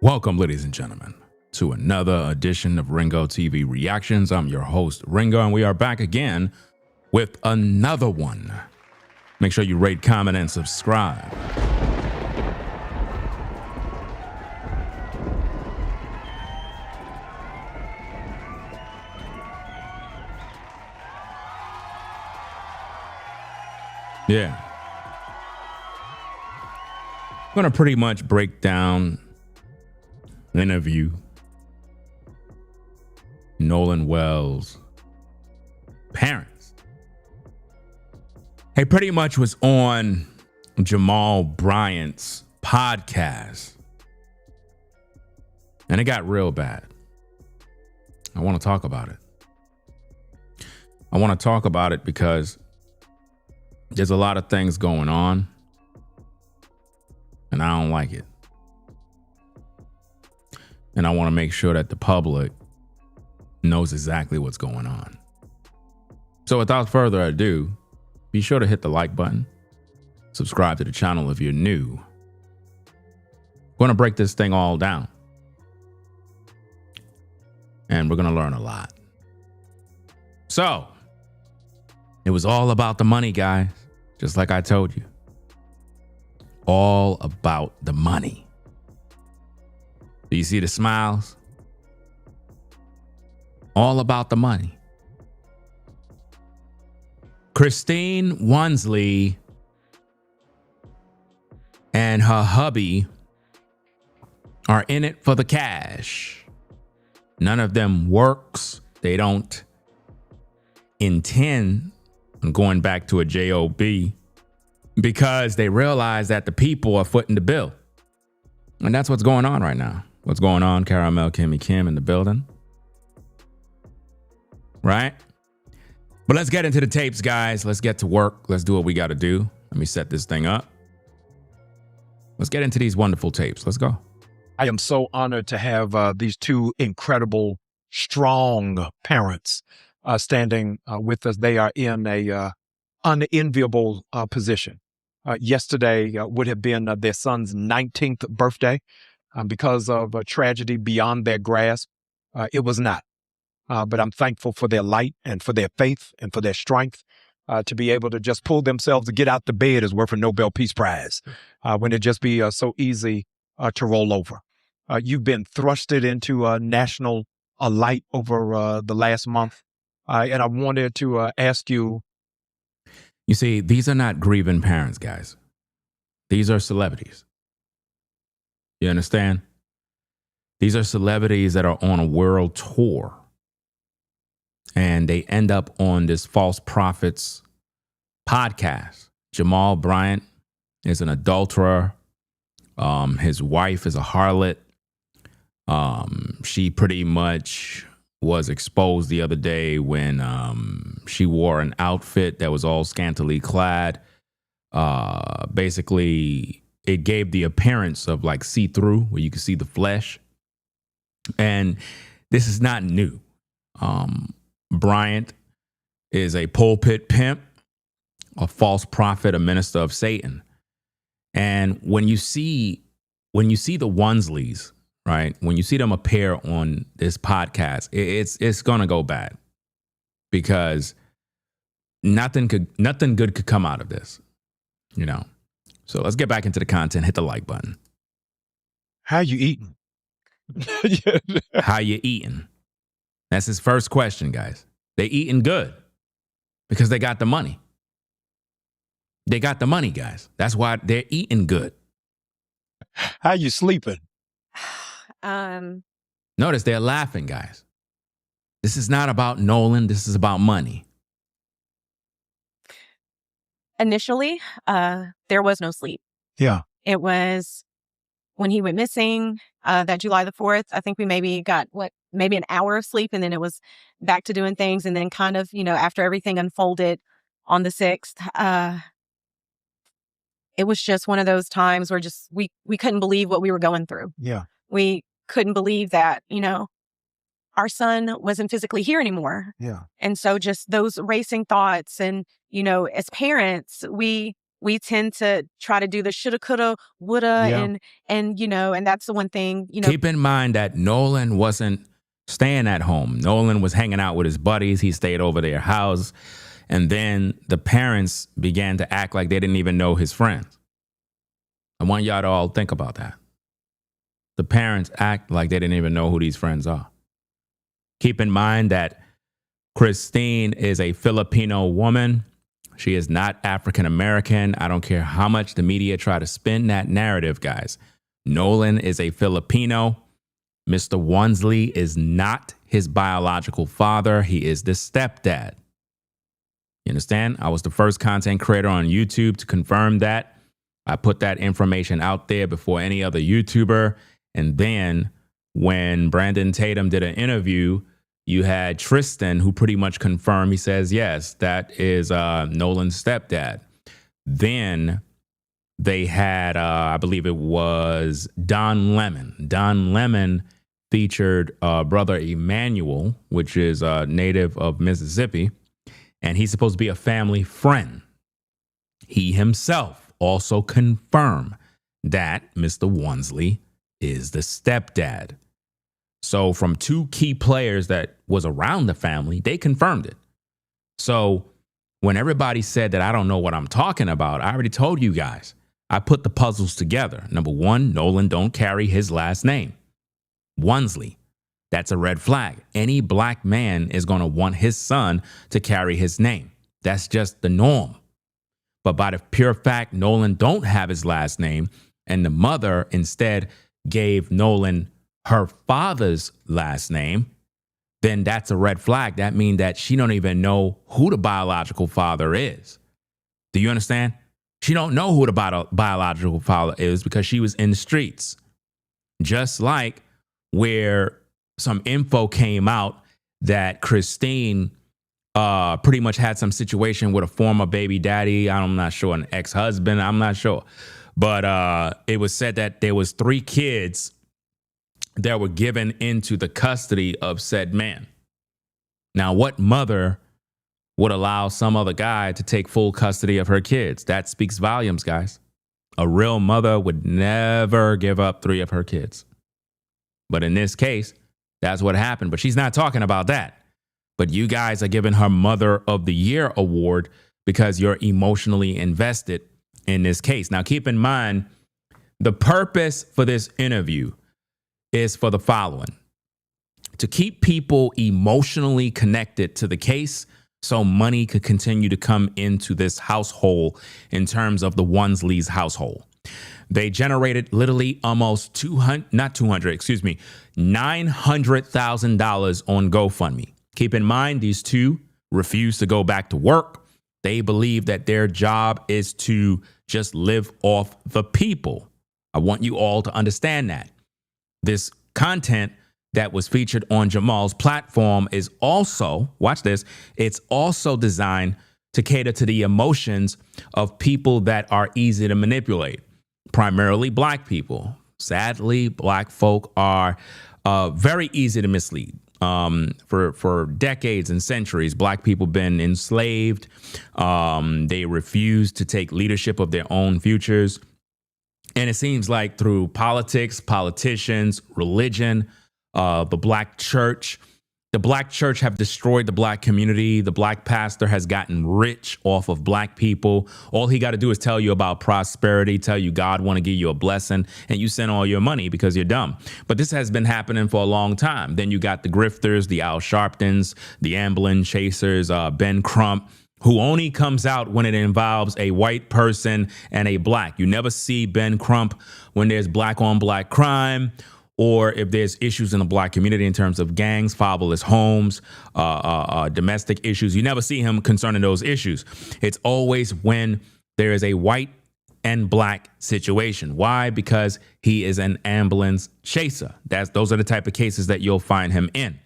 Welcome, ladies and gentlemen, to another edition of Ringo TV Reactions. I'm your host, Ringo, and we are back again with another one. Make sure you rate, comment, and subscribe. Yeah. I'm going to pretty much break down interview Nolan Wells' parents. He pretty much was on Jamal Bryant's podcast, and it got real bad. I want to talk about it. I want to talk about it because there's a lot of things going on, and I don't like it. And I want to make sure that the public knows exactly what's going on. So without further ado, be sure to hit the like button. Subscribe to the channel if you're new. We're going to break this thing all down. And we're going to learn a lot. So, it was all about the money, guys. Just like I told you. All about the money. Do you see the smiles? All about the money. Christine Wansley and her hubby are in it for the cash. None of them works. They don't intend on going back to a job because they realize that the people are footing the bill. And that's what's going on right now. What's going on, Caramel Kimmy Kim in the building? Right? But let's get into the tapes, guys. Let's get to work. Let's do what we got to do. Let me set this thing up. Let's get into these wonderful tapes. Let's go. I am so honored to have these two incredible, strong parents standing with us. They are in a unenviable position. Yesterday would have been their son's 19th birthday. Because of a tragedy beyond their grasp, it was not. But I'm thankful for their light and for their faith and for their strength to be able to just pull themselves to get out the bed is worth a Nobel Peace Prize when it just be so easy to roll over. You've been thrusted into a national light over the last month. And I wanted to ask you. You see, these are not grieving parents, guys. These are celebrities. You understand? These are celebrities that are on a world tour. And they end up on this False Prophets podcast. Jamal Bryant is an adulterer. His wife is a harlot. She pretty much was exposed the other day when she wore an outfit that was all scantily clad. Basically, it gave the appearance of like see-through, where you can see the flesh. And this is not new. Bryant is a pulpit pimp, a false prophet, a minister of Satan. And when you see the Wansleys, right? When you see them appear on this podcast, it's gonna go bad because nothing good could come out of this, you know. So let's get back into the content. Hit the like button. How you eating? How you eating? That's his first question, guys. They eating good because they got the money. They got the money, guys. That's why they're eating good. How you sleeping? Notice they're laughing, guys. This is not about Nolan. This is about money. Initially, there was no sleep. Yeah. It was when he went missing, that July the 4th, I think we maybe got, maybe an hour of sleep, and then it was back to doing things. And then kind of, after everything unfolded on the 6th, it was just one of those times where just we couldn't believe what we were going through. Yeah. We couldn't believe that, our son wasn't physically here anymore. Yeah. And so just those racing thoughts and, as parents, we we tend to try to do the shoulda, coulda, woulda, Yeah. and that's the one thing, Keep in mind that Nolan wasn't staying at home. Nolan was hanging out with his buddies. He stayed over their house. And then the parents began to act like they didn't even know his friends. I want y'all to all think about that. The parents act like they didn't even know who these friends are. Keep in mind that Christine is a Filipino woman. She is not African American. I don't care how much the media try to spin that narrative, guys. Nolan is a Filipino. Mr. Wansley is not his biological father. He is the stepdad. You understand? I was the first content creator on YouTube to confirm that. I put that information out there before any other YouTuber. And then when Brandon Tatum did an interview, you had Tristan, who pretty much confirmed. He says, yes, that is Nolan's stepdad. Then they had, I believe it was Don Lemon. Don Lemon featured brother Emmanuel, which is a native of Mississippi. And he's supposed to be a family friend. He himself also confirmed that Mr. Wansley is the stepdad. So from two key players that was around the family, they confirmed it. So when everybody said that I don't know what I'm talking about, I already told you guys. I put the puzzles together. Number one, Nolan don't carry his last name. Wansley. That's a red flag. Any black man is going to want his son to carry his name. That's just the norm. But by the pure fact, Nolan don't have his last name, and the mother instead gave Nolan her father's last name, then that's a red flag. That means that she don't even know who the biological father is. Do you understand? She don't know who the biological father is because she was in the streets. Just like where some info came out that Christine pretty much had some situation with a former baby daddy. I'm not sure, an ex-husband. I'm not sure. But it was said that there was 3 kids that were given into the custody of said man. Now, what mother would allow some other guy to take full custody of her kids? That speaks volumes, guys. A real mother would never give up 3 of her kids. But in this case, that's what happened. But she's not talking about that. But you guys are giving her Mother of the Year award because you're emotionally invested in this case. Now, keep in mind, the purpose for this interview is for the following: to keep people emotionally connected to the case so money could continue to come into this household in terms of the Wansleys household. They generated literally almost $900,000 on GoFundMe. Keep in mind, these two refused to go back to work. They believe that their job is to just live off the people. I want you all to understand that. This content that was featured on Jamal's platform is also, watch this, it's also designed to cater to the emotions of people that are easy to manipulate, primarily black people. Sadly, black folk are very easy to mislead. For decades and centuries, black people been enslaved. They refuse to take leadership of their own futures. And it seems like through politics, politicians, religion, the black church have destroyed the black community. The black pastor has gotten rich off of black people. All he got to do is tell you about prosperity, tell you God want to give you a blessing, and you send all your money because you're dumb. But this has been happening for a long time. Then you got the grifters, the Al Sharptons, the ambulance chasers, Ben Crump, who only comes out when it involves a white person and a black. You never see Ben Crump when there's black on black crime, or if there's issues in the black community in terms of gangs, fatherless homes, domestic issues. You never see him concerning those issues. It's always when there is a white and black situation. Why? Because he is an ambulance chaser. Those are the type of cases that you'll find him in.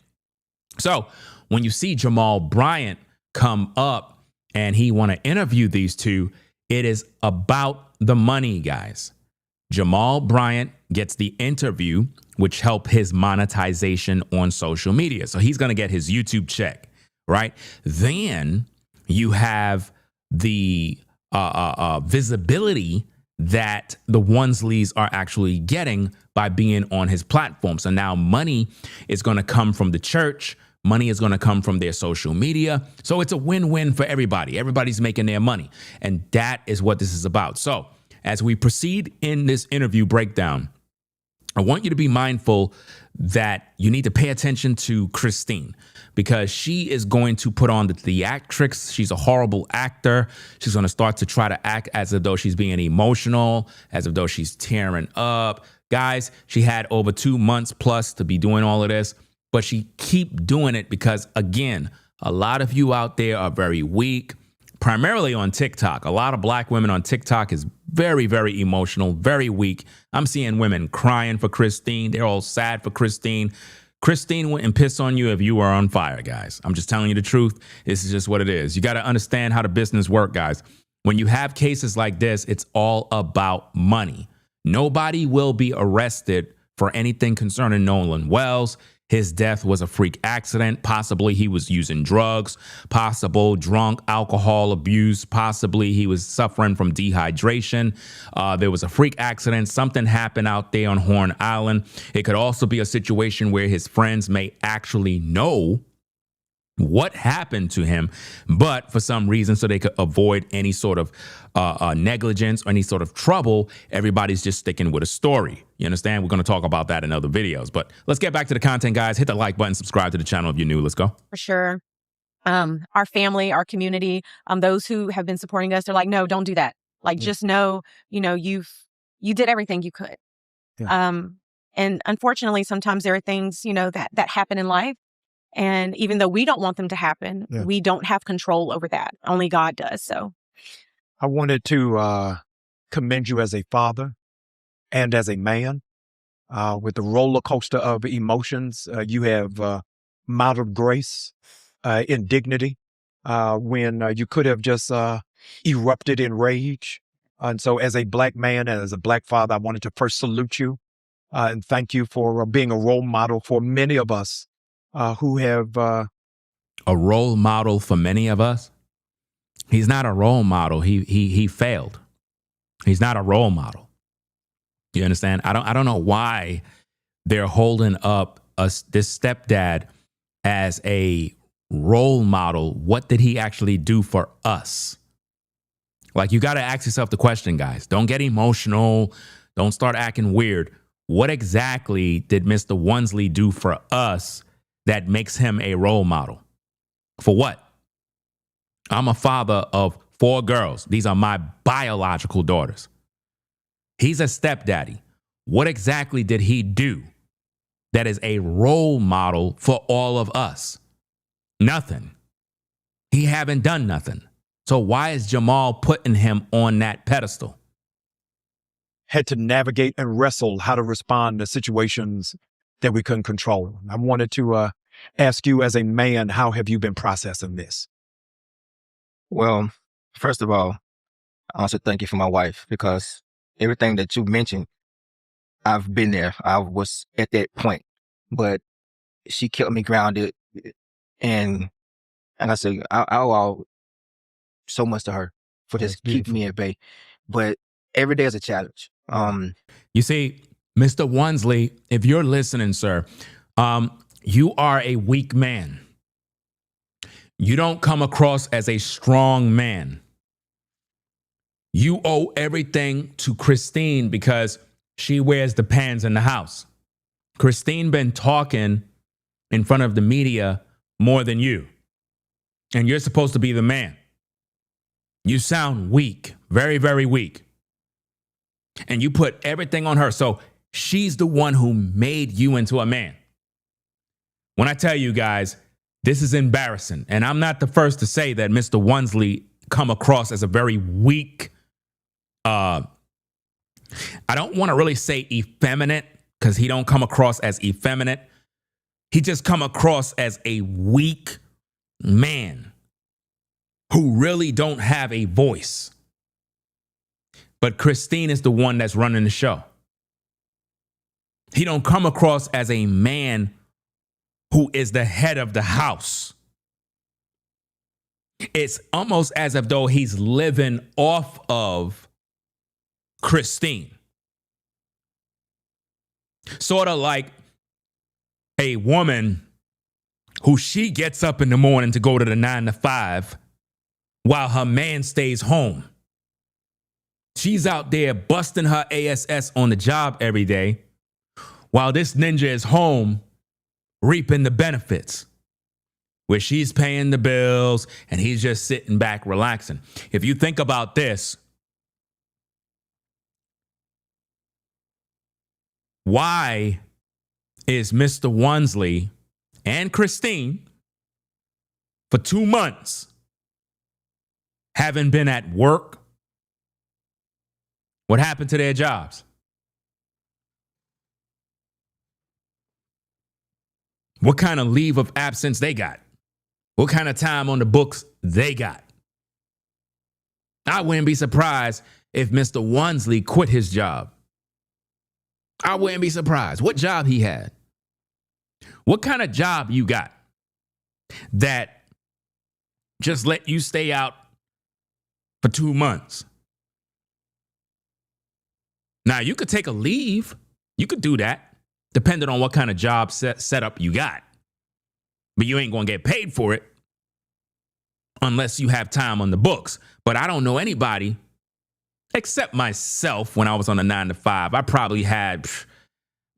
So when you see Jamal Bryant come up and he want to interview these two, it is about the money, guys. Jamal Bryant gets the interview, which helped his monetization on social media. So he's going to get his YouTube check, right? Then you have the visibility that the Onesleys are actually getting by being on his platform. So now money is going to come from the church. Money is going to come from their social media. So it's a win-win for everybody. Everybody's making their money. And that is what this is about. So as we proceed in this interview breakdown, I want you to be mindful that you need to pay attention to Christine, because she is going to put on the theatrics. She's a horrible actor. She's going to start to try to act as though she's being emotional, as though she's tearing up. Guys, she had over 2 months plus to be doing all of this, but she keep doing it because, again, a lot of you out there are very weak, primarily on TikTok. A lot of black women on TikTok is very, very emotional, very weak. I'm seeing women crying for Christine. They're all sad for Christine. Christine wouldn't piss on you if you were on fire, guys. I'm just telling you the truth. This is just what it is. You got to understand how the business works, guys. When you have cases like this, it's all about money. Nobody will be arrested for anything concerning Nolan Wells. His death was a freak accident. Possibly he was using drugs, possible drunk alcohol abuse. Possibly he was suffering from dehydration. There was a freak accident. Something happened out there on Horn Island. It could also be a situation where his friends may actually know what happened to him, but for some reason, so they could avoid any sort of negligence or any sort of trouble, everybody's just sticking with a story. You understand? We're going to talk about that in other videos, but let's get back to the content, guys. Hit the like button, subscribe to the channel if you're new. Let's go. For sure. Our family, our community, those who have been supporting us, they're like, no, don't do that. Like, just know, you did everything you could. Yeah. And unfortunately, sometimes there are things, that happen in life. And even though we don't want them to happen, we don't have control over that. Only God does. So I wanted to commend you as a father and as a man. With the roller coaster of emotions, you have modeled grace in dignity when you could have just erupted in rage. And so as a black man and as a black father, I wanted to first salute you and thank you for being a role model for many of us who have... A role model for many of us? He's not a role model. He failed. He's not a role model. You understand? I don't know why they're holding up this stepdad as a role model. What did he actually do for us? Like, you got to ask yourself the question, guys. Don't get emotional. Don't start acting weird. What exactly did Mr. Onesley do for us that makes him a role model? For what? I'm a father of 4 girls. These are my biological daughters. He's a stepdaddy. What exactly did he do that is a role model for all of us? Nothing. He haven't done nothing. So why is Jamal putting him on that pedestal? Had to navigate and wrestle how to respond to situations that we couldn't control. I wanted to ask you as a man, how have you been processing this? Well, first of all, I want to thank you for my wife, because everything that you mentioned, I've been there. I was at that point, but she kept me grounded, and I said, I owe so much to her for just keeping me at bay. But every day is a challenge. You see, Mr. Onesley, if you're listening, sir, you are a weak man. You don't come across as a strong man. You owe everything to Christine because she wears the pants in the house. Christine been talking in front of the media more than you. And you're supposed to be the man. You sound weak, very, very weak. And you put everything on her. So she's the one who made you into a man. When I tell you guys, this is embarrassing. And I'm not the first to say that Mr. Onesley come across as a very weak, I don't want to really say effeminate, because he don't come across as effeminate. He just come across as a weak man who really don't have a voice. But Christine is the one that's running the show. He don't come across as a man who is the head of the house. It's almost as if though he's living off of Christine. Sort of like a woman who she gets up in the morning to go to the 9 to 5 while her man stays home. She's out there busting her ASS on the job every day while this ninja is home reaping the benefits, where she's paying the bills and he's just sitting back relaxing. If you think about this, why is Mr. Wansley and Christine for 2 months haven't been at work? What happened to their jobs? What kind of leave of absence they got? What kind of time on the books they got? I wouldn't be surprised if Mr. Wansley quit his job. I wouldn't be surprised. What job he had? What kind of job you got that just let you stay out for 2 months? Now, you could take a leave. You could do that, depending on what kind of job setup you got. But you ain't going to get paid for it unless you have time on the books. But I don't know anybody except myself. When I was on a 9 to 5, I probably had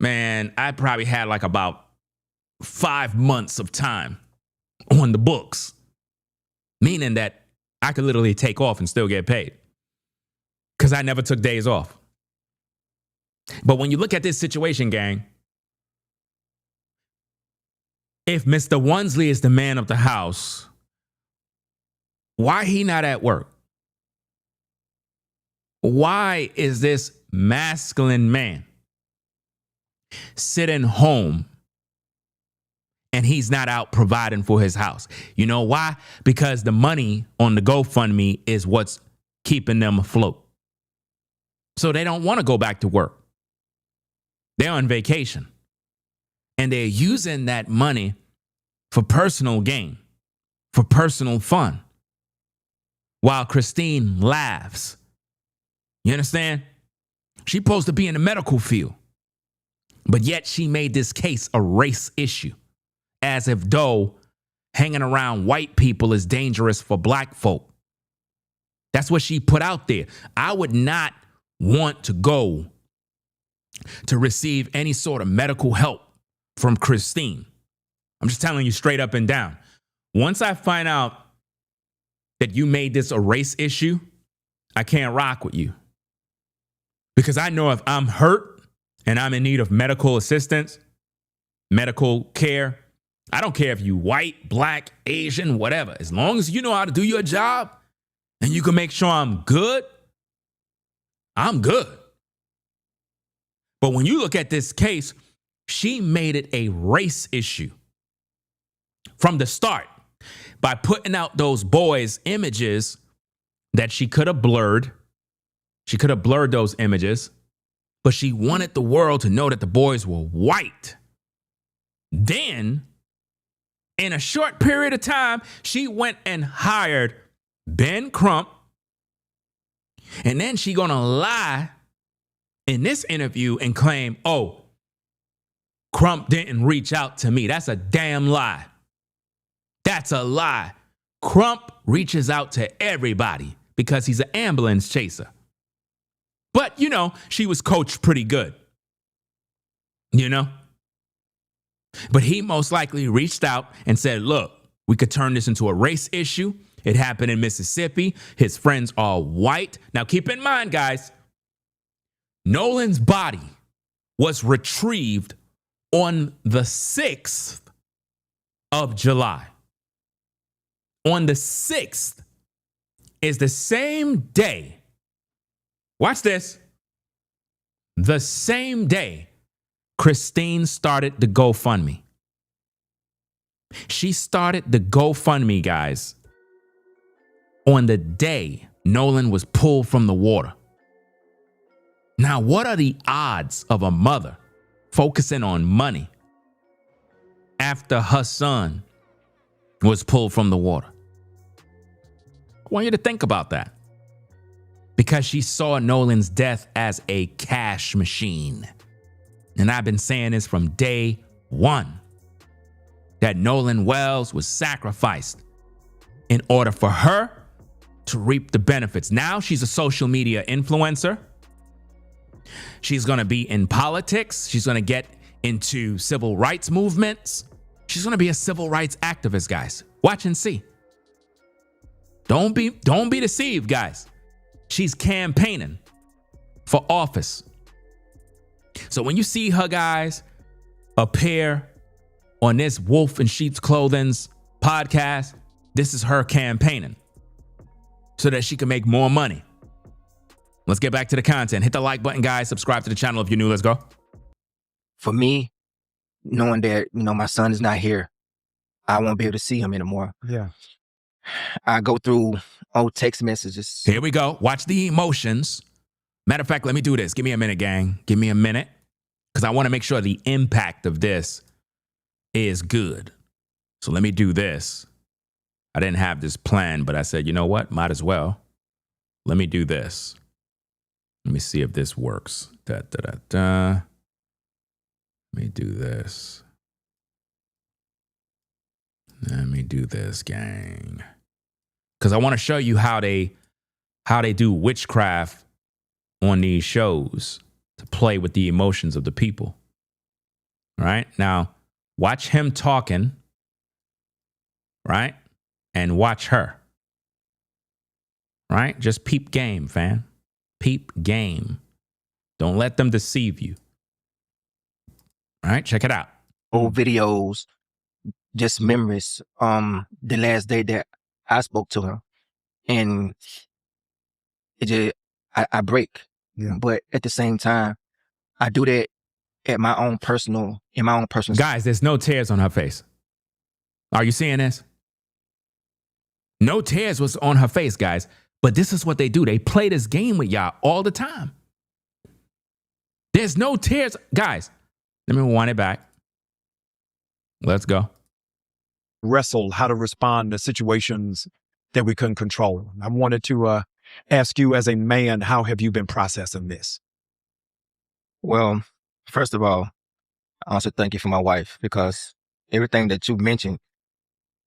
like about 5 months of time on the books, meaning that I could literally take off and still get paid because I never took days off. But when you look at this situation, gang, if Mr. Wansley is the man of the house, why he not at work? Why is this masculine man sitting home and he's not out providing for his house? You know why? Because the money on the GoFundMe is what's keeping them afloat. So they don't want to go back to work. They're on vacation. And they're using that money for personal gain, for personal fun, while Christine laughs. You understand? She's supposed to be in the medical field, but yet she made this case a race issue, as if though hanging around white people is dangerous for black folk. That's what she put out there. I would not want to go to receive any sort of medical help from Christine. I'm just telling you straight up and down. Once I find out that you made this a race issue, I can't rock with you. Because I know if I'm hurt and I'm in need of medical assistance, medical care, I don't care if you white, black, Asian, whatever. As long as you know how to do your job and you can make sure I'm good, I'm good. But when you look at this case, she made it a race issue from the start by putting out those boys' images that she could have blurred. She could have blurred those images, but she wanted the world to know that the boys were white. Then, in a short period of time, she went and hired Ben Crump. And then she gonna lie in this interview and claim, oh, Crump didn't reach out to me. That's a damn lie. That's a lie. Crump reaches out to everybody because he's an ambulance chaser. But, you know, she was coached pretty good. You know? But he most likely reached out and said, look, we could turn this into a race issue. It happened in Mississippi. His friends are white. Now, keep in mind, guys, Nolan's body was retrieved on the 6th of July. On the 6th is the same day. Watch this. The same day Christine started the GoFundMe. She started the GoFundMe, guys, on the day Nolan was pulled from the water. Now, what are the odds of a mother focusing on money after her son was pulled from the water? I want you to think about that. Because she saw Nolan's death as a cash machine. And I've been saying this from day one, that Nolan Wells was sacrificed in order for her to reap the benefits. Now she's a social media influencer. She's going to be in politics. She's going to get into civil rights movements. She's going to be a civil rights activist, guys. Watch and see. Don't be deceived, guys. She's campaigning for office. So when you see her, guys, appear on this Wolf in Sheep's Clothing's podcast, this is her campaigning so that she can make more money. Let's get back to the content. Hit the like button, guys. Subscribe to the channel if you're new. Let's go. For me, knowing that, my son is not here, I won't be able to see him anymore. Yeah. I go through old text messages. Here we go. Watch the emotions. Matter of fact, let me do this. Give me a minute, gang. Give me a minute. Because I want to make sure the impact of this is good. So let me do this. I didn't have this planned, but I said, you know what? Might as well. Let me do this. Let me see if this works. Let me do this. Let me do this, gang. Because I want to show you how they do witchcraft on these shows to play with the emotions of the people. Right? Now, watch him talking. Right? And watch her. Right? Just peep game, fam. Peep game. Don't let them deceive you. All right, check it out. Old videos, just memories. The last day that I spoke to her, and it just I break. Yeah. But at the same time, I do that in my own personal. Guys, there's no tears on her face. Are you seeing this? No tears was on her face, guys. But this is what they do. They play this game with y'all all the time. There's no tears. Guys, let me rewind it back. Let's go. Wrestle how to respond to situations that we couldn't control. I wanted to ask you as a man, how have you been processing this? Well, first of all, I want to thank you for my wife, because everything that you mentioned,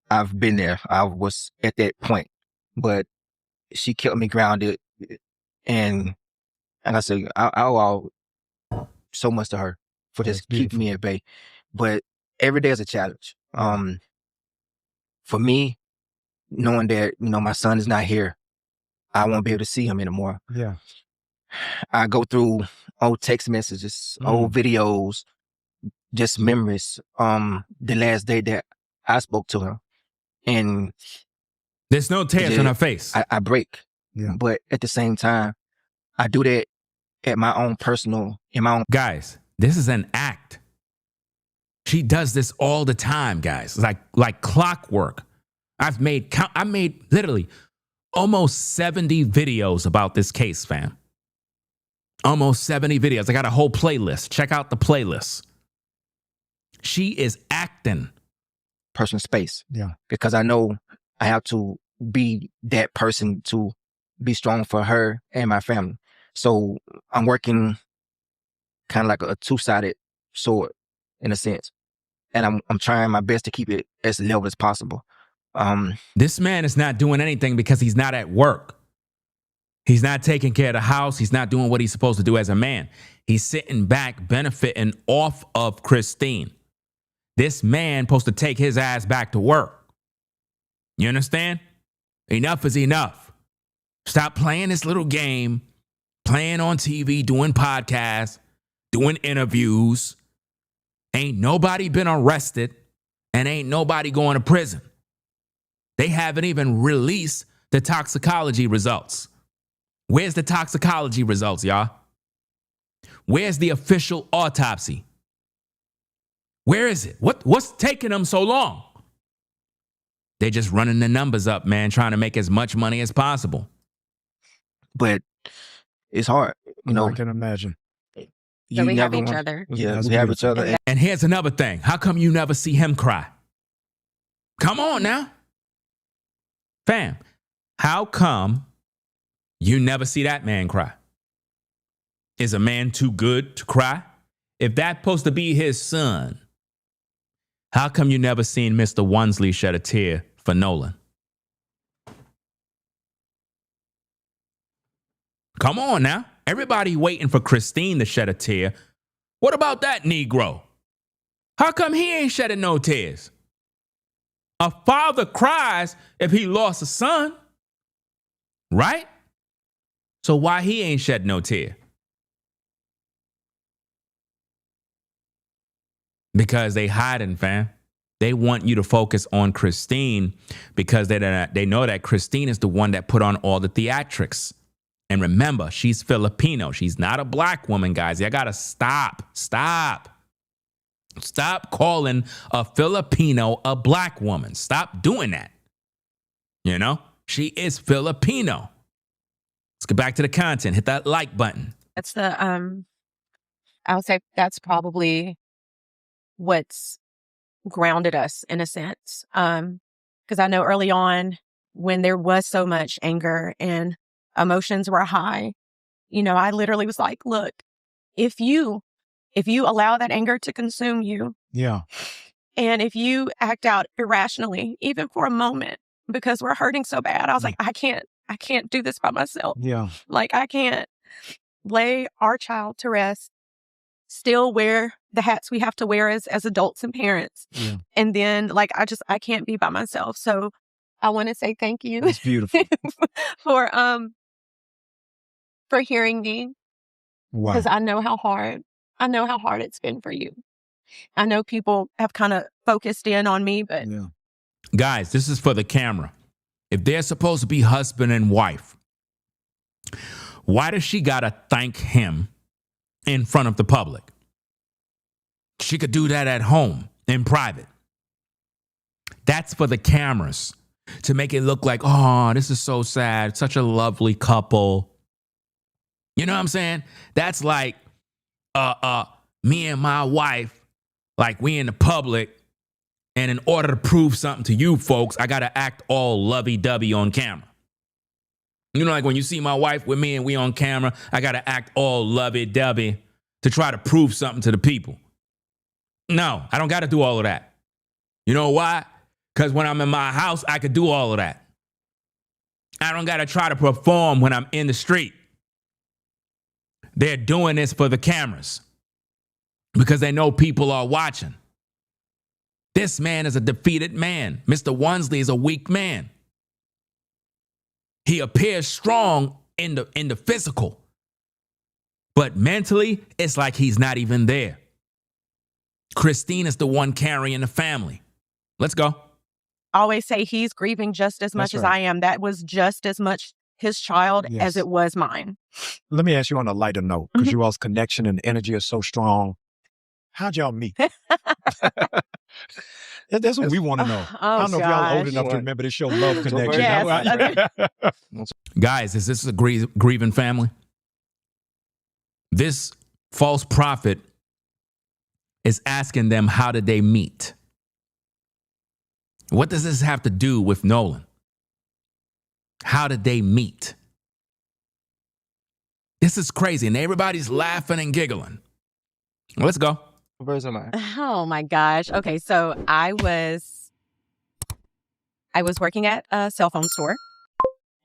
I've been there. I was at that point, but she kept me grounded, and I said, I owe so much to her for just keeping me at bay. But every day is a challenge. For me, knowing that, my son is not here, I won't be able to see him anymore. Yeah. I go through old text messages, old videos, just memories. The last day that I spoke to her, and there's no tears on her face. I break. Yeah. But at the same time, I do that at my own personal, Guys, this is an act. She does this all the time, guys. Like clockwork. I made literally almost 70 videos about this case, fam. Almost 70 videos. I got a whole playlist. Check out the playlist. She is acting. personal space. Yeah. Because I know I have to be that person to be strong for her and my family. So I'm working kind of like a two-sided sword in a sense. And I'm trying my best to keep it as level as possible. This man is not doing anything because he's not at work. He's not taking care of the house. He's not doing what he's supposed to do as a man. He's sitting back, benefiting off of Christine. This man supposed to take his ass back to work. You understand? Enough is enough. Stop playing this little game, playing on TV, doing podcasts, doing interviews. Ain't nobody been arrested and ain't nobody going to prison. They haven't even released the toxicology results. Where's the toxicology results, y'all? Where's the official autopsy? Where is it? What's taking them so long? They're just running the numbers up, man, trying to make as much money as possible. But it's hard, you know. I can imagine. So we have never each want- other. Yeah, That's we have each beautiful. other. And here's another thing. How come you never see him cry? Come on now. Fam, How come you never see that man cry? Is a man too good to cry? If that's supposed to be his son, how come you never seen Mr. Wonsley shed a tear for Nolan? Come on now. Everybody waiting for Christine to shed a tear. What about that Negro? How come he ain't shedding no tears? A father cries if he lost a son, right? So why he ain't shed no tear? Because they hiding, fam. They want you to focus on Christine because they know that Christine is the one that put on all the theatrics. And remember, she's Filipino. She's not a black woman, guys. You gotta stop. Stop calling a Filipino a black woman. Stop doing that. You know, she is Filipino. Let's get back to the content. Hit that like button. That's I would say that's probably what's grounded us in a sense. Because I know early on when there was so much anger and emotions were high, you know, I literally was like, look, if you allow that anger to consume you, Yeah. and if you act out irrationally, even for a moment, because we're hurting so bad, I was like, I can't do this by myself. Yeah. Like, I can't lay our child to rest, still wear the hats we have to wear as adults and parents. Yeah. And then, like, I can't be by myself. So I want to say thank you. It's beautiful. for hearing me. Wow. Because I know how hard it's been for you. I know people have kind of focused in on me, but Yeah. Guys, this is for the camera. If they're supposed to be husband and wife, why does she gotta thank him in front of the public? She could do that at home in private. That's for the cameras to make it look like, oh, this is so sad. Such a lovely couple. You know what I'm saying? That's like me and my wife, like we in the public, and in order to prove something to you folks, I gotta act all lovey-dovey on camera. You know, like when you see my wife with me and we on camera, I gotta act all lovey-dovey to try to prove something to the people. No, I don't gotta do all of that. You know why? Because when I'm in my house, I could do all of that. I don't gotta try to perform when I'm in the street. They're doing this for the cameras because they know people are watching. This man is a defeated man. Mr. Wonsley is a weak man. He appears strong in the physical, but mentally, it's like he's not even there. Christine is the one carrying the family. Let's go. I always say he's grieving just as much as I am. That was just as much his child as it was mine. Let me ask you on a lighter note, because you all's connection and energy are so strong. How'd y'all meet? That's what we want to know. I don't know if y'all old enough to remember this show, Love Connection. Yes. Guys, is this a grieving family? This false prophet is asking them, how did they meet? What does this have to do with Nolan? How did they meet? This is crazy, and everybody's laughing and giggling. Let's go. Where's mine? Oh my gosh. Okay, so I was working at a cell phone store,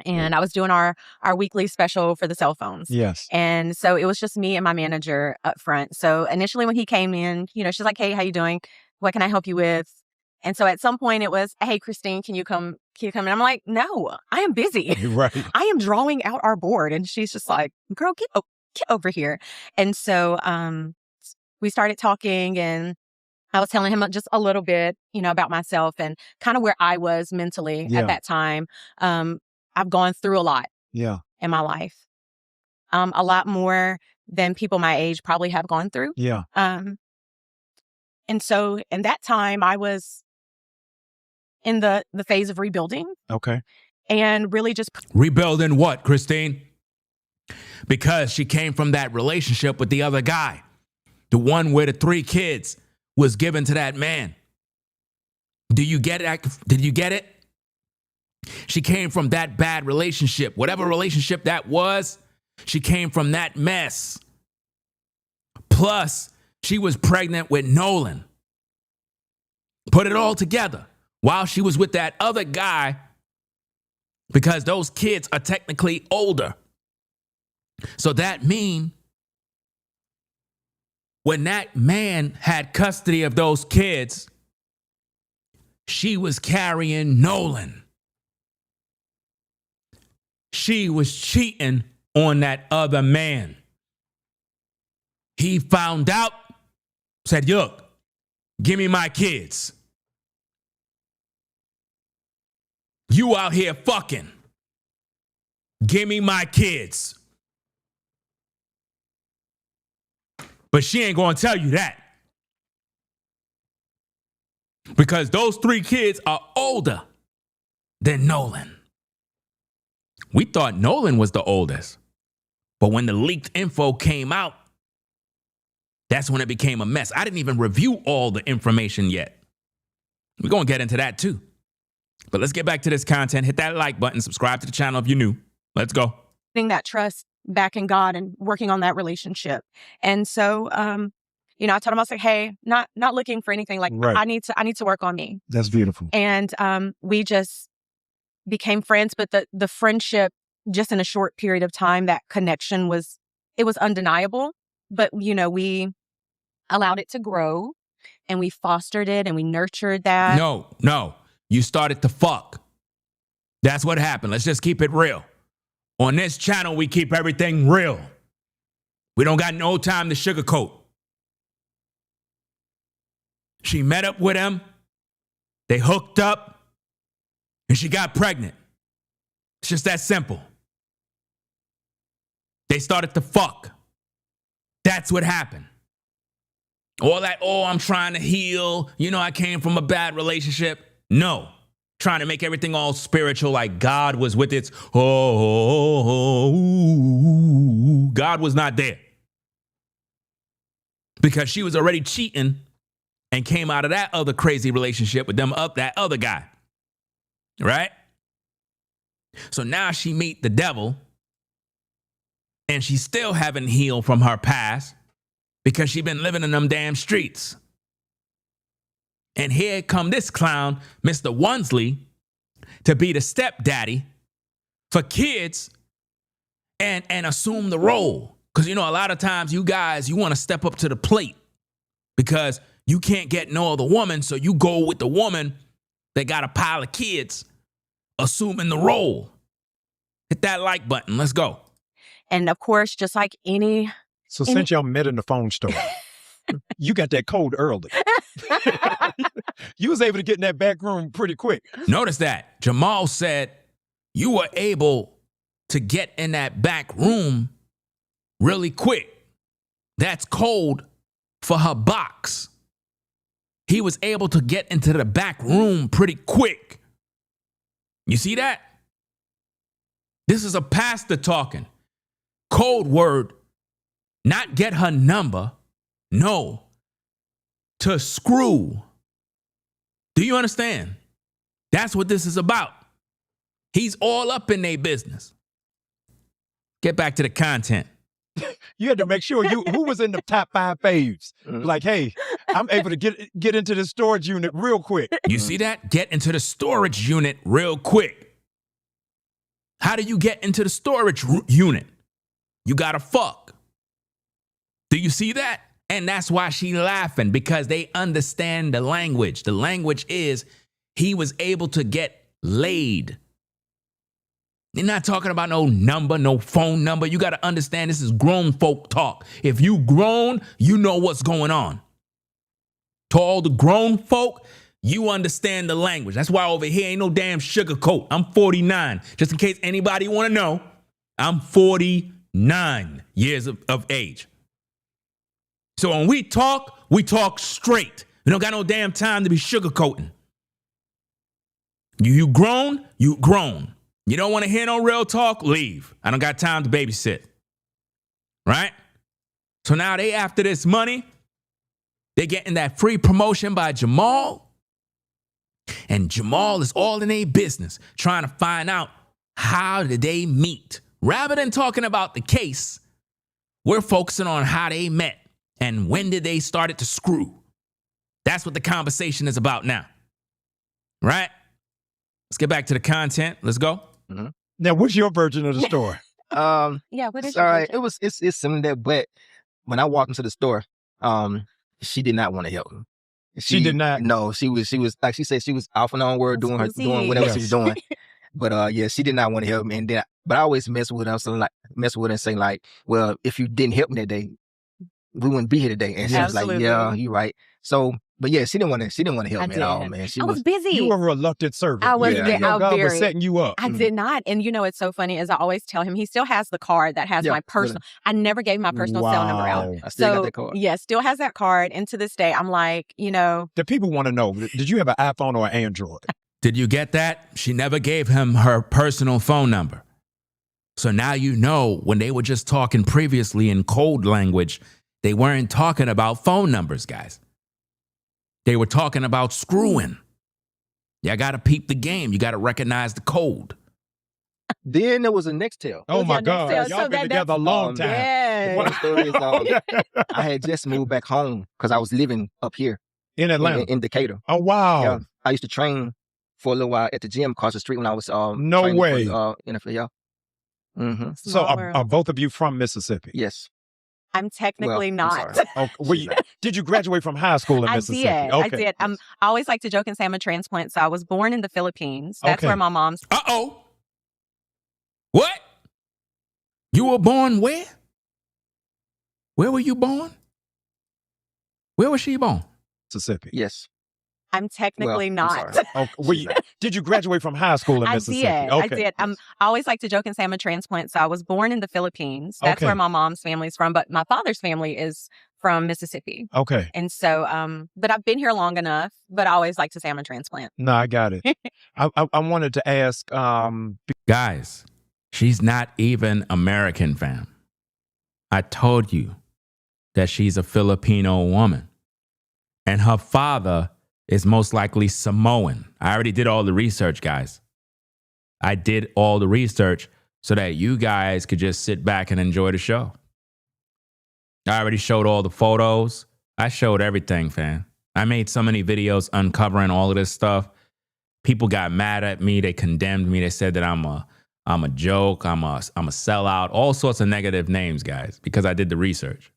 and I was doing our weekly special for the cell phones. Yes. And so it was just me and my manager up front. So initially when he came in, you know, she's like, "Hey, how you doing? What can I help you with?" And so at some point it was, "Hey, Christine, can you come? And I'm like, "No, I am busy. Right. I am drawing out our board." And she's just like, "Girl, get over here." And so we started talking, and I was telling him just a little bit, you know, about myself and kind of where I was mentally at that time. I've gone through a lot in my life, a lot more than people my age probably have gone through. Yeah. And so in that time, I was in the phase of rebuilding. Okay. And really just Rebuilding what, Christine? Because she came from that relationship with the other guy. The one where the 3 kids was given to that man. Do you get it? Did you get it? She came from that bad relationship. Whatever relationship that was, she came from that mess. Plus, she was pregnant with Nolan. Put it all together while she was with that other guy, because those kids are technically older. So that means when that man had custody of those kids, she was carrying Nolan. She was cheating on that other man. He found out, said, look, give me my kids. You out here fucking. Give me my kids. But she ain't gonna tell you that. Because those 3 kids are older than Nolan. We thought Nolan was the oldest. But when the leaked info came out, that's when it became a mess. I didn't even review all the information yet. We're gonna get into that too. But let's get back to this content. Hit that like button, subscribe to the channel if you're new. Let's go. Getting that trust back in God and working on that relationship. And so, I told him, I was like, hey, not looking for anything. Like, Right. I need to work on me. That's beautiful. And we just became friends. But the friendship, just in a short period of time, that connection was undeniable. But, we allowed it to grow and we fostered it and we nurtured that. No. You started to fuck. That's what happened. Let's just keep it real. On this channel, we keep everything real. We don't got no time to sugarcoat. She met up with him. They hooked up. And she got pregnant. It's just that simple. They started to fuck. That's what happened. All that, I'm trying to heal. I came from a bad relationship. No. Trying to make everything all spiritual, like God was with its, God was not there. Because she was already cheating and came out of that other crazy relationship with that other guy. Right? So now she meet the devil and she still haven't healed from her past because she been living in them damn streets. And here come this clown, Mr. Wonsley, to be the stepdaddy for kids and assume the role. Because, a lot of times you guys, you want to step up to the plate because you can't get no other woman. So you go with the woman that got a pile of kids, assuming the role. Hit that like button. Let's go. And of course, just like So since y'all met in the phone store, you got that code early. You was able to get in that back room pretty quick. Notice that. Jamal said you were able to get in that back room really quick. That's code for her box. He was able to get into the back room pretty quick. You see that? This is a pastor talking. Code word, not get her number. No, to screw. Do you understand? That's what this is about. He's all up in their business. Get back to the content. You had to make sure who was in the top 5 faves. Like, hey, I'm able to get into the storage unit real quick. You see that? Get into the storage unit real quick. How do you get into the storage unit? You gotta fuck. Do you see that? And that's why she laughing, because they understand the language. The language is he was able to get laid. They're not talking about no number, no phone number. You got to understand this is grown folk talk. If you grown, you know what's going on. To all the grown folk, you understand the language. That's why over here ain't no damn sugarcoat. I'm 49. Just in case anybody want to know, I'm 49 years of age. So when we talk straight. We don't got no damn time to be sugarcoating. You grown, you grown. You don't want to hear no real talk, leave. I don't got time to babysit. Right? So now they after this money. They getting that free promotion by Jamal. And Jamal is all in a business trying to find out how did they meet. Rather than talking about the case, we're focusing on how they met and when did they started to screw. That's what the conversation is about now. Right? Let's get back to the content. Let's go. Mm-hmm. Now, what's your version of the story? Yeah, what is sorry, your it's similar to that, but when I walked into the store, she did not want to help me. She did not? No, she was like she said she was off and on word doing whatever she was doing. But yeah, she did not want to help me. And then but I always mess with her, and say like, well, if you didn't help me that day, we wouldn't be here today. And she was like, yeah, you're right. So, but yeah, she didn't want to help me at all, man. I was busy. You were a reluctant servant. I was. Yeah. God was setting you up. I did not. And you know, it's so funny, as I always tell him, he still has the card that has my personal. Really? I never gave my personal cell number out. I still got that card. Yeah, still has that card. And to this day, I'm like, you know. The people want to know, did you have an iPhone or an Android? Did you get that? She never gave him her personal phone number. So now you know when they were just talking previously in code language, they weren't talking about phone numbers, guys. They were talking about screwing. You got to peep the game. You got to recognize the code. Then there was a next tale. Oh, my God. Y'all been together a long time. Yeah. One story is I had just moved back home because I was living up here. In Atlanta? In Decatur. Oh, wow. Yeah, I used to train for a little while at the gym across the street when I was no way. For, NFL, yeah. Mm-hmm. So are both of you from Mississippi? Yes. I'm technically not. Did you graduate from high school in Mississippi? I did. I always like to joke and say I'm a transplant. So I was born in the Philippines. That's where my mom's. Uh-oh. What? You were born where? Where were you born? Where was she born? Mississippi. Yes. I'm technically not. Did you graduate from high school in Mississippi? I did. I always like to joke and say I'm a transplant. So I was born in the Philippines. That's where my mom's family is from. But my father's family is from Mississippi. Okay. And so, but I've been here long enough, but I always like to say I'm a transplant. No, I got it. I wanted to ask. Guys, she's not even American, fam. I told you that she's a Filipino woman. And her father is most likely Samoan. I already did all the research, guys. I did all the research so that you guys could just sit back and enjoy the show. I already showed all the photos. I showed everything, fam. I made so many videos uncovering all of this stuff. People got mad at me. They condemned me. They said that I'm a joke. I'm a sellout. All sorts of negative names, guys, because I did the research.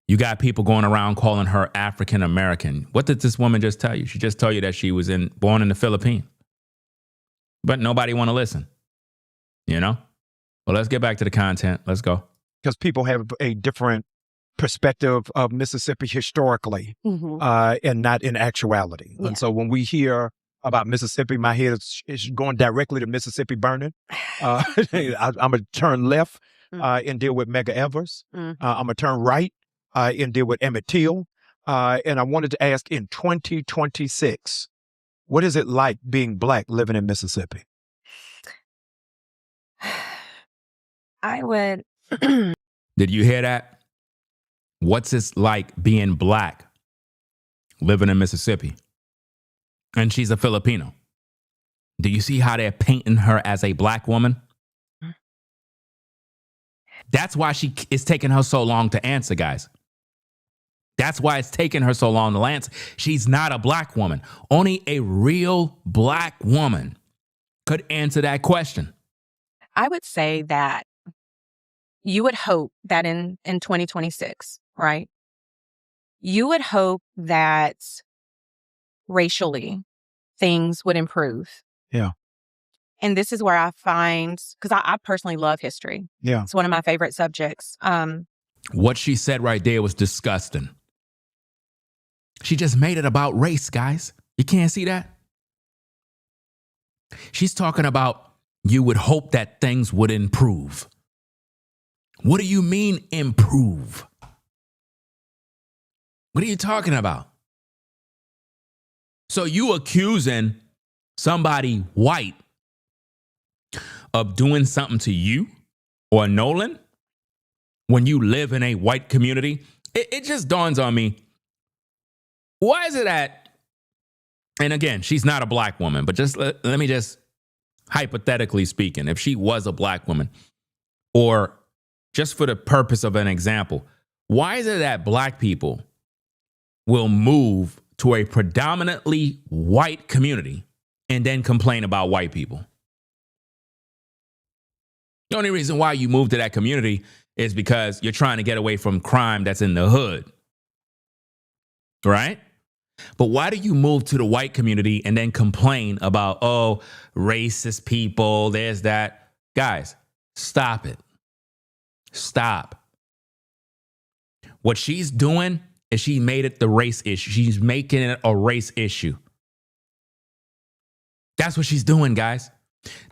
You got people going around calling her African American. What did this woman just tell you? She just told you that she was born in the Philippines. But nobody want to listen. You know? Well, let's get back to the content. Let's go. Because people have a different perspective of Mississippi historically, and not in actuality. Yeah. And so when we hear about Mississippi, my head is going directly to Mississippi burning. I'm going to turn left and deal with Medgar Evers. I'm going to turn right and deal with Emmett Till. And I wanted to ask, in 2026, what is it like being Black living in Mississippi? I would. Did you hear that? What's it like being Black living in Mississippi? And she's a Filipino. Do you see how they're painting her as a Black woman? That's why it's taking her so long to answer, guys. That's why it's taking her so long to answer. She's not a Black woman. Only a real Black woman could answer that question. I would say that you would hope that in 2026, right? You would hope that racially things would improve. Yeah. And this is where I find, because I personally love history. Yeah. It's one of my favorite subjects. What she said right there was disgusting. She just made it about race, guys. You can't see that? She's talking about you would hope that things would improve. What do you mean improve? What are you talking about? So you accusing somebody white of doing something to you or Nolan when you live in a white community? It just dawns on me. Why is it that And again, she's not a black woman, but just let me just hypothetically speaking, if she was a black woman, or just for the purpose of an example, why is it that black people will move to a predominantly white community and then complain about white people? The only reason why you move to that community is because you're trying to get away from crime that's in the hood, right? But why do you move to the white community and then complain about, oh, racist people, there's that? Guys, stop it. Stop. What she's doing is she made it the race issue. She's making it a race issue. That's what she's doing, guys.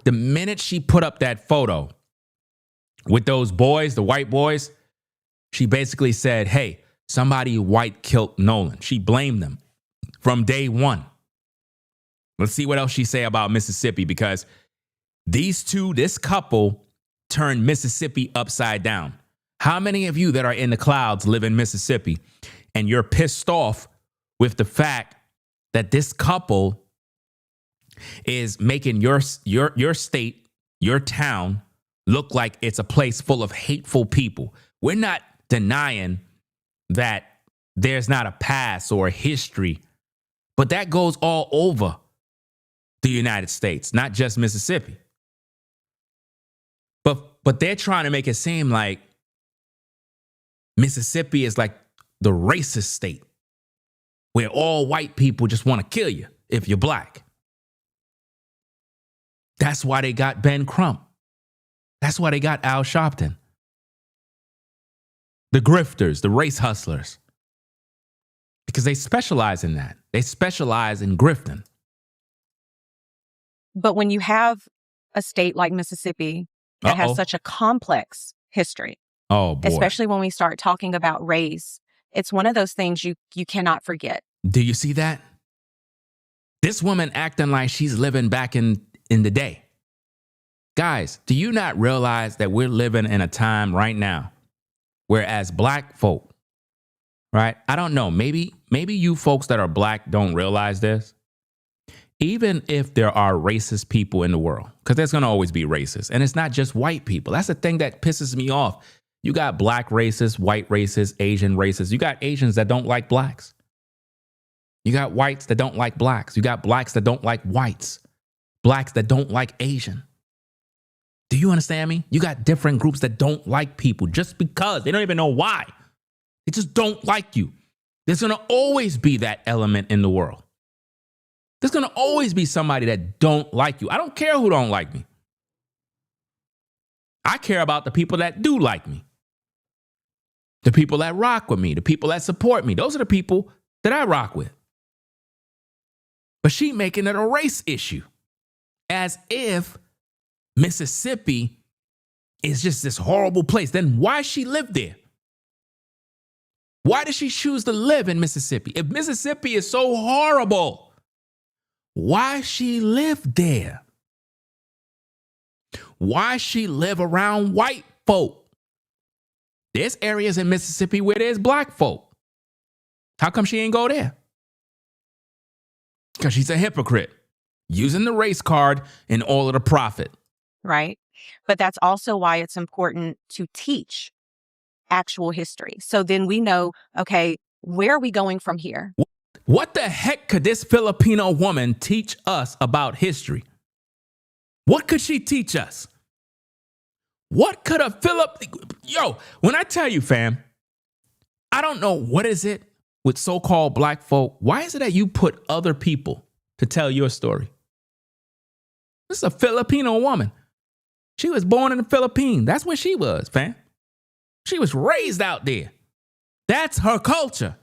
The minute she put up that photo with those boys, the white boys, she basically said, hey, somebody white killed Nolan. She blamed them from day one. Let's see what else she say about Mississippi, because this couple turned Mississippi upside down. How many of you that are in the clouds live in Mississippi and you're pissed off with the fact that this couple is making your state, your town, look like it's a place full of hateful people? We're not denying that there's not a past or a history, but that goes all over the United States, not just Mississippi. But they're trying to make it seem like Mississippi is like the racist state where all white people just want to kill you if you're black. That's why they got Ben Crump. That's why they got Al Sharpton. The grifters, the race hustlers. Because they specialize in that. They specialize in grifting. But when you have a state like Mississippi that has such a complex history, oh boy, especially when we start talking about race, it's one of those things you cannot forget. Do you see that? This woman acting like she's living back in the day. Guys, do you not realize that we're living in a time right now where as black folk, right? I don't know, maybe you folks that are black don't realize this. Even if there are racist people in the world, because there's going to always be racist, and it's not just white people. That's the thing that pisses me off. You got black racists, white racists, Asian racists. You got Asians that don't like blacks. You got whites that don't like blacks. You got blacks that don't like whites. Blacks that don't like Asian. Do you understand me? You got different groups that don't like people just because they don't even know why. They just don't like you. There's going to always be that element in the world. There's going to always be somebody that don't like you. I don't care who don't like me. I care about the people that do like me. The people that rock with me, the people that support me. Those are the people that I rock with. But she making it a race issue, as if Mississippi is just this horrible place. Then why she live there? Why did she choose to live in Mississippi? If Mississippi is so horrible, why she live there? Why she live around white folk? There's areas in Mississippi where there's black folk. How come she ain't go there? Because she's a hypocrite, using the race card in order to profit. Right. But that's also why it's important to teach actual history. So then we know, okay, where are we going from here? What the heck could this Filipino woman teach us about history? What could she teach us? What could a when I tell you, fam, I don't know what is it with so-called black folk. Why is it that you put other people to tell your story? This is a Filipino woman. She was born in the Philippines. That's where she was, fam. She was raised out there. That's her culture.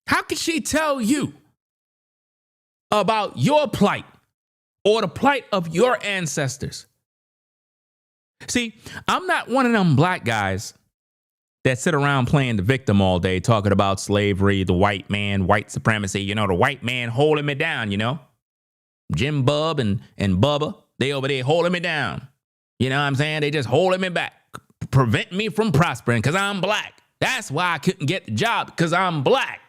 How can she tell you about your plight or the plight of your ancestors? See, I'm not one of them black guys that sit around playing the victim all day, talking about slavery, the white man, white supremacy, the white man holding me down, Jim Bub and Bubba, they over there holding me down. You know what I'm saying? They just holding me back, preventing me from prospering because I'm black. That's why I couldn't get the job, because I'm black.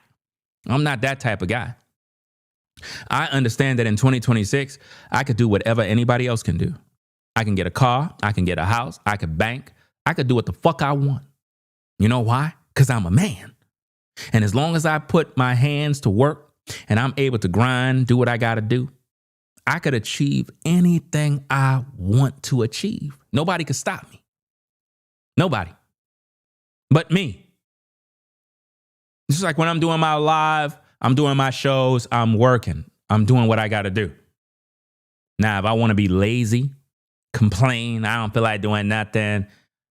I'm not that type of guy. I understand that in 2026, I could do whatever anybody else can do. I can get a car. I can get a house. I could bank. I could do what the fuck I want. You know why? Because I'm a man. And as long as I put my hands to work and I'm able to grind, do what I got to do, I could achieve anything I want to achieve. Nobody could stop me. Nobody. But me. It's just like when I'm doing my live, I'm doing my shows, I'm working. I'm doing what I got to do. Now, if I want to be lazy, complain, I don't feel like doing nothing,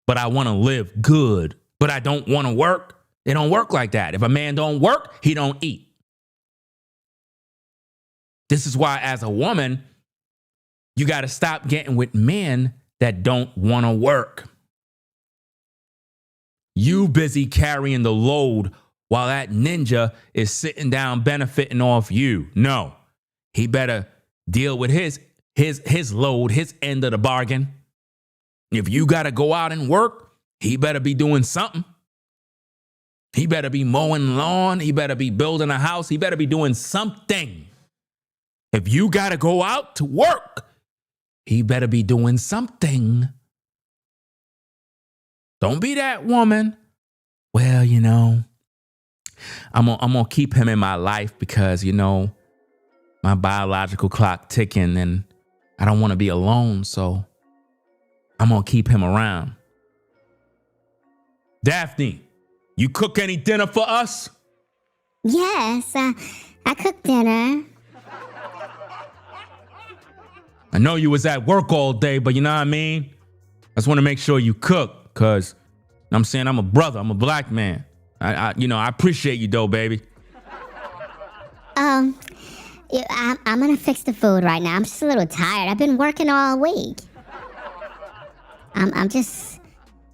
but I want to live good, but I don't want to work, it don't work like that. If a man don't work, he don't eat. This is why, as a woman, you got to stop getting with men that don't want to work. You busy carrying the load while that ninja is sitting down benefiting off you. No, he better deal with his load, his end of the bargain. If you got to go out and work, he better be doing something. He better be mowing lawn. He better be building a house. He better be doing something. If you got to go out to work, he better be doing something. Don't be that woman. Well, you know, I'm gonna keep him in my life because, you know, my biological clock ticking and I don't want to be alone, so I'm gonna keep him around. Daphne, you cook any dinner for us? Yes, I cooked dinner. I know you was at work all day, but you know what I mean? I just want to make sure you cook, because I'm saying I'm a brother, I'm a black man. I appreciate you though, baby. I'm gonna fix the food right now. I'm just a little tired. I've been working all week. I'm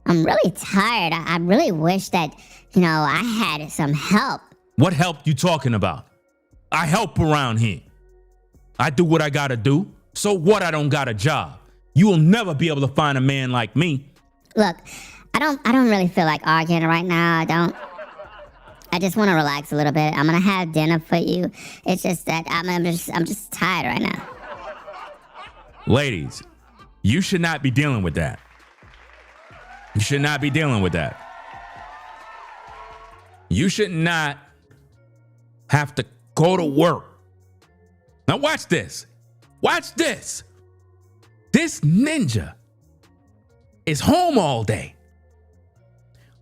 really tired. I really wish that, I had some help. What help you talking about? I help around here. I do what I gotta do. So what? I don't got a job. You will never be able to find a man like me. Look, I don't really feel like arguing right now. I just want to relax a little bit. I'm gonna have dinner for you. It's just that I'm just tired right now. Ladies, you should not be dealing with that. You should not be dealing with that. You should not have to go to work. Now watch this. Watch this. This ninja is home all day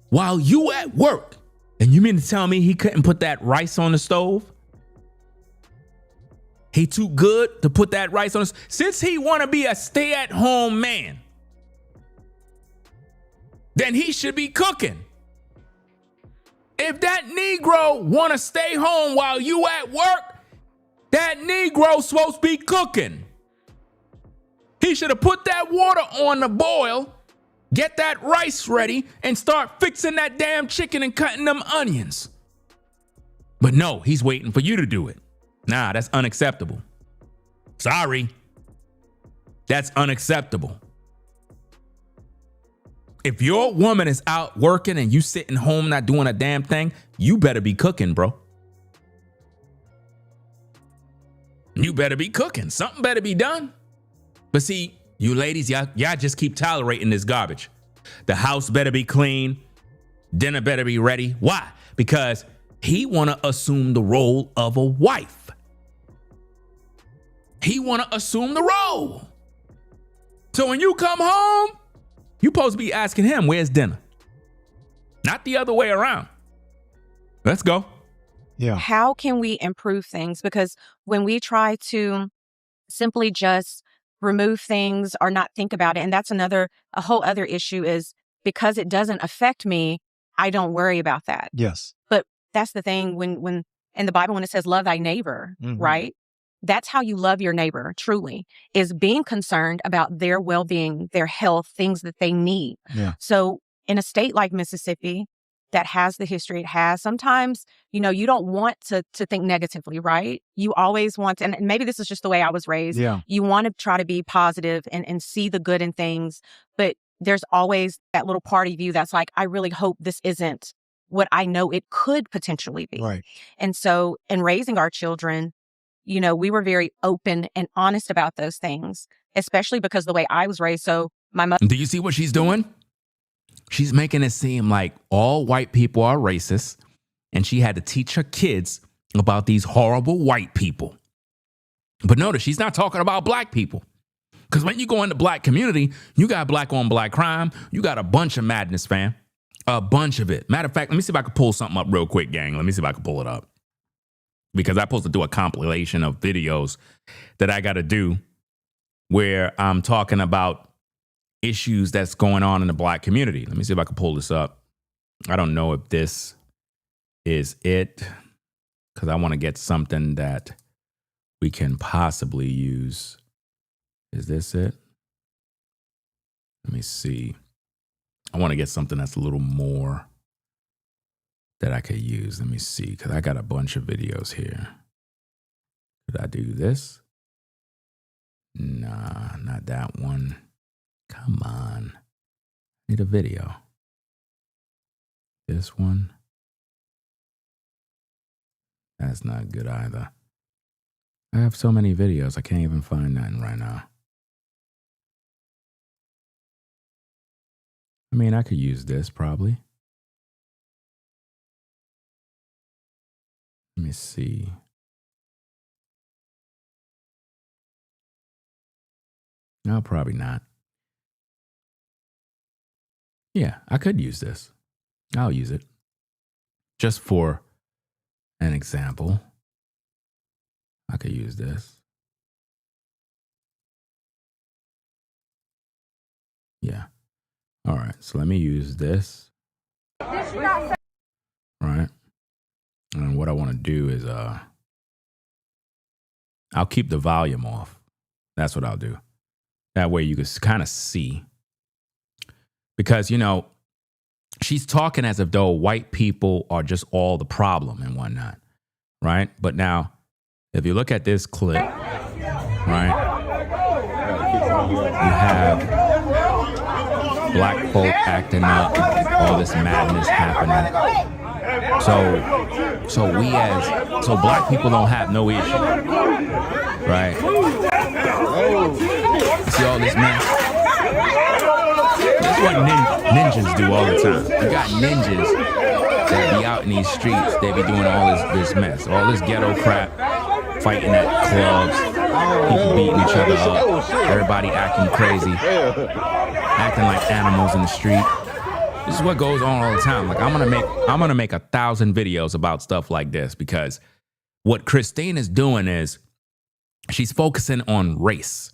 while you at work. And you mean to tell me he couldn't put that rice on the stove? He too good to put that rice on the stove? Since he want to be a stay-at-home man, then he should be cooking. If that Negro want to stay home while you at work, that Negro's supposed to be cooking. He should have put that water on the boil, get that rice ready, and start fixing that damn chicken and cutting them onions. But no, he's waiting for you to do it. Nah, that's unacceptable. Sorry. That's unacceptable. If your woman is out working and you sitting home not doing a damn thing, you better be cooking, bro. You better be cooking. Something better be done. But see, you ladies, y'all just keep tolerating this garbage. The house better be clean. Dinner better be ready. Why? Because he want to assume the role of a wife. He want to assume the role. So when you come home, you supposed to be asking him, where's dinner? Not the other way around. Let's go. Yeah. How can we improve things? Because when we try to simply just remove things or not think about it, and that's a whole other issue, is because it doesn't affect me, I don't worry about that. Yes. But that's the thing when in the Bible, when it says love thy neighbor, Mhm. right? That's how you love your neighbor, truly, is being concerned about their well-being, their health, things that they need. Yeah. So in a state like Mississippi that has the history it has, sometimes, you don't want to think negatively, right? You always want to, and maybe this is just the way I was raised. Yeah. You want to try to be positive and see the good in things, but there's always that little part of you that's like, I really hope this isn't what I know it could potentially be. Right. And so in raising our children, we were very open and honest about those things, especially because the way I was raised. So my mother. Do you see what she's doing? She's making it seem like all white people are racist, and she had to teach her kids about these horrible white people. But notice, she's not talking about black people. Because when you go in the black community, you got black on black crime. You got a bunch of madness, fam. A bunch of it. Matter of fact, let me see if I can pull something up real quick, gang. Let me see if I can pull it up. Because I'm supposed to do a compilation of videos that I got to do where I'm talking about issues that's going on in the black community. Let me see if I can pull this up. I don't know if this is it, because I want to get something that we can possibly use. Is this it? Let me see. I want to get something that's a little more that I could use. Let me see, because I got a bunch of videos here. Could I do this? Nah, not that one. Come on. Need a video. This one. That's not good either. I have so many videos, I can't even find nothing right now. I mean, I could use this probably. Let me see. No, probably not. Yeah, I could use this. I'll use it. Just for an example. I could use this. Yeah. All right, so let me use this. Right. And what I want to do is I'll keep the volume off. That's what I'll do. That way you can kind of see. Because, she's talking as if though white people are just all the problem and whatnot. Right? But now, if you look at this clip, right, you have black folk acting up, all this madness happening. So black people don't have no issue, right? You see all this mess? That's what ninjas do all the time. You got ninjas that be out in these streets, they be doing all this mess, all this ghetto crap, fighting at clubs, people beating each other up, everybody acting crazy, acting like animals in the street. This is what goes on all the time. Like I'm gonna make 1,000 videos about stuff like this, because what Christine is doing is she's focusing on race.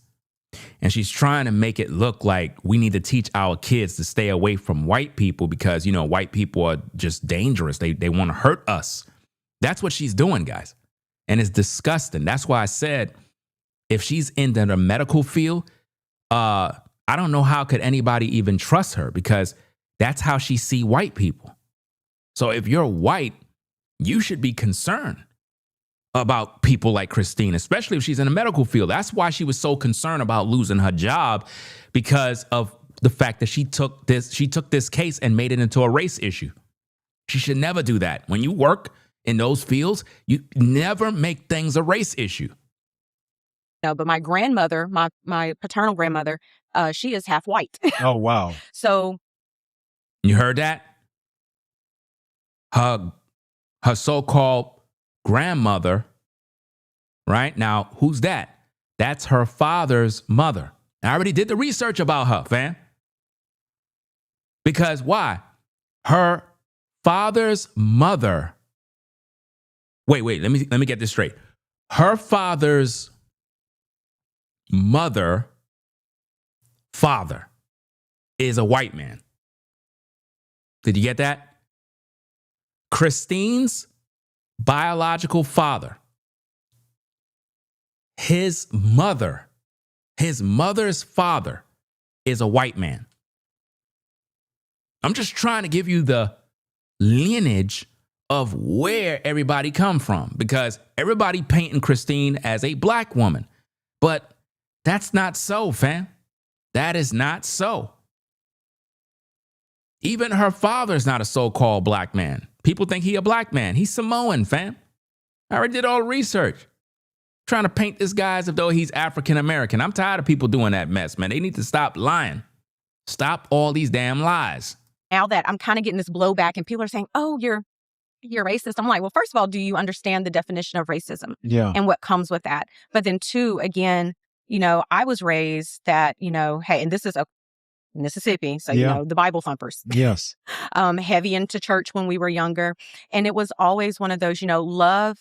And she's trying to make it look like we need to teach our kids to stay away from white people because, white people are just dangerous. They want to hurt us. That's what she's doing, guys. And it's disgusting. That's why I said, if she's in the medical field, I don't know how could anybody even trust her, because that's how she see white people. So if you're white, you should be concerned about people like Christine, especially if she's in the medical field. That's why she was so concerned about losing her job, because of the fact that she took this case and made it into a race issue. She should never do that. When you work in those fields, you never make things a race issue. No, but my grandmother, my paternal grandmother, she is half white. Oh, wow. So you heard that? Her so-called grandmother, right? Now, who's that? That's her father's mother. I already did the research about her, fam. Because why? Her father's mother. Wait, let me get this straight. Her father's father is a white man. Did you get that? Christine's biological father, his mother's father is a white man. I'm just trying to give you the lineage of where everybody come from, because everybody painting Christine as a black woman, but that's not so, fam. That is not so. Even her father's not a so-called black man. People think he a black man. He's Samoan, fam. I already did all the research. trying to paint this guy as if though he's African American. I'm tired of people doing that mess, man. They need to stop lying. Stop all these damn lies. Now that I'm kind of getting this blowback and people are saying, oh, you're racist. I'm like, well, first of all, do you understand the definition of racism and what comes with that? But then two, again, I was raised that, hey, and this is a Mississippi. So, the Bible thumpers. Yes. Heavy into church when we were younger. And it was always one of those, love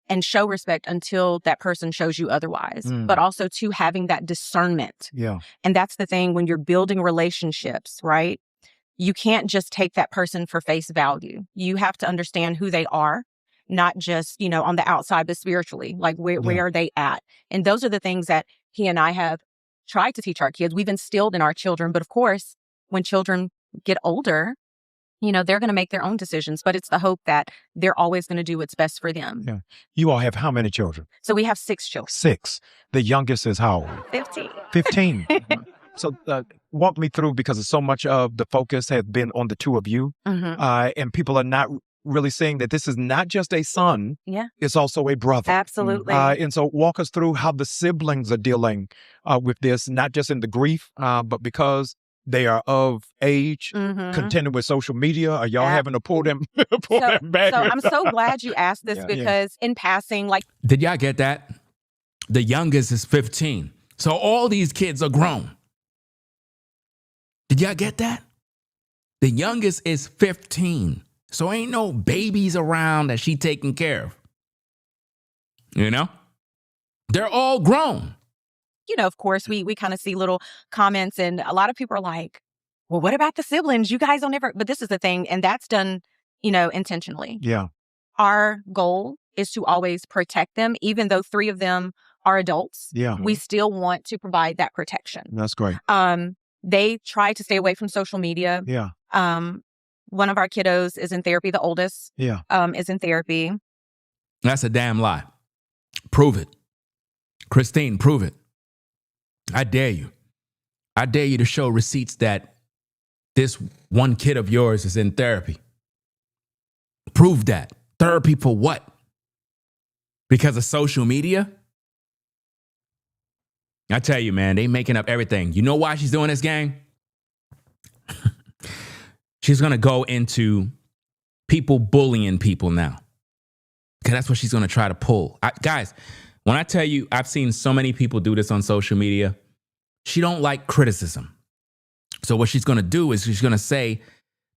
and show respect until that person shows you otherwise. But also to having that discernment. Yeah. And that's the thing when you're building relationships, right? You can't just take that person for face value. You have to understand who they are, not just, on the outside, but spiritually. Like where are they at? And those are the things that he and I have tried to teach our kids. We've instilled in our children. But of course, when children get older, they're going to make their own decisions. But it's the hope that they're always going to do what's best for them. Yeah. You all have how many children? So we have 6 children. 6. The youngest is how old? 15. 15. So walk me through, because so much of the focus has been on the two of you. And people are not really saying that this is not just a son. Yeah. It's also a brother. Absolutely. And so walk us through how the siblings are dealing with this, not just in the grief, but because they are of age, contending with social media. Are y'all having to pull them back? So I'm so glad you asked this because in passing, like... Did y'all get that? The youngest is 15. So all these kids are grown. Did y'all get that? The youngest is 15. So ain't no babies around that she taking care of. They're all grown. Of course, we kind of see little comments and a lot of people are like, well, what about the siblings? You guys don't ever... But this is the thing. And that's done, intentionally. Yeah. Our goal is to always protect them, even though 3 of them are adults. Yeah. We still want to provide that protection. That's great. They try to stay away from social media. Yeah. One of our kiddos is in therapy. The oldest is in therapy. That's a damn lie. Prove it. Christine, prove it. I dare you. I dare you to show receipts that this one kid of yours is in therapy. Prove that. Therapy for what? Because of social media? I tell you, man, they making up everything. You know why she's doing this, gang? She's going to go into people bullying people now. Because that's what she's going to try to pull. Guys, when I tell you, I've seen so many people do this on social media. She don't like criticism. So what she's going to do is she's going to say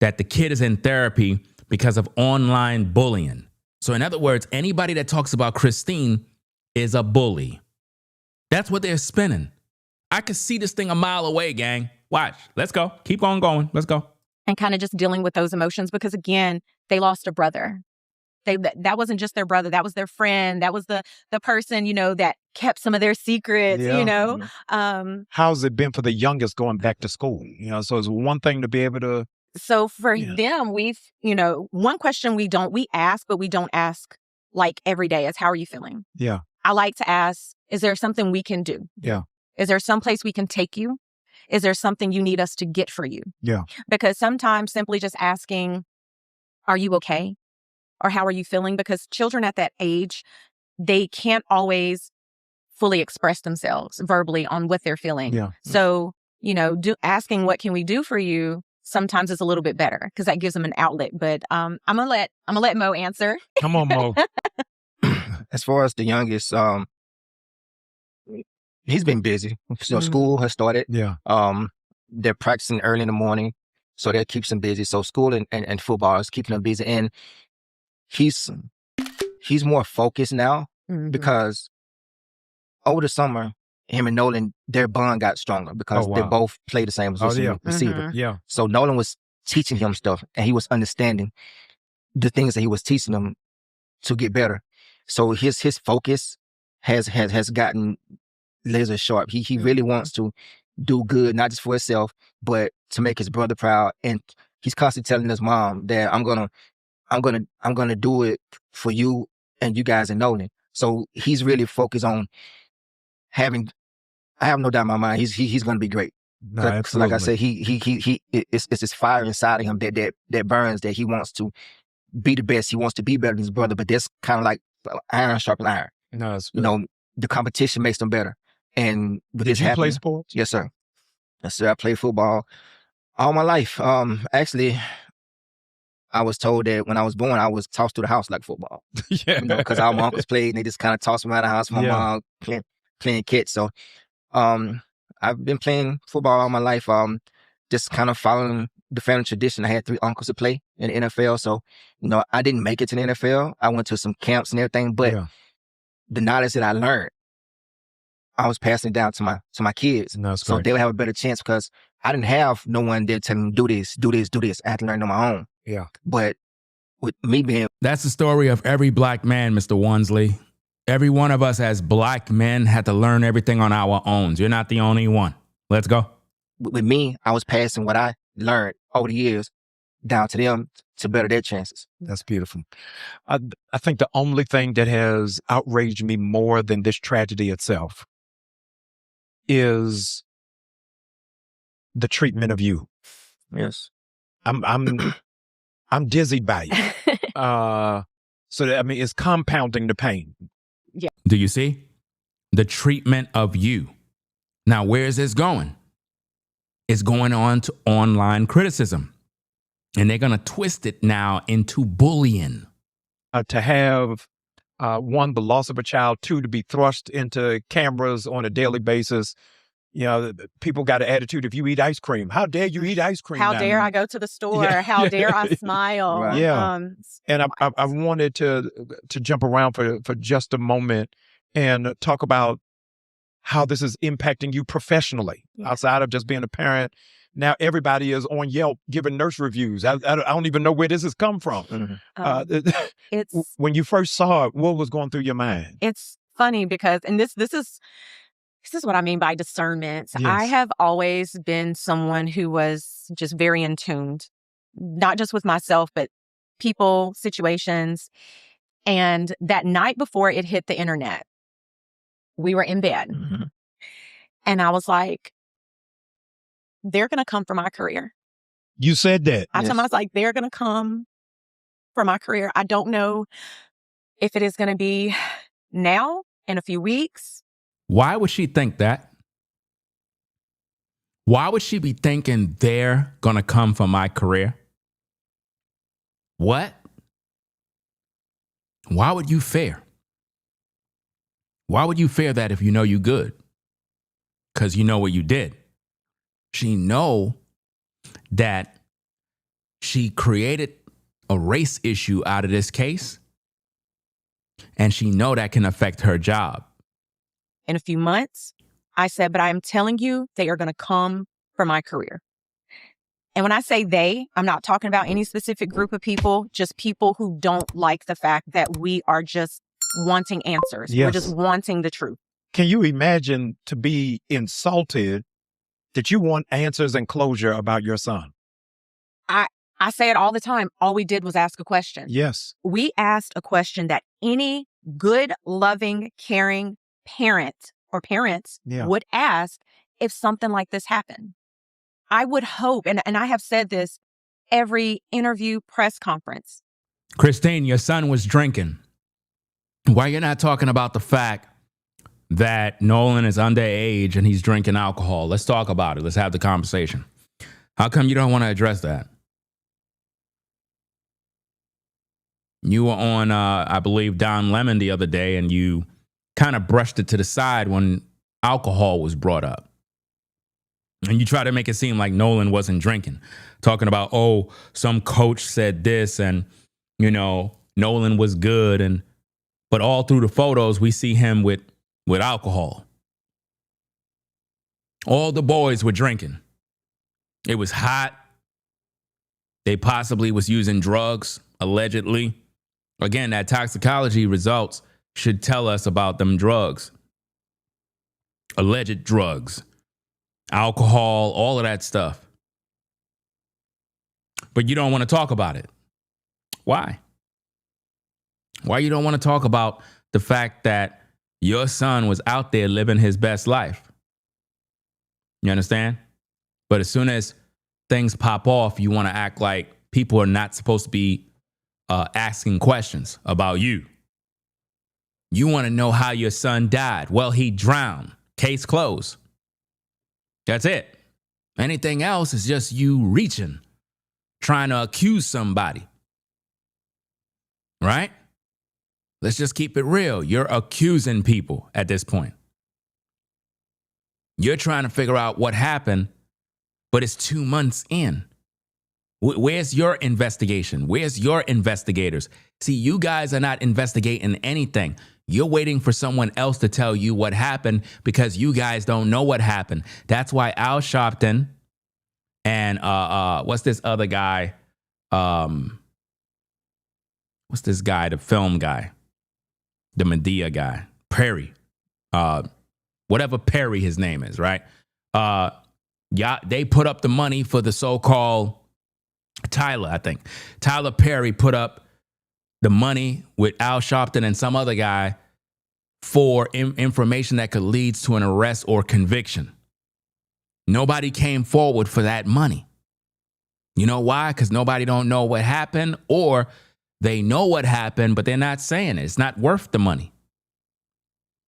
that the kid is in therapy because of online bullying. So in other words, anybody that talks about Christine is a bully. That's what they're spinning. I could see this thing a mile away, gang. Watch. Let's go. Keep on going. Let's go. And kind of just dealing with those emotions because, again, they lost a brother. That wasn't just their brother. That was their friend. That was the person, that kept some of their secrets, How's it been for the youngest going back to school? So it's one thing to be able to... So for them, we've, one question we ask, but we don't ask like every day is, how are you feeling? Yeah. I like to ask, is there something we can do? Yeah. Is there some place we can take you? Is there something you need us to get for you? Yeah. Because sometimes simply just asking, are you okay? Or how are you feeling? Because children at that age, they can't always fully express themselves verbally on what they're feeling. Yeah. So, asking what can we do for you sometimes is a little bit better because that gives them an outlet. But I'm gonna let Mo answer. Come on, Mo. As far as the youngest, he's been busy. So school has started. Yeah. They're practicing early in the morning, so that keeps them busy. So school and football is keeping them busy, and he's more focused now because over the summer, him and Nolan, their bond got stronger because they both play the same position, receiver. Yeah. So Nolan was teaching him stuff, and he was understanding the things that he was teaching him to get better. So his focus has gotten laser sharp. He really wants to do good, not just for himself, but to make his brother proud. And he's constantly telling his mom that I'm gonna do it for you and you guys in Nolan. So he's really focused on having. I have no doubt in my mind he's gonna be great. No, like I said, it's this fire inside of him that burns, that he wants to be the best. He wants to be better than his brother, but that's kind of like iron sharpens iron. No, the competition makes them better. And with Did this you play happening, sports? yes, sir. Yes, sir. I played football all my life. Actually, I was told that when I was born, I was tossed through the house like football. Yeah. Because all my uncles played, and they just kind of tossed me out of the house. My Yeah. mom playing catch. So, I've been playing football all my life. Just kind of following the family tradition. I had 3 uncles to play in the NFL. So, I didn't make it to the NFL. I went to some camps and everything, but Yeah. the knowledge that I learned, I was passing it down to my kids. That's So great. they would have a better chance because I didn't have no one there telling me, do this, do this, do this. I had to learn on my own. Yeah. But with me being That's the story of every black man, Mr. Wansley. Every one of us as black men had to learn everything on our own. You're not the only one. Let's go. with me, I was passing what I learned over the years down to them to better their chances. That's beautiful. I think the only thing that has outraged me more than this tragedy itself is the treatment of you. Yes. I'm dizzied by you. So that, it's compounding the pain. Do you see? The treatment of you. Now, where is this going? It's going on to online criticism. And they're going to twist it now into bullying. To have, one, the loss of a child, 2, to be thrust into cameras on a daily basis. People got an attitude, if you eat ice cream, how dare you eat ice cream? How now? dare I go to the store? Yeah. How dare I smile? Right. Yeah. And I wanted to jump around for just a moment and talk about how this is impacting you professionally, outside of just being a parent. Now everybody is on Yelp giving nurse reviews. I don't even know where this has come from. Mm-hmm. It's When you first saw it, what was going through your mind? it's funny because, and this is what I mean by discernment. Yes. I have always been someone who was just very in tuned, not just with myself, but people, situations. And that night before it hit the internet, we were in bed. Mm-hmm. And I was like, they're going to come for my career. You said that. I was like, they're going to come for my career. I don't know if it is going to be now, in a few weeks. Why would she think that? Why would she be thinking they're going to come for my career? What? Why would you fear? Why would you fear that if you know you good? Because you know what you did. She know that she created a race issue out of this case, and she know that can affect her job. In a few months, I said, but I am telling you, they are going to come for my career. And when I say they, I'm not talking about any specific group of people, just people who don't like the fact that we are just wanting answers. Yes. We're just wanting the truth. Can you imagine to be insulted that you want answers and closure about your son? I say it all the time. All we did was ask a question. Yes. We asked a question that any good, loving, caring parent or parents would ask if something like this happened. I would hope, and I have said this every interview, press conference. Christine, your son was drinking. Why you're not talking about the fact that Nolan is underage and he's drinking alcohol? Let's talk about it. Let's have the conversation. How come you don't want to address that? You were on, I believe, Don Lemon the other day, and you kind of brushed it to the side when alcohol was brought up. And you try to make it seem like Nolan wasn't drinking, talking about, oh, some coach said this and, Nolan was good. But all through the photos, we see him with alcohol. All the boys were drinking. It was hot. They possibly was using drugs, allegedly. Again, that toxicology results should tell us about them drugs. Alleged drugs. Alcohol, all of that stuff. But you don't want to talk about it. Why? Why you don't want to talk about the fact that your son was out there living his best life? You understand? But as soon as things pop off, you want to act like people are not supposed to be asking questions about you. You want to know how your son died. Well, he drowned. Case closed. That's it. Anything else is just you reaching, trying to accuse somebody. Right? Let's just keep it real. You're accusing people at this point. You're trying to figure out what happened, but it's 2 months in. Where's your investigation? Where's your investigators? See, you guys are not investigating anything. You're waiting for someone else to tell you what happened because you guys don't know what happened. That's why Al Sharpton and what's this other guy? What's this guy? The film guy, the Medea guy, Perry, whatever Perry his name is, right? Yeah, they put up the money for the so-called Tyler. I think Tyler Perry put up the money with Al Sharpton and some other guy for information that could lead to an arrest or conviction. Nobody came forward for that money. You know why? Because nobody don't know what happened, or they know what happened, but they're not saying it. It's not worth the money.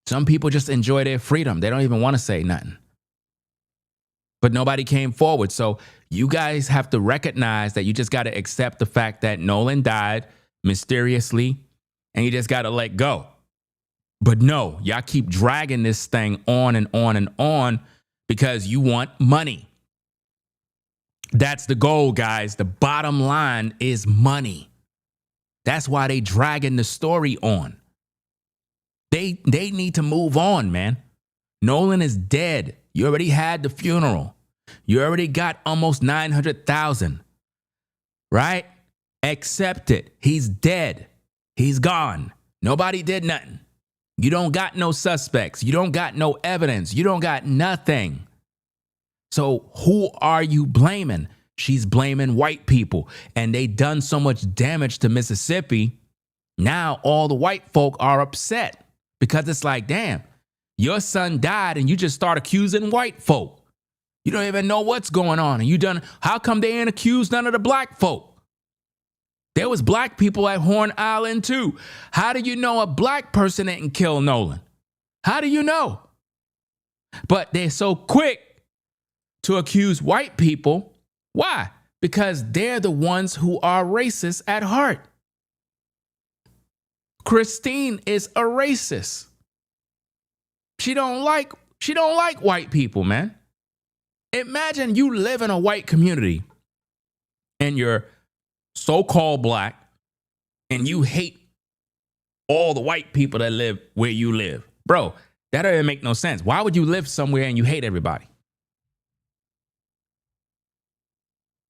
Some people just enjoy their freedom. They don't even want to say nothing. But nobody came forward. So you guys have to recognize that you just got to accept the fact that Nolan died mysteriously, and you just got to let go. But no, y'all keep dragging this thing on and on and on because you want money. That's the goal, guys. The bottom line is money. That's why they dragging the story on. They need to move on, man. Nolan is dead. You already had the funeral. You already got almost 900,000, right? Accept it. He's dead. He's gone. Nobody did nothing. You don't got no suspects. You don't got no evidence. You don't got nothing. So who are you blaming? She's blaming white people. And they done so much damage to Mississippi. Now all the white folk are upset because it's like, damn, your son died and you just start accusing white folk. You don't even know what's going on. And you done, how come they ain't accused none of the black folk? There was black people at Horn Island too. How do you know a black person didn't kill Nolan? How do you know? But they're so quick to accuse white people. Why? Because they're the ones who are racist at heart. Christine is a racist. She don't like white people, man. Imagine you live in a white community and you're so-called black and you hate all the white people that live where you live. Bro, that doesn't make no sense. Why would you live somewhere and you hate everybody?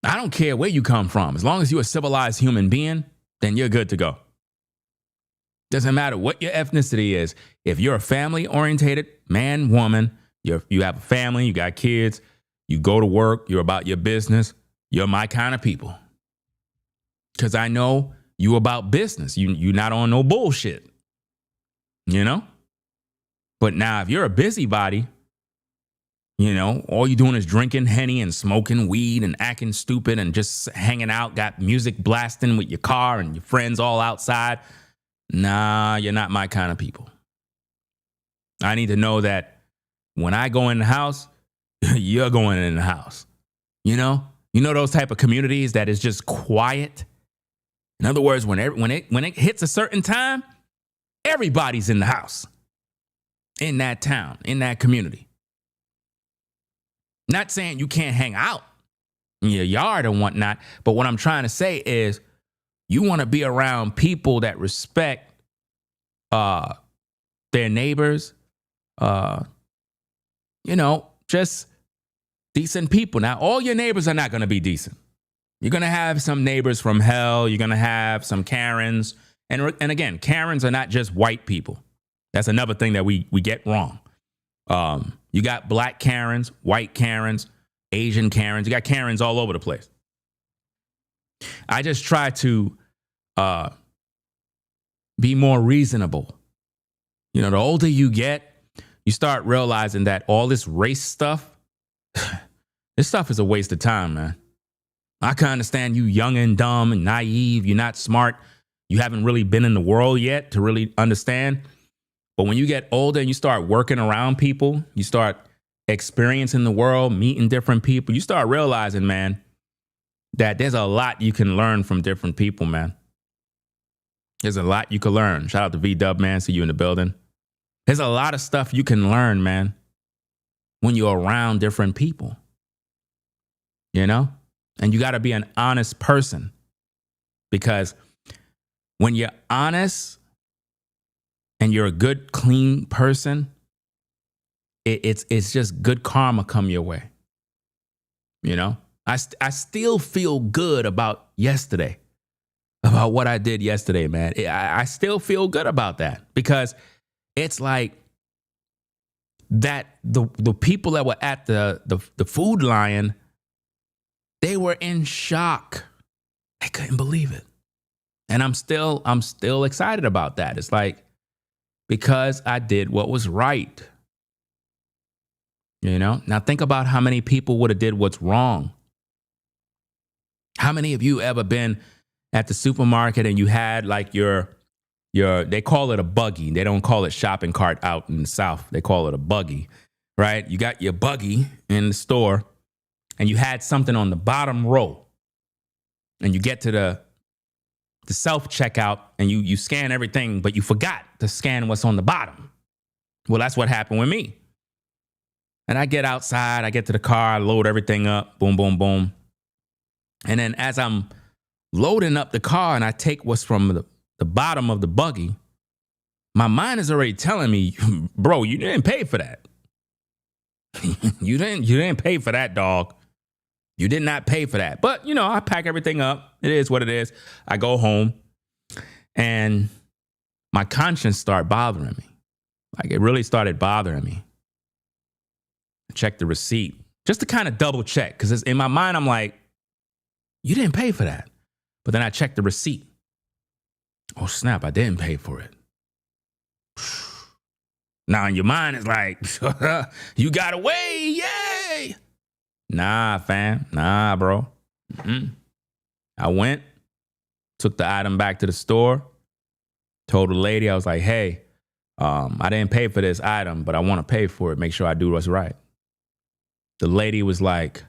I don't care where you come from. As long as you're a civilized human being, then you're good to go. Doesn't matter what your ethnicity is. If you're a family-orientated man, woman, you have a family, you got kids, you go to work, you're about your business, you're my kind of people. Because I know you about business. You're not on no bullshit. You know? But now if you're a busybody, you know, all you're doing is drinking Henny and smoking weed and acting stupid and just hanging out, got music blasting with your car and your friends all outside. Nah, you're not my kind of people. I need to know that when I go in the house, you're going in the house. You know those type of communities that is just quiet. In other words, when it hits a certain time, everybody's in the house, in that town, in that community. Not saying you can't hang out in your yard and whatnot, but what I'm trying to say is you want to be around people that respect their neighbors, just decent people. Now, all your neighbors are not going to be decent. You're going to have some neighbors from hell. You're going to have some Karens. And again, Karens are not just white people. That's another thing that we get wrong. You got black Karens, white Karens, Asian Karens. You got Karens all over the place. I just try to be more reasonable. You know, the older you get, you start realizing that all this race stuff, this stuff is a waste of time, man. I can understand you young and dumb and naive. You're not smart. You haven't really been in the world yet to really understand. But when you get older and you start working around people, you start experiencing the world, meeting different people, you start realizing, man, that there's a lot you can learn from different people, man. There's a lot you can learn. Shout out to V-Dub, man. See you in the building. There's a lot of stuff you can learn, man, when you're around different people. You know? And you got to be an honest person. Because when you're honest and you're a good, clean person, it's just good karma come your way. You know? I still feel good about yesterday, about what I did yesterday, man. I still feel good about that because it's like that the people that were at the Food Lion, they were in shock. They couldn't believe it. And I'm still excited about that. It's like, because I did what was right. You know? Now think about how many people would have did what's wrong. How many of you ever been at the supermarket and you had like your they call it a buggy. They don't call it shopping cart out in the South. They call it a buggy, right? You got your buggy in the store and you had something on the bottom row and you get to the self-checkout and you scan everything, but you forgot to scan what's on the bottom. Well, that's what happened with me. And I get outside, I get to the car, I load everything up, boom, boom, boom. And then as I'm loading up the car and I take what's from the bottom of the buggy, my mind is already telling me, bro, you didn't pay for that. You didn't pay for that, dog. You did not pay for that. But, you know, I pack everything up. It is what it is. I go home and my conscience started bothering me. Like it really started bothering me. I checked the receipt just to kind of double check because in my mind, I'm like, you didn't pay for that. But then I checked the receipt. Oh, snap, I didn't pay for it. Now in your mind, it's like, you got away, yay. Nah, fam. Nah, bro. I went, took the item back to the store, told the lady, I was like, hey, I didn't pay for this item, but I want to pay for it. Make sure I do what's right. The lady was like,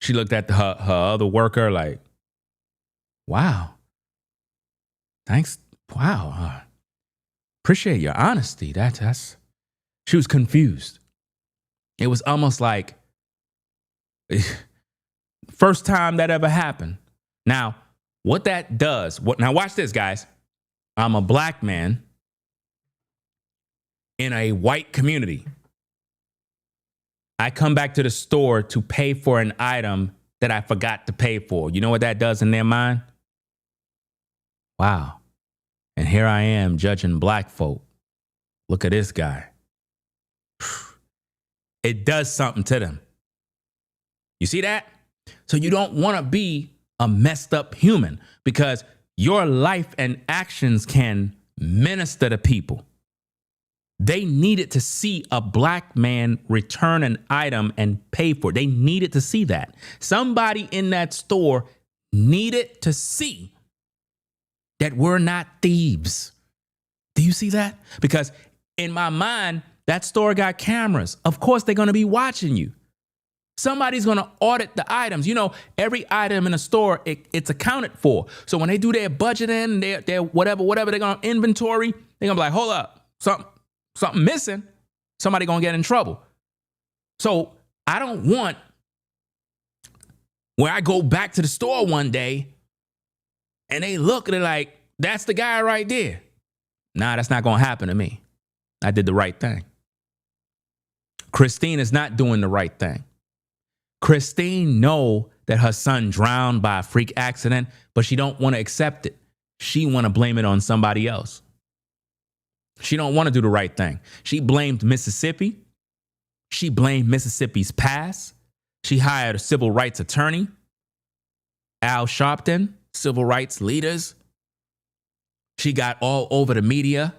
she looked at her other worker like, wow, thanks. Wow. Appreciate your honesty. That's, she was confused. It was almost like first time that ever happened. Now, what that does, now watch this, guys. I'm a black man in a white community. I come back to the store to pay for an item that I forgot to pay for. You know what that does in their mind? Wow. And here I am judging black folk. Look at this guy. It does something to them. You see that? So you don't want to be a messed up human because your life and actions can minister to people. They needed to see a black man return an item and pay for it. They needed to see that. Somebody in that store needed to see that we're not thieves. Do you see that? Because in my mind, that store got cameras. Of course, they're going to be watching you. Somebody's going to audit the items. You know, every item in a store, it's accounted for. So when they do their budgeting, their whatever they're going to inventory, they're going to be like, hold up, something missing. Somebody going to get in trouble. So I don't want where I go back to the store one day and they look and they're like, that's the guy right there. Nah, that's not going to happen to me. I did the right thing. Christine is not doing the right thing. Christine know that her son drowned by a freak accident, but she don't want to accept it. She want to blame it on somebody else. She don't want to do the right thing. She blamed Mississippi. She blamed Mississippi's past. She hired a civil rights attorney, Al Sharpton, civil rights leaders. She got all over the media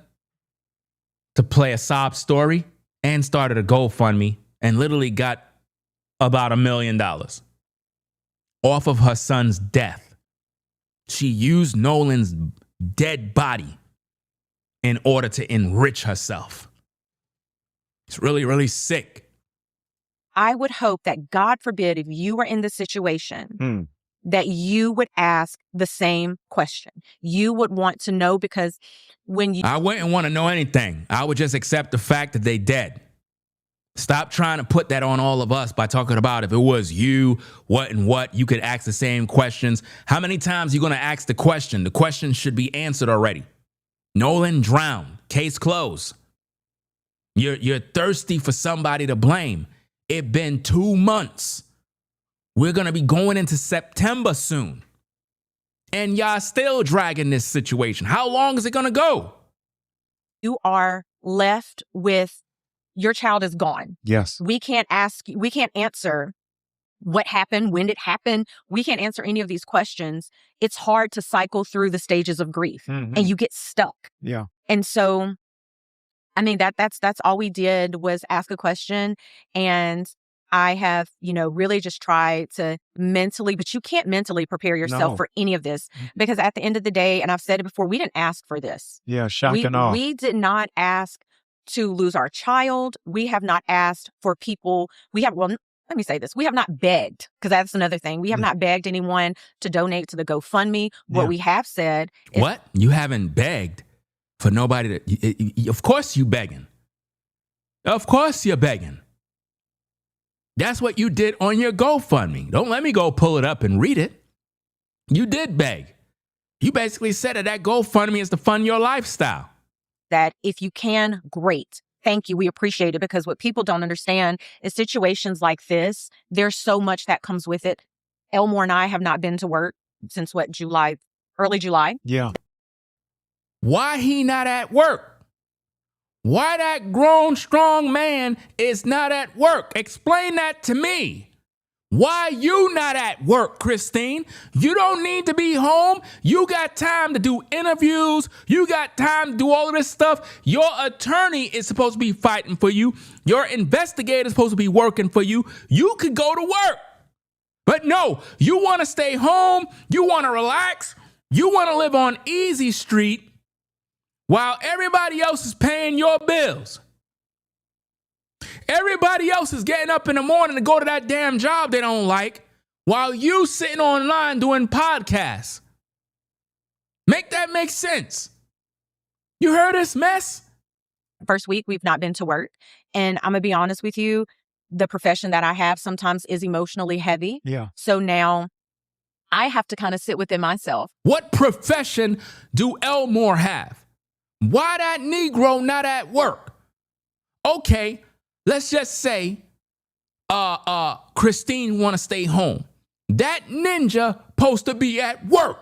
to play a sob story and started a GoFundMe and literally got about $1 million off of her son's death. She used Nolan's dead body in order to enrich herself. It's really, really sick. I would hope that, God forbid, if you were in this situation, that you would ask the same question. You would want to know, because when you... I wouldn't want to know anything. I would just accept the fact that they dead. Stop trying to put that on all of us by talking about if it was you, what and what. You could ask the same questions. How many times are you going to ask the question? The question should be answered already. Nolan drowned. Case closed. You're thirsty for somebody to blame. It's been 2 months. We're going to be going into September soon. And y'all still dragging this situation. How long is it going to go? You are left with, your child is gone. Yes. We can't answer what happened, when it happened. We can't answer any of these questions. It's hard to cycle through the stages of grief, and you get stuck. Yeah. And so, I mean, that's all we did was ask a question. And I have, really just tried to mentally, but you can't mentally prepare yourself for any of this, because at the end of the day, and I've said it before, we didn't ask for this. Yeah. Shock and awe. We did not ask to lose our child. We have not asked for people. Let me say this. We have not begged, because that's another thing. We have not begged anyone to donate to the GoFundMe. What we have said is... What? You haven't begged for nobody to... Of course you begging. Of course you're begging. That's what you did on your GoFundMe. Don't let me go pull it up and read it. You did beg. You basically said that GoFundMe is to fund your lifestyle. That if you can, great. Thank you. We appreciate it, because what people don't understand is situations like this, there's so much that comes with it. Elmore and I have not been to work since early July. Yeah. Why he not at work? Why that grown, strong man is not at work? Explain that to me. Why you not at work, Christine? You don't need to be home. You got time to do interviews. You got time to do all of this stuff. Your attorney is supposed to be fighting for you. Your investigator is supposed to be working for you. You could go to work. But no, you want to stay home. You want to relax. You want to live on Easy Street while everybody else is paying your bills. Everybody else is getting up in the morning to go to that damn job they don't like, while you sitting online doing podcasts. Make that make sense. You heard this mess? First week, we've not been to work. And I'm going to be honest with you, the profession that I have sometimes is emotionally heavy. Yeah. So now I have to kind of sit within myself. What profession do Elmore have? Why that Negro not at work? Okay, let's just say Christine want to stay home. That ninja supposed to be at work.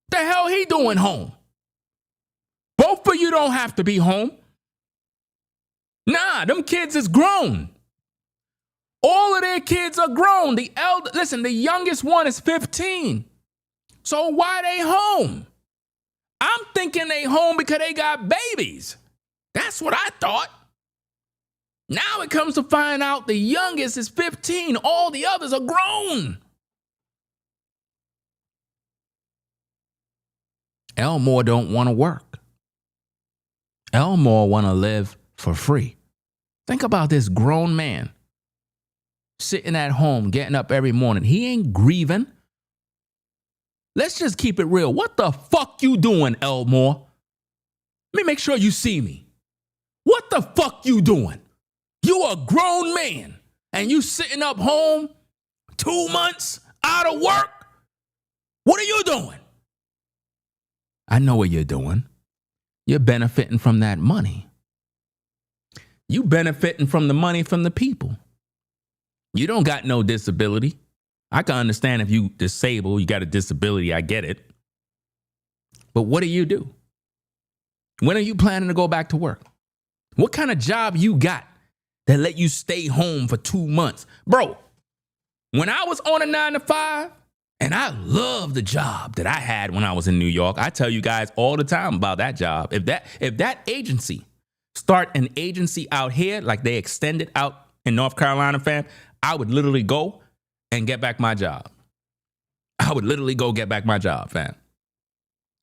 The hell he doing home? Both of you don't have to be home. Nah, them kids is grown. All of their kids are grown. The youngest one is 15. So why they home? I'm thinking they home because they got babies. That's what I thought. Now it comes to find out the youngest is 15. All the others are grown. Elmore don't want to work. Elmore want to live for free. Think about this grown man sitting at home, getting up every morning. He ain't grieving. Let's just keep it real. What the fuck you doing, Elmore? Let me make sure you see me. What the fuck you doing? You a grown man and you sitting up home 2 months out of work? What are you doing? I know what you're doing. You're benefiting from that money. You benefiting from the money from the people. You don't got no disability. I can understand if you disabled, you got a disability, I get it. But what do? When are you planning to go back to work? What kind of job you got that let you stay home for 2 months? Bro, when I was on a 9-to-5, and I love the job that I had when I was in New York, I tell you guys all the time about that job. If that agency start an agency out here, like they extended out in North Carolina, fam, I would literally go and get back my job. I would literally go get back my job, fam.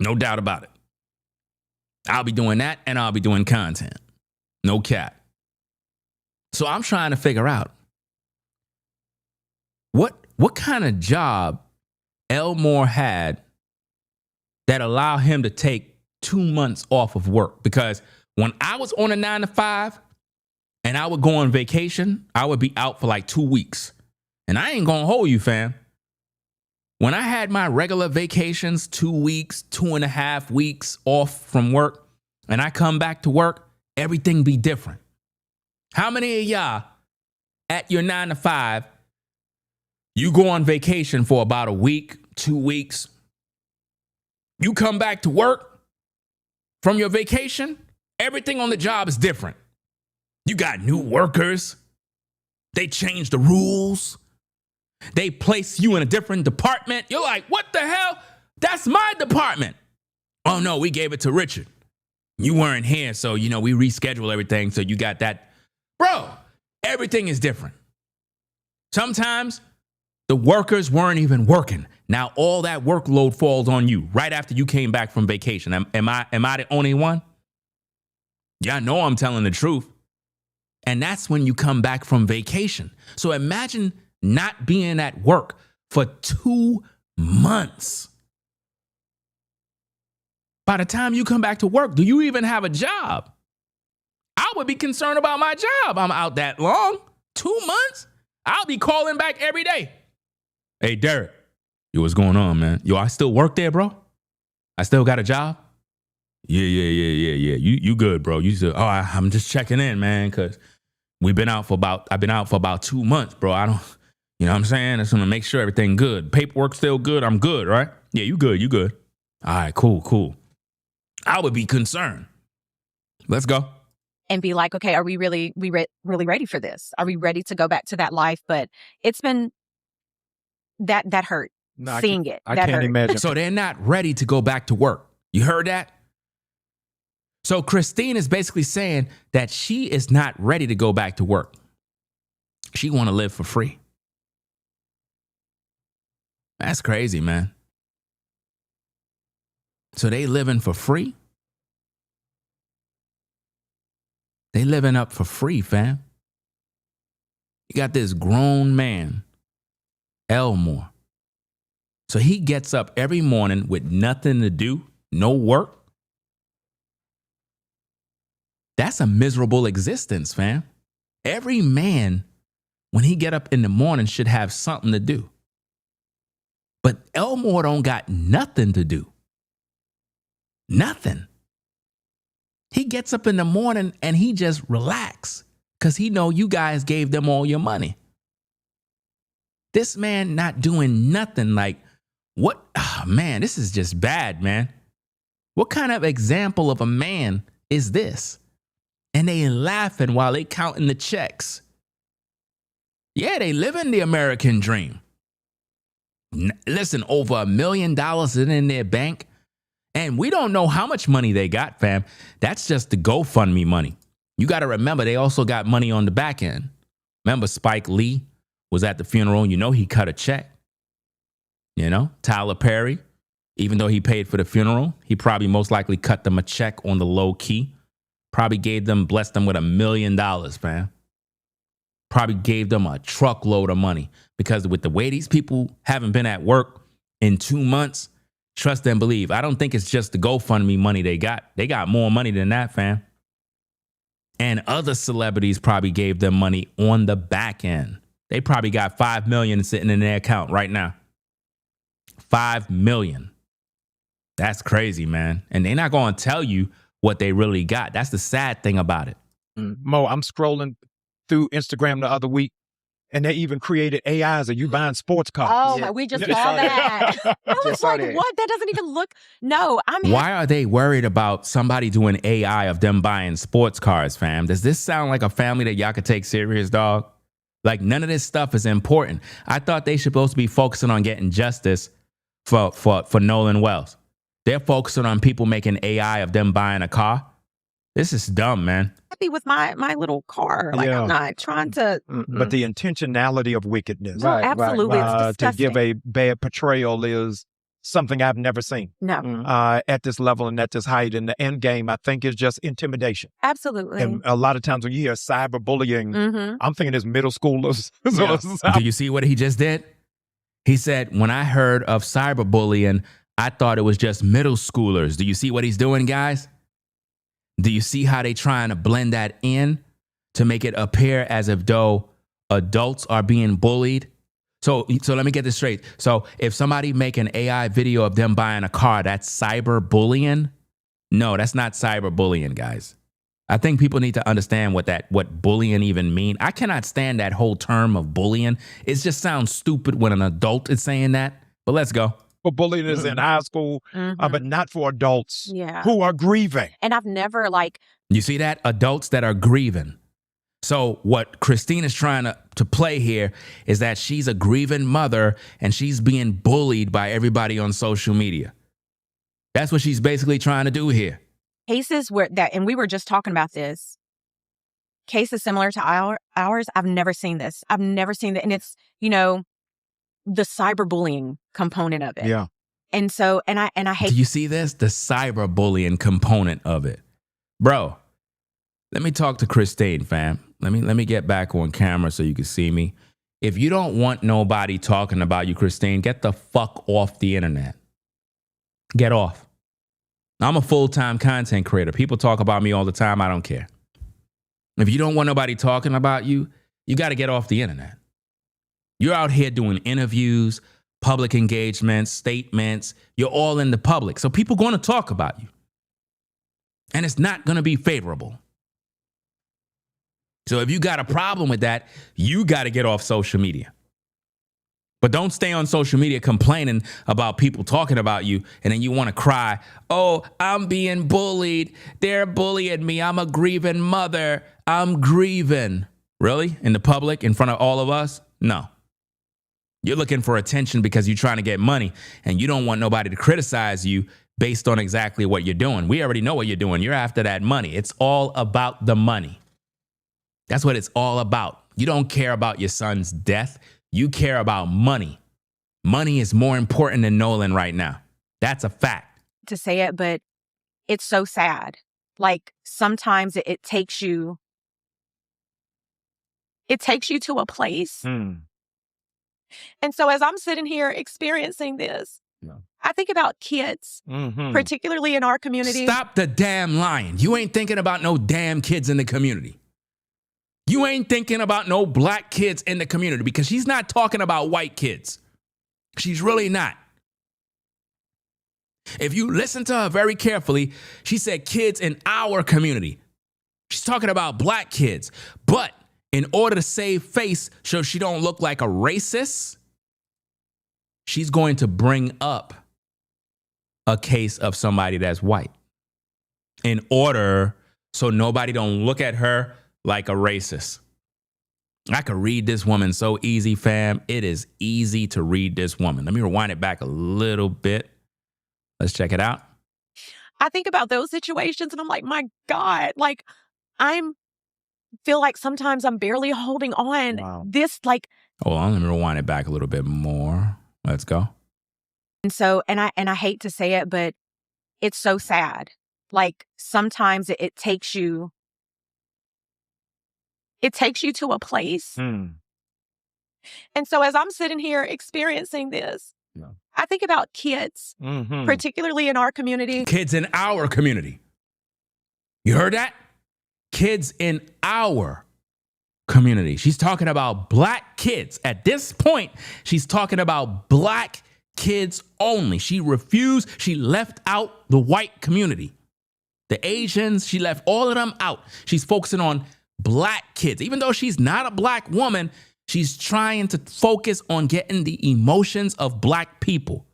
No doubt about it. I'll be doing that and I'll be doing content. No cap. So I'm trying to figure out what kind of job Elmore had that allowed him to take 2 months off of work. Because when I was on a 9 to 5 and I would go on vacation, I would be out for like 2 weeks. And I ain't gonna hold you, fam. When I had my regular vacations, 2 weeks, 2.5 weeks off from work, and I come back to work, everything be different. How many of y'all at your 9 to 5, you go on vacation for about a week, 2 weeks, you come back to work from your vacation, everything on the job is different. You got new workers. They change the rules. They place you in a different department. You're like, what the hell? That's my department. Oh no, we gave it to Richard. You weren't here, so we reschedule everything. So you got that. Bro, everything is different. Sometimes the workers weren't even working. Now all that workload falls on you right after you came back from vacation. Am I the only one? Y'all know I'm telling the truth. And that's when you come back from vacation. So imagine not being at work for 2 months. By the time you come back to work, do you even have a job? I would be concerned about my job. I'm out that long. 2 months? I'll be calling back every day. Hey, Derek. Yo, what's going on, man? Yo, I still work there, bro? I still got a job? Yeah. You good, bro. You said, I'm just checking in, man, because I've been out for about 2 months, bro. I don't, you know what I'm saying? I just want to make sure everything good. Paperwork still good. I'm good, right? Yeah, you good. All right, cool. I would be concerned. Let's go. And be like, okay, are we really ready for this? Are we ready to go back to that life? But it's been that hurt. No, seeing it. I that can't hurt. imagine. So they're not ready to go back to work. You heard that? So Christine is basically saying that she is not ready to go back to work. She want to live for free. That's crazy, man. So they living for free? They living up for free, fam. You got this grown man, Elmore. So he gets up every morning with nothing to do, no work. That's a miserable existence, fam. Every man, when he get up in the morning, should have something to do. But Elmore don't got nothing to do. Nothing. He gets up in the morning and he just relax because he know you guys gave them all your money. This man not doing nothing. Like, what? Oh, man, this is just bad, man. What kind of example of a man is this? And they laughing while they counting the checks. Yeah, they living the American dream. Listen, over $1 million in their bank. And we don't know how much money they got, fam. That's just the GoFundMe money. You got to remember, they also got money on the back end. Remember, Spike Lee was at the funeral. He cut a check. Tyler Perry, even though he paid for the funeral, he probably most likely cut them a check on the low key. Probably blessed them with $1 million, fam. Probably gave them a truckload of money. Because with the way these people haven't been at work in 2 months, trust and believe. I don't think it's just the GoFundMe money they got. They got more money than that, fam. And other celebrities probably gave them money on the back end. They probably got $5 million sitting in their account right now. $5 million. That's crazy, man. And they're not going to tell you what they really got. That's the sad thing about it. Mo, I'm scrolling through Instagram the other week, and they even created AIs of you buying sports cars. Oh, Yeah. we just Just saw saw that. I was Just saw like, that. what? That doesn't even look. No, Why are they worried about somebody doing AI of them buying sports cars, fam? Does this sound like a family that y'all could take serious, dog? Like, none of this stuff is important. I thought they supposed to be focusing on getting justice for Nolan Wells. They're focusing on people making AI of them buying a car. This is dumb, man. happy with my little car. Like, Yeah. I'm not trying to. But the intentionality of wickedness No, Right, right, absolutely, right. it's to disgusting. give a bad portrayal is something I've never seen No, at this level and at this height. And the end game, I think, is just intimidation. absolutely. And a lot of times when you hear cyberbullying, I'm thinking it's middle schoolers. Do you see what he just did? He said, when I heard of cyberbullying, I thought it was just middle schoolers. Do you see what he's doing, guys? Do you see how they trying to blend that in to make it appear as if though adults are being bullied? So let me get this straight. So if somebody make an AI video of them buying a car, that's cyberbullying? No, that's not cyberbullying, guys. I think people need to understand what bullying even mean. I cannot stand that whole term of bullying. It just sounds stupid when an adult is saying that. But let's go. But bullying is in high school, but not for adults who are grieving. And I've never You see that? Adults that are grieving. So what Christine is trying to play here is that she's a grieving mother and she's being bullied by everybody on social media. That's what she's basically trying to do here. cases and we were just talking about this, cases similar to ours, I've never seen this. I've never seen that. And it's, the cyberbullying component of it. Yeah. And so, and I hate. Do you see this? The cyberbullying component of it. Bro, let me talk to Christine, fam. Let me get back on camera so you can see me. If you don't want nobody talking about you, Christine, get the fuck off the internet. Get off. I'm a full-time content creator. People talk about me all the time. I don't care. If you don't want nobody talking about you, you got to get off the internet. You're out here doing interviews, public engagements, statements. You're all in the public. So people going to talk about you. And it's not going to be favorable. So if you got a problem with that, you got to get off social media. But don't stay on social media complaining about people talking about you and then you want to cry, oh, I'm being bullied. They're bullying me. I'm a grieving mother. I'm grieving. Really? In the public, in front of all of us? No. You're looking for attention because you're trying to get money and you don't want nobody to criticize you based on exactly what you're doing. We already know what you're doing. You're after that money. It's all about the money. That's what it's all about. You don't care about your son's death. You care about money. Money is more important than Nolan right now. That's a fact. To say it, but it's so sad. Sometimes it takes you to a place. And so as I'm sitting here experiencing this, I think about kids, particularly in our community. Stop the damn lying. You ain't thinking about no damn kids in the community. You ain't thinking about no black kids in the community because she's not talking about white kids. She's really not. If you listen to her very carefully, she said kids in our community. She's talking about black kids. But in order to save face so she don't look like a racist, she's going to bring up a case of somebody that's white in order so nobody don't look at her like a racist. I could read this woman so easy, fam. It is easy to read this woman. Let me rewind it back a little bit. Let's check it out. I think about those situations and I'm like, my God, feel like sometimes I'm barely holding on. Wow. Hold on, let me rewind it back a little bit more. Let's go. And so, and I hate to say it, but it's so sad. Sometimes it takes you to a place. And so as I'm sitting here experiencing this, I think about kids, particularly in our community. Kids in our community. You heard that? Kids in our community. She's talking about black kids. At this point, she's talking about black kids only. She refused. She left out the white community. The Asians, she left all of them out. She's focusing on black kids. Even though she's not a black woman, she's trying to focus on getting the emotions of black people.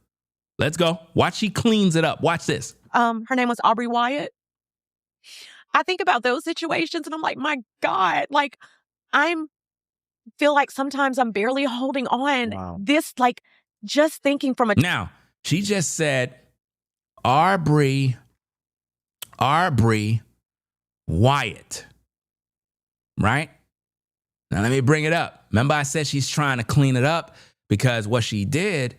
Let's go. Watch, she cleans it up. Watch this. Her name was Aubrey Wyatt. I think about those situations and I'm like, my God, feel like sometimes I'm barely holding on. Wow. Just thinking from a. Now, she just said, Aubrey Wyatt. Right? Now, let me bring it up. Remember I said she's trying to clean it up because what she did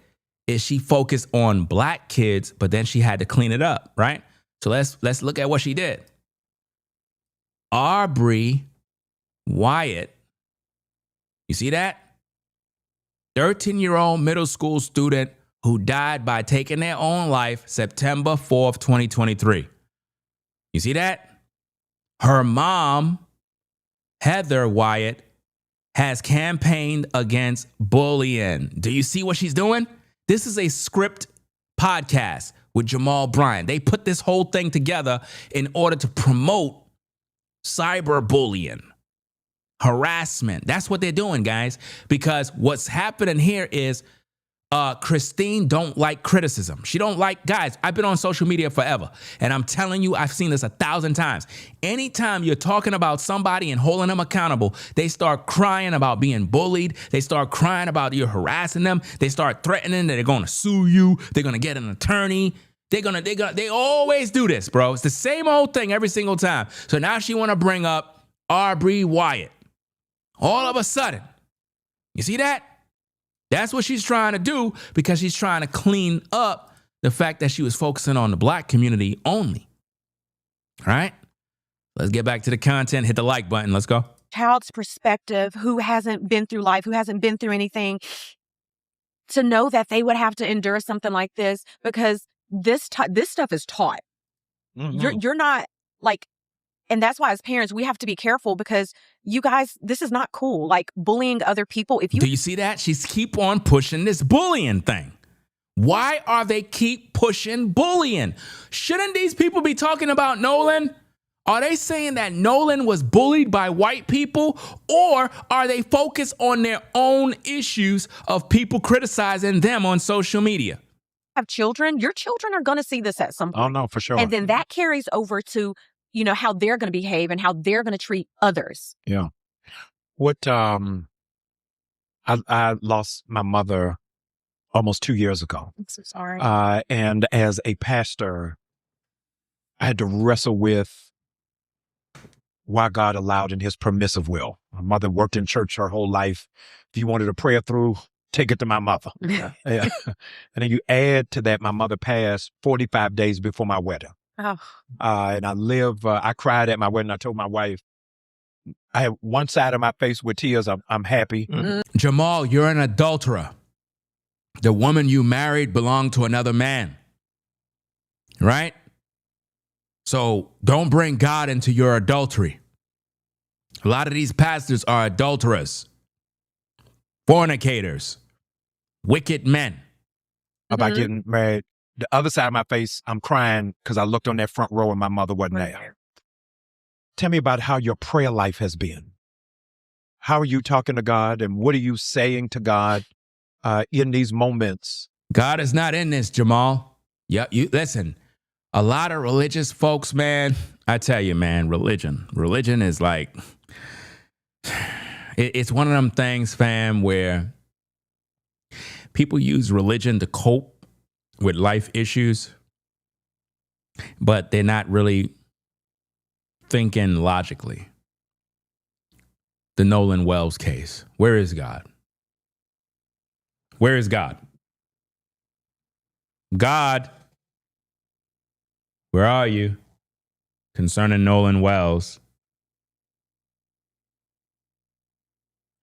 is she focused on black kids, but then she had to clean it up, right? So let's look at what she did. Aubrey Wyatt, you see that? 13-year-old middle school student who died by taking their own life September 4th, 2023. You see that? Her mom, Heather Wyatt, has campaigned against bullying. Do you see what she's doing? This is a script podcast with Jamal Bryant. They put this whole thing together in order to promote cyberbullying, harassment. That's what they're doing, guys, because what's happening here is Christine don't like criticism. She don't like, guys, I've been on social media forever, and I'm telling you, I've seen this 1,000 times. Anytime you're talking about somebody and holding them accountable, they start crying about being bullied. They start crying about you harassing them. They start threatening that they're going to sue you. They're going to get an attorney. They always do this, bro. It's the same old thing every single time. So now she want to bring up Aubrey Wyatt. All of a sudden, you see that? That's what she's trying to do because she's trying to clean up the fact that she was focusing on the black community only. All right, let's get back to the content. Hit the like button. Let's go. Child's perspective, who hasn't been through life, who hasn't been through anything, to know that they would have to endure something like this because this stuff is taught. Mm-hmm. You're not like, and that's why as parents, we have to be careful because you guys, this is not cool. Like bullying other people. Do you see that? She's keep on pushing this bullying thing. Why are they keep pushing bullying? Shouldn't these people be talking about Nolan? Are they saying that Nolan was bullied by white people, or are they focused on their own issues of people criticizing them on social media? Have children, your children are going to see this at some point. Oh, no, for sure. And then that carries over to, you know, how they're going to behave and how they're going to treat others. Yeah. What, I lost my mother almost 2 years ago. I'm so sorry. And as a pastor, I had to wrestle with why God allowed in his permissive will. My mother worked in church her whole life. If you wanted a prayer through, take it to my mother. Yeah. And then you add to that, my mother passed 45 days before my wedding. Oh. And I cried at my wedding. I told my wife, I had one side of my face with tears. I'm happy. Mm-hmm. Jamal, you're an adulterer. The woman you married belonged to another man. Right? So don't bring God into your adultery. A lot of these pastors are adulterers, fornicators, wicked men. About getting married. The other side of my face, I'm crying because I looked on that front row and my mother wasn't there. Tell me about how your prayer life has been. How are you talking to God, and what are you saying to God in these moments? God is not in this, Jamal. Yeah, you listen. A lot of religious folks, man, I tell you, man, religion is like, it's one of them things, fam, where people use religion to cope with life issues, but they're not really thinking logically. The Nolan Wells case. Where is God? Where is God? God, where are you? Concerning Nolan Wells.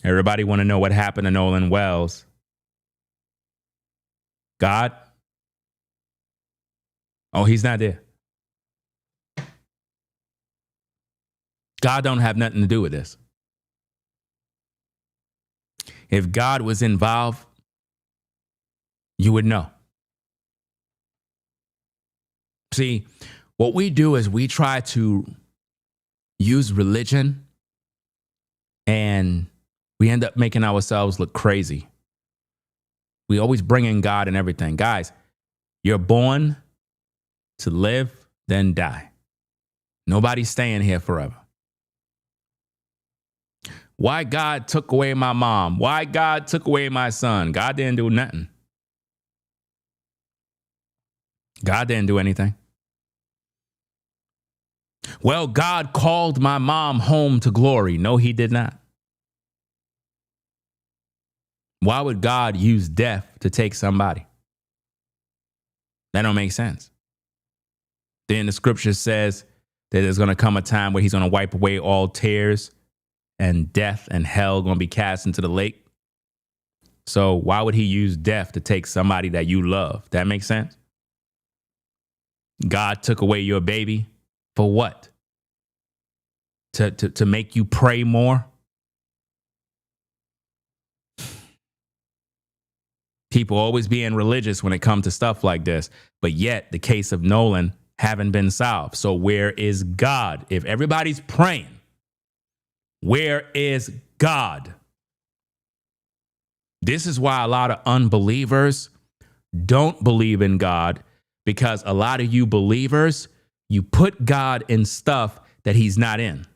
Everybody want to know what happened to Nolan Wells. God? Oh, he's not there. God don't have nothing to do with this. If God was involved, you would know. See, what we do is we try to use religion and we end up making ourselves look crazy. We always bring in God and everything. Guys, you're born to live, then die. Nobody's staying here forever. Why God took away my mom? Why God took away my son? God didn't do nothing. God didn't do anything. Well, God called my mom home to glory. No, he did not. Why would God use death to take somebody? That don't make sense. Then the scripture says that there's going to come a time where he's going to wipe away all tears, and death and hell going to be cast into the lake. So why would he use death to take somebody that you love? That makes sense. God took away your baby for what? To make you pray more? People always being religious when it comes to stuff like this, but yet the case of Nolan haven't been solved. So where is God? If everybody's praying, where is God? This is why a lot of unbelievers don't believe in God, because a lot of you believers, you put God in stuff that he's not in.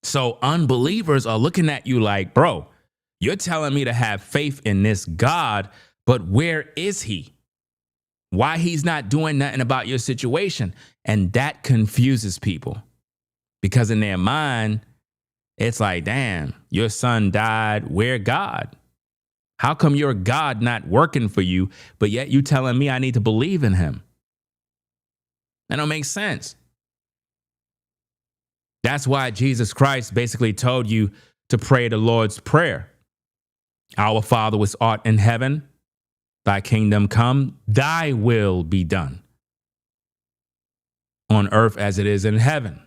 So unbelievers are looking at you like, bro, you're telling me to have faith in this God, but where is he? Why he's not doing nothing about your situation? And that confuses people, because in their mind, it's like, damn, your son died. Where God? How come your God not working for you, but yet you telling me I need to believe in him? That don't make sense. That's why Jesus Christ basically told you to pray the Lord's Prayer. Our Father which art in heaven, thy kingdom come, thy will be done on earth as it is in heaven.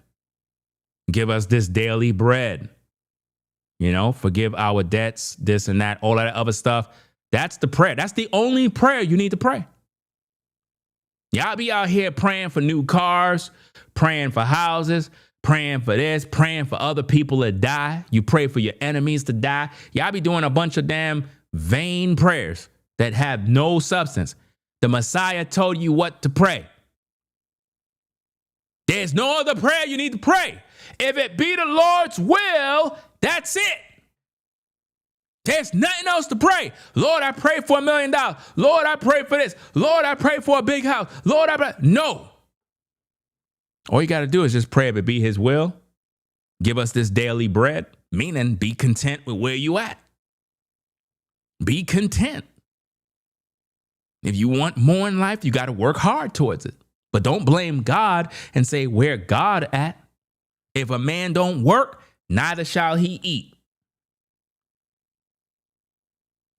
Give us this daily bread. You know, forgive our debts, this and that, all that other stuff. That's the prayer. That's the only prayer you need to pray. Y'all be out here praying for new cars, praying for houses, praying for this, praying for other people to die. You pray for your enemies to die. Y'all be doing a bunch of damn vain prayers that have no substance. The Messiah told you what to pray. There's no other prayer you need to pray. If it be the Lord's will, that's it. There's nothing else to pray. Lord, I pray for $1 million. Lord, I pray for this. Lord, I pray for a big house. Lord, I pray. No. All you got to do is just pray if it be his will. Give us this daily bread, meaning be content with where you at. Be content. If you want more in life, you got to work hard towards it. But don't blame God and say, where God at? If a man don't work, neither shall he eat.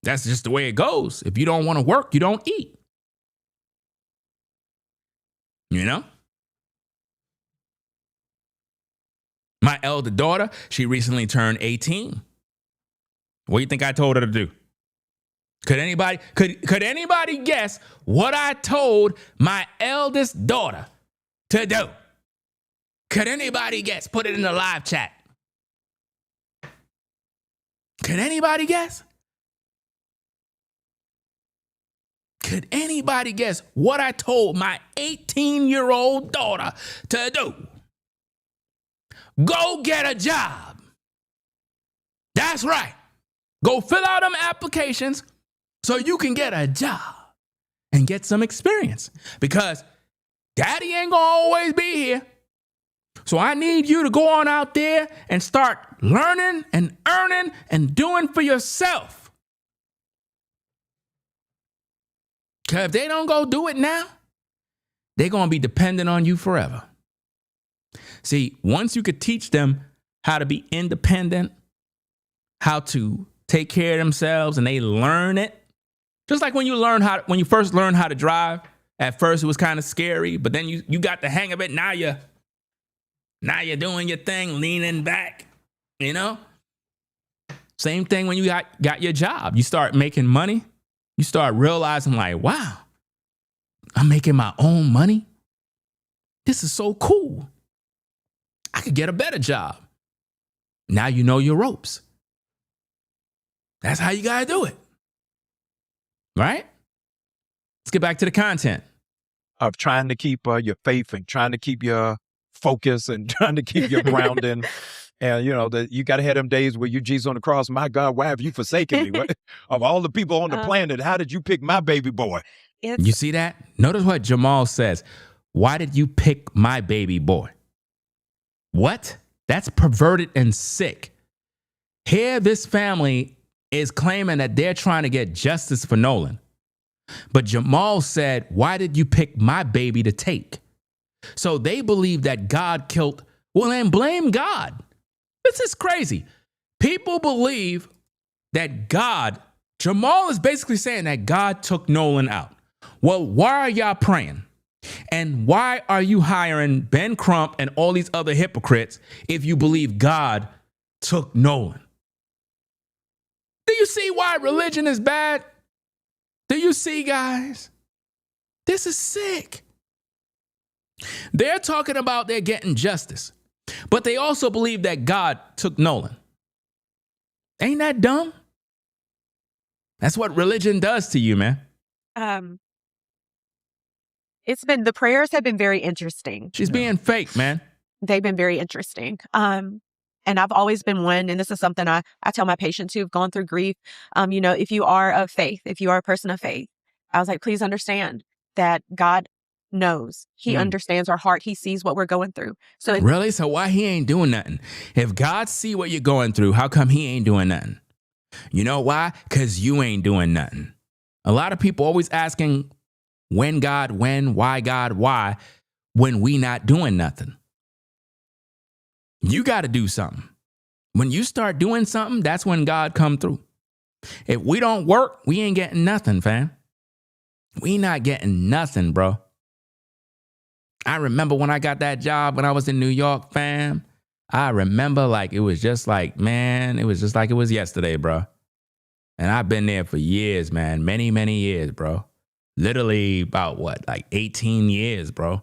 That's just the way it goes. If you don't want to work, you don't eat. You know? My elder daughter, she recently turned 18. What do you think I told her to do? Could anybody guess what I told my eldest daughter to do? Could anybody guess? Put it in the live chat. Could anybody guess? Could anybody guess what I told my 18-year-old daughter to do? Go get a job. That's right. Go fill out them applications so you can get a job and get some experience, because daddy ain't gonna always be here. So I need you to go on out there and start learning and earning and doing for yourself. Because if they don't go do it now, they're going to be dependent on you forever. See, once you could teach them how to be independent, how to take care of themselves, and they learn it, just like when you first learn how to drive. At first it was kind of scary, but then you got the hang of it. Now you're doing your thing, leaning back, you know? Same thing when you got your job. You start making money. You start realizing like, wow, I'm making my own money. This is so cool. I could get a better job. Now you know your ropes. That's how you gotta do it. Right? Let's get back to the content. Of trying to keep your faith and trying to keep your focus and trying to keep your grounding. And, you know, you got to have them days where you Jesus on the cross. My God, why have you forsaken me? What? Of all the people on the planet, how did you pick my baby boy? You see that? Notice what Jamal says. Why did you pick my baby boy? What? That's perverted and sick. Here, this family is claiming that they're trying to get justice for Nolan. But Jamal said, why did you pick my baby to take? So they believe that God killed. Well, then blame God. This is crazy. People believe that Jamal is basically saying that God took Nolan out. Well, why are y'all praying? And why are you hiring Ben Crump and all these other hypocrites if you believe God took Nolan? Do you see why religion is bad? Do you see, guys? This is sick. They're talking about they're getting justice, but they also believe that God took Nolan. Ain't that dumb? That's what religion does to you, man. The prayers have been very interesting. She's being fake, man. They've been very interesting. And I've always been one, and this is something I tell my patients who've gone through grief, if you are of faith, if you are a person of faith, I was like, please understand that God knows. He understands our heart. He sees what we're going through. So really? So why he ain't doing nothing? If God see what you're going through, how come he ain't doing nothing? You know why? Because you ain't doing nothing. A lot of people always asking, when God, when, why God, why, when we not doing nothing. You got to do something. When you start doing something, that's when God come through. If we don't work, we ain't getting nothing, fam. We not getting nothing, bro. I remember when I got that job when I was in New York, fam. I remember like it was just like it was yesterday, bro. And I've been there for years, man. Many, many years, bro. Literally about like 18 years, bro.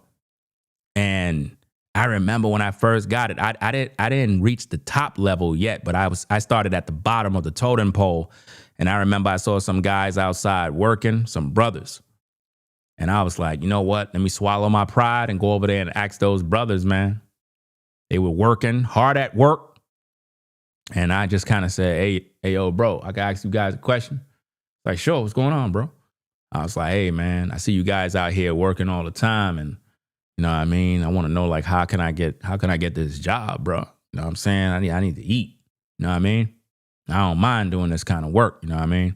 And I remember when I first got it, I didn't reach the top level yet, but I started at the bottom of the totem pole. And I remember I saw some guys outside working, some brothers. And I was like, you know what? Let me swallow my pride and go over there and ask those brothers, man. They were working hard at work. And I just kind of said, hey, yo, bro, I can ask you guys a question. Like, sure, what's going on, bro? I was like, hey, man, I see you guys out here working all the time. And you know what I mean? I want to know, like, how can I get this job, bro? You know what I'm saying? I need to eat. You know what I mean? I don't mind doing this kind of work. You know what I mean?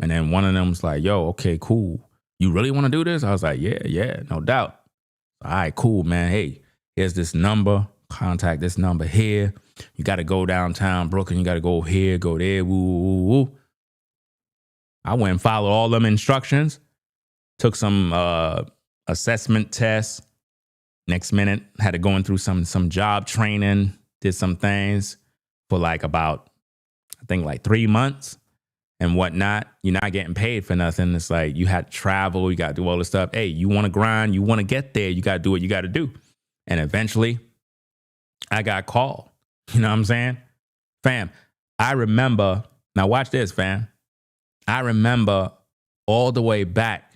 And then one of them was like, yo, okay, cool. You really want to do this? I was like, yeah, no doubt. All right, cool, man. Hey, here's this number. Contact this number here. You got to go downtown Brooklyn. You got to go here, go there. Woo, woo, woo. I went and followed all them instructions. Took some assessment tests. Next minute, had to go in through some job training. Did some things for like about, I think like 3 months and whatnot. You're not getting paid for nothing. It's like you had to travel. You got to do all this stuff. Hey, you want to grind. You want to get there. You got to do what you got to do. And eventually, I got called. You know what I'm saying? Fam, I remember, now watch this, fam. I remember all the way back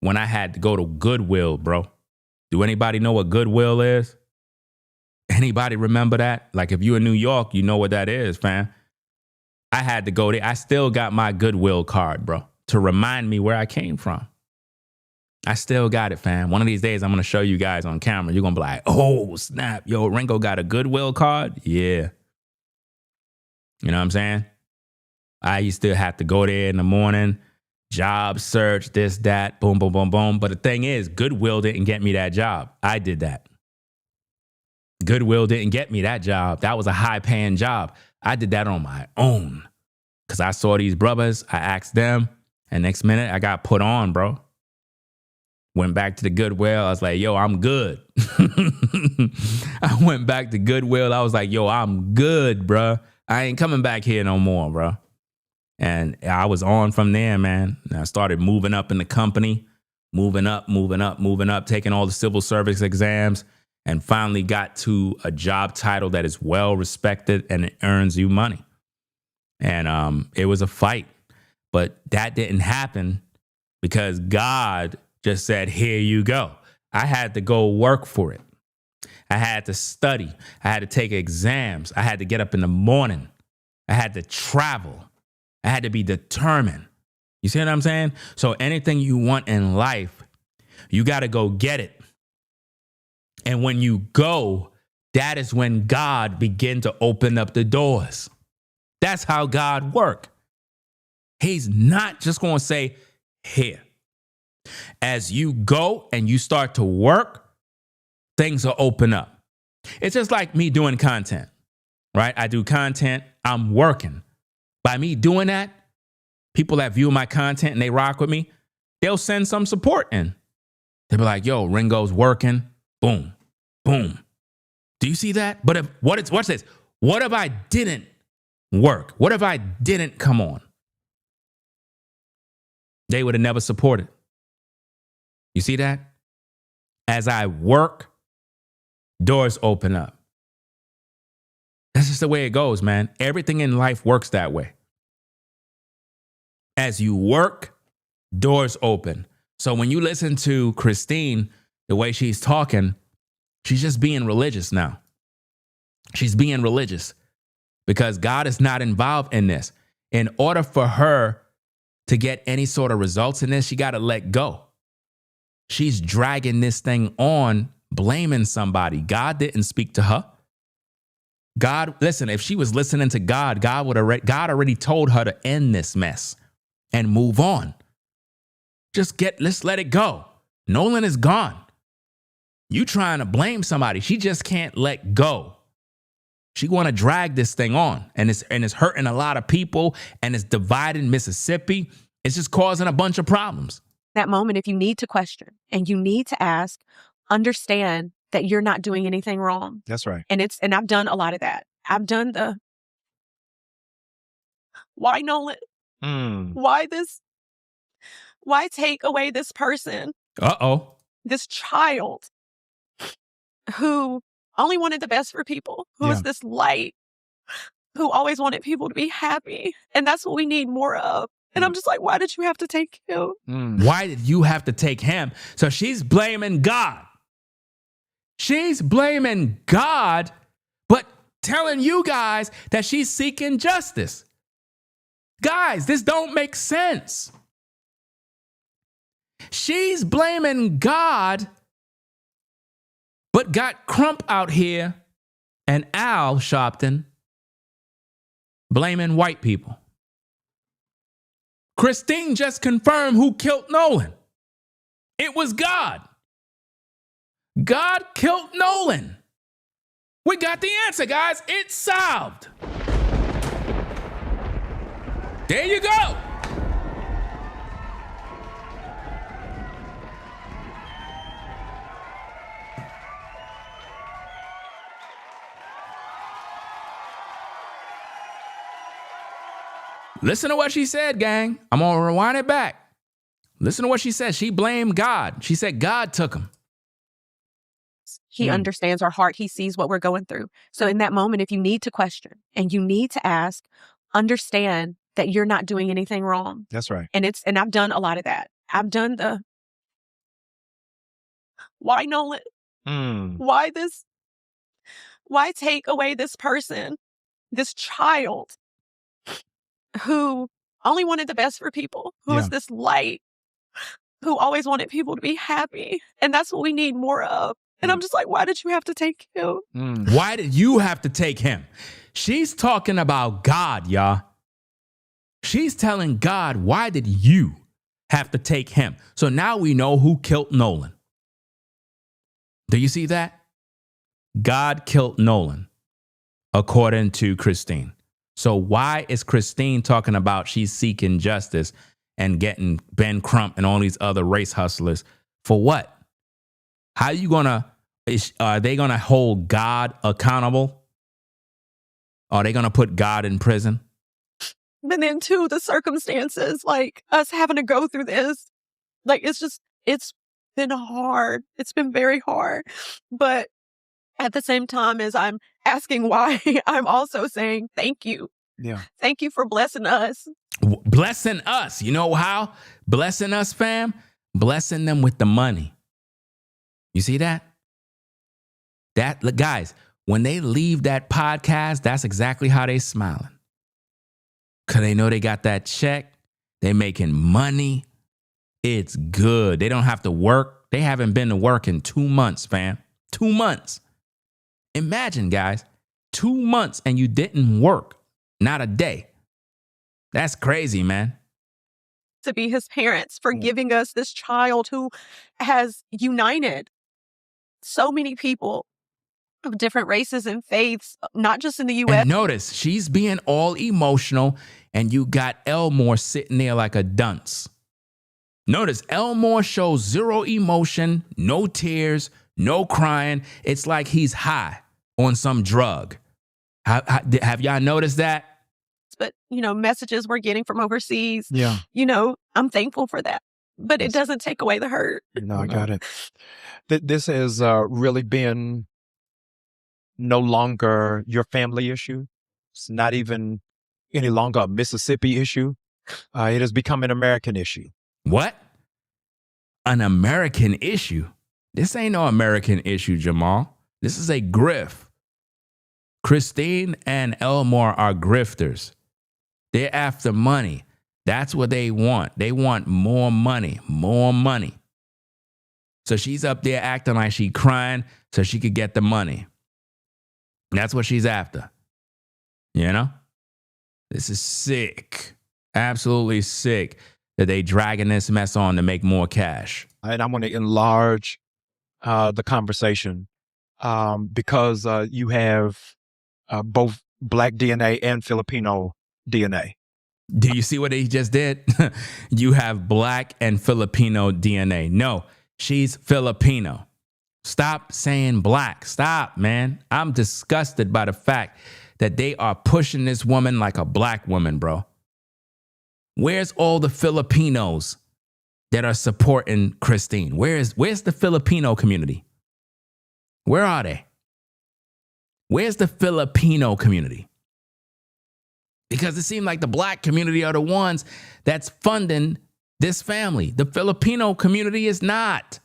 when I had to go to Goodwill, bro. Do anybody know what Goodwill is? Anybody remember that? Like if you're in New York, you know what that is, fam. I had to go there. I still got my Goodwill card, bro, to remind me where I came from. I still got it, fam. One of these days, I'm going to show you guys on camera. You're going to be like, oh, snap. Yo, Ringo got a Goodwill card? Yeah. You know what I'm saying? I used to have to go there in the morning, job search, this, that, boom, boom, boom, boom. But the thing is, Goodwill didn't get me that job. I did that. Goodwill didn't get me that job. That was a high-paying job. I did that on my own because I saw these brothers. I asked them, and next minute, I got put on, bro. Went back to the Goodwill. I was like, yo, I'm good. I went back to Goodwill. I was like, yo, I'm good, bro. I ain't coming back here no more, bro. And I was on from there, man. And I started moving up in the company, moving up, taking all the civil service exams, and finally got to a job title that is well respected and it earns you money. And it was a fight, but that didn't happen because God just said, here you go. I had to go work for it. I had to study. I had to take exams. I had to get up in the morning. I had to travel. I had to be determined. You see what I'm saying? So anything you want in life, you got to go get it. And when you go, that is when God begin to open up the doors. That's how God works. He's not just going to say, here. As you go and you start to work, things will open up. It's just like me doing content, right? I do content, I'm working. By me doing that, people that view my content and they rock with me, they'll send some support in. They'll be like, yo, Ringo's working. Boom, boom. Do you see that? But watch this. What if I didn't work? What if I didn't come on? They would have never supported. You see that? As I work, doors open up. That's just the way it goes, man. Everything in life works that way. As you work, doors open. So when you listen to Christine, the way she's talking, she's just being religious now. She's being religious because God is not involved in this. In order for her to get any sort of results in this, she got to let go. She's dragging this thing on, blaming somebody. God didn't speak to her. God, listen, if she was listening to God, God already told her to end this mess and move on. Let's let it go. Nolan is gone. You trying to blame somebody. She just can't let go. She want to drag this thing on, and it's hurting a lot of people, and it's dividing Mississippi. It's just causing a bunch of problems. That moment, if you need to question and you need to ask, understand that you're not doing anything wrong. That's right. And I've done a lot of that. I've done the why Nolan? Why this? Why take away this person? Uh-oh. This child who only wanted the best for people, who was this light, who always wanted people to be happy. And that's what we need more of. And I'm just like, why did you have to take him? Why did you have to take him? So she's blaming God. She's blaming God, but telling you guys that she's seeking justice. Guys, this don't make sense. She's blaming God, but got Crump out here and Al Sharpton blaming white people. Christine just confirmed who killed Nolan. It was God. God killed Nolan. We got the answer, guys. It's solved. There you go. Listen to what she said, gang. I'm going to rewind it back. Listen to what she said. She blamed God. She said God took him. He understands our heart. He sees what we're going through. So in that moment, if you need to question and you need to ask, understand that you're not doing anything wrong. That's right. And I've done a lot of that. I've done the why Nolan? Why this? Why take away this person, this child who only wanted the best for people, who was this light, who always wanted people to be happy. And that's what we need more of. And I'm just like, why did you have to take him? Why did you have to take him? She's talking about God, y'all. She's telling God, why did you have to take him? So now we know who killed Nolan. Do you see that? God killed Nolan, according to Christine. So why is Christine talking about she's seeking justice and getting Ben Crump and all these other race hustlers? For what? How are you are they gonna hold God accountable? Are they gonna put God in prison? But then too, the circumstances, like us having to go through this, like it's been hard. It's been very hard. But at the same time as I'm asking why, I'm also saying thank you. Yeah. Thank you for blessing us. Blessing us. You know how? Blessing us, fam? Blessing them with the money. You see that? Look, guys, when they leave that podcast, that's exactly how they smiling. Because they know they got that check. They making money. It's good. They don't have to work. They haven't been to work in 2 months, fam. 2 months. Imagine, guys, 2 months and you didn't work. Not a day. That's crazy, man. to be his parents, for giving us this child who has united so many people of different races and faiths, not just in the U.S. And notice, she's being all emotional, and you got Elmore sitting there like a dunce. Notice, Elmore shows zero emotion, no tears, no crying. It's like he's high on some drug. Have y'all noticed that? But, messages we're getting from overseas, Yeah. I'm thankful for that. But it doesn't take away the hurt. No, I got it. This has really been no longer your family issue. It's not even any longer a Mississippi issue. It has become an American issue. What? An American issue? This ain't no American issue, Jamal. This is a grift. Christine and Elmore are grifters. They're after money. That's what they want. They want more money, more money. So she's up there acting like she's crying so she could get the money. That's what she's after. This is sick. Absolutely sick that they dragging this mess on to make more cash. And I want to enlarge the conversation because you have both Black DNA and Filipino DNA. Do you see what he just did? You have Black and Filipino DNA. No, she's Filipino. Stop saying Black. Stop, man. I'm disgusted by the fact that they are pushing this woman like a Black woman, bro. Where's all the Filipinos that are supporting Christine? Where's the Filipino community? Where are they? Where's the Filipino community? Because it seems like the Black community are the ones that's funding this family. The Filipino community is not.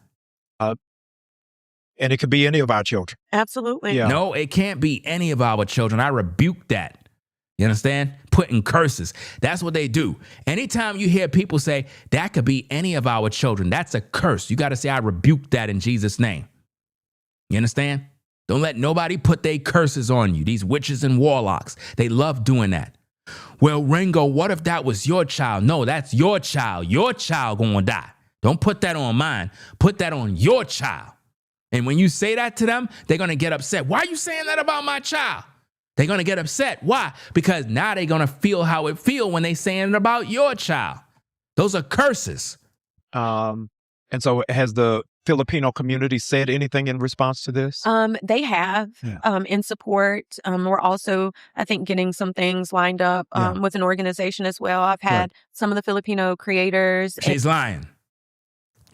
And it could be any of our children. Absolutely. Yeah. No, it can't be any of our children. I rebuke that. You understand? Putting curses. That's what they do. Anytime you hear people say that could be any of our children, that's a curse. You got to say, I rebuke that in Jesus' name. You understand? Don't let nobody put their curses on you. These witches and warlocks, they love doing that. Well, Ringo, what if that was your child? No, that's your child. Your child gonna die. Don't put that on mine. Put that on your child. And when you say that to them, they're going to get upset. Why are you saying that about my child? They're going to get upset. Why? Because now they're going to feel how it feel when they saying it about your child. Those are curses. And so has the Filipino community said anything in response to this? They have in support. We're also, I think, getting some things lined up with an organization as well. I've had some of the Filipino creators. She's lying.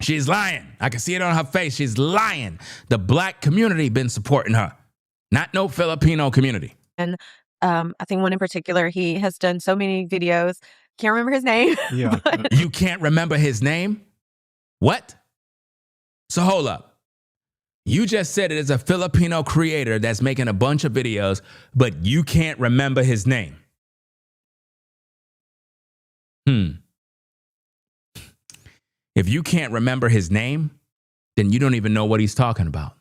She's lying. I can see it on her face. She's lying. The Black community been supporting her, not no Filipino community. And I think one in particular, he has done so many videos. Can't remember his name. Yeah. You can't remember his name? What? So hold up. You just said it is a Filipino creator that's making a bunch of videos, but you can't remember his name. If you can't remember his name, then you don't even know what he's talking about.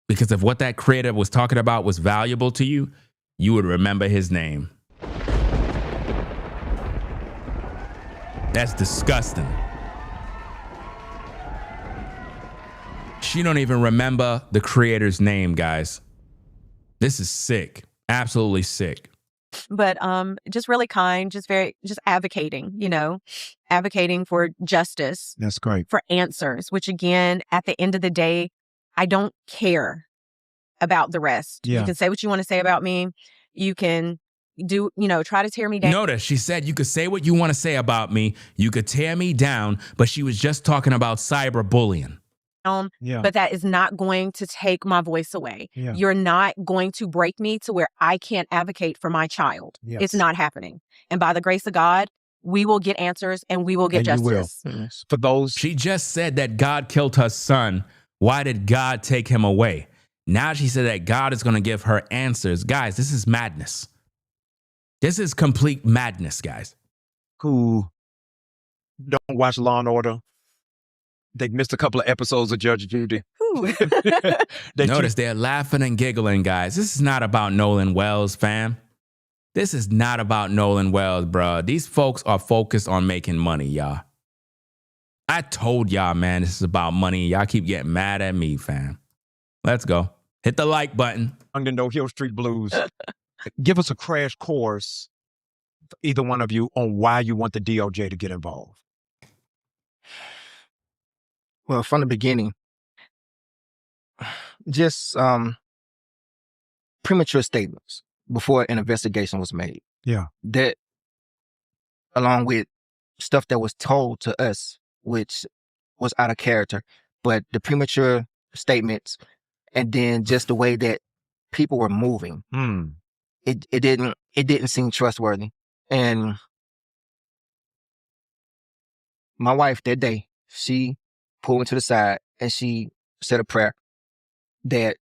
Because if what that creator was talking about was valuable to you, you would remember his name. That's disgusting. She don't even remember the creator's name, guys. This is sick. Absolutely sick. But just really kind, just advocating, advocating for justice. That's great. For answers, which again, at the end of the day, I don't care about the rest. Yeah. You can say what you want to say about me. You can do, try to tear me down. Notice she said you could say what you want to say about me. You could tear me down, but she was just talking about cyberbullying. But that is not going to take my voice away. Yeah. You're not going to break me to where I can't advocate for my child. Yes. It's not happening. And by the grace of God, we will get answers and we will get justice. You will. Yes. For those. She just said that God killed her son. Why did God take him away? Now she said that God is going to give her answers. Guys, this is madness. This is complete madness, guys. Who don't watch Law and Order. They missed a couple of episodes of Judge Judy. Notice they're laughing and giggling, guys. This is not about Nolan Wells, fam. This is not about Nolan Wells, bro. These folks are focused on making money, y'all. I told y'all, man, this is about money. Y'all keep getting mad at me, fam. Let's go. Hit the like button. No Hill Street Blues. Give us a crash course, either one of you, on why you want the DOJ to get involved. Well, from the beginning, just premature statements before an investigation was made. Yeah. That, along with stuff that was told to us, which was out of character, but the premature statements and then just the way that people were moving, it didn't seem trustworthy. And my wife that day, she pulled me to the side and she said a prayer that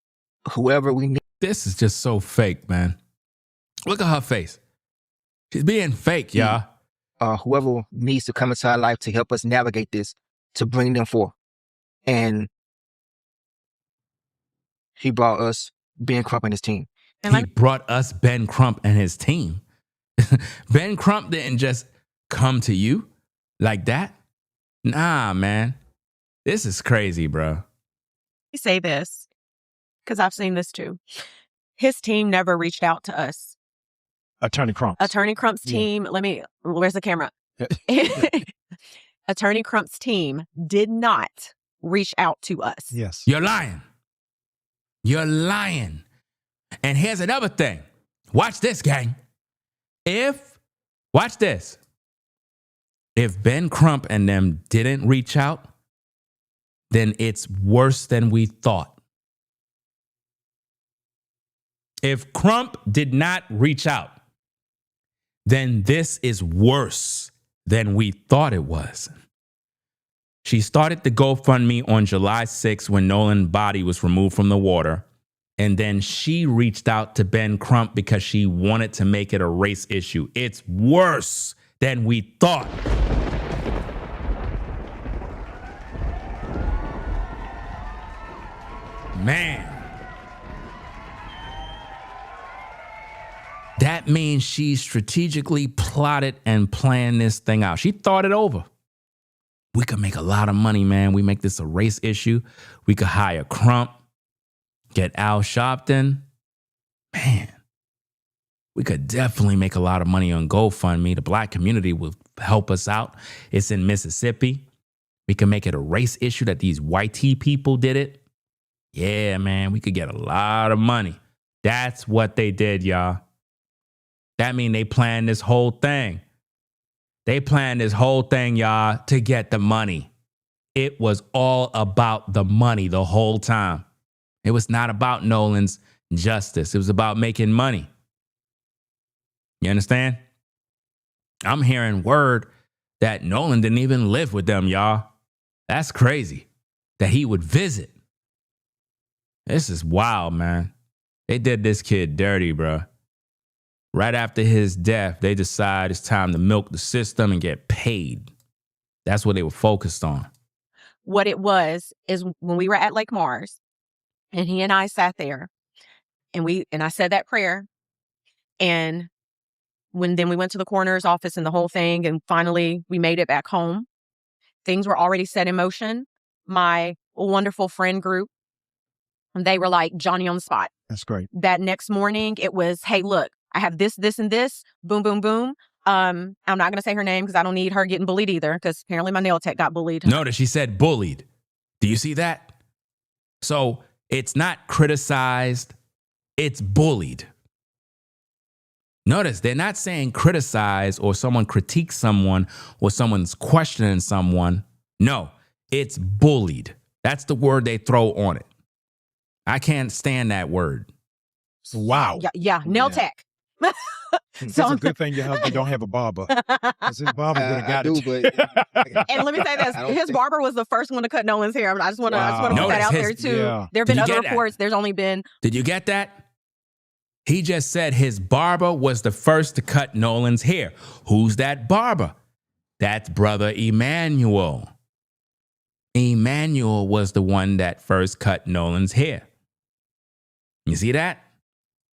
whoever we need. This is just so fake, man. Look at her face. She's being fake, y'all. Whoever needs to come into our life to help us navigate this, to bring them forth. And he brought us Ben Crump and his team. He brought us Ben Crump and his team. Ben Crump didn't just come to you like that. Nah, man. This is crazy, bro. I say this because I've seen this too. His team never reached out to us. Attorney Crump. Attorney Crump's team, where's the camera? Attorney Crump's team did not reach out to us. Yes. You're lying. You're lying. And here's another thing. Watch this, gang. Watch this. If Ben Crump and them didn't reach out, then it's worse than we thought. If Crump did not reach out, then this is worse than we thought it was. She started the GoFundMe on July 6th when Nolan's body was removed from the water. And then she reached out to Ben Crump because she wanted to make it a race issue. It's worse than we thought. Man. That means she strategically plotted and planned this thing out. She thought it over. We could make a lot of money, man. We make this a race issue. We could hire Crump, get Al Sharpton. Man, we could definitely make a lot of money on GoFundMe. The black community will help us out. It's in Mississippi. We can make it a race issue that these white people did it. Yeah, man, we could get a lot of money. That's what they did, y'all. That means they planned this whole thing. They planned this whole thing, y'all, to get the money. It was all about the money the whole time. It was not about Nolan's justice. It was about making money. You understand? I'm hearing word that Nolan didn't even live with them, y'all. That's crazy. That he would visit. This is wild, man. They did this kid dirty, bro. Right after his death, they decide it's time to milk the system and get paid. That's what they were focused on. What it was is when we were at Lake Mars and he and I sat there and I said that prayer. And then we went to the coroner's office and the whole thing. And finally we made it back home. Things were already set in motion. My wonderful friend group, they were like Johnny on the spot. That's great. That next morning it was, hey, look, I have this, this, and this. Boom, boom, boom. I'm not going to say her name because I don't need her getting bullied either because apparently my nail tech got bullied. Notice she said bullied. Do you see that? So it's not criticized. It's bullied. Notice they're not saying criticize or someone critiques someone or someone's questioning someone. No, it's bullied. That's the word they throw on it. I can't stand that word. Wow. Yeah. Nail tech. It's a good thing your husband don't have a barber. Because his barber would have got it. And let me say this. His barber was the first one to cut Nolan's hair. I just want to put that out there too. Yeah. There have been other reports. There's only been. Did you get that? He just said his barber was the first to cut Nolan's hair. Who's that barber? That's brother Emmanuel. Emmanuel was the one that first cut Nolan's hair. You see that?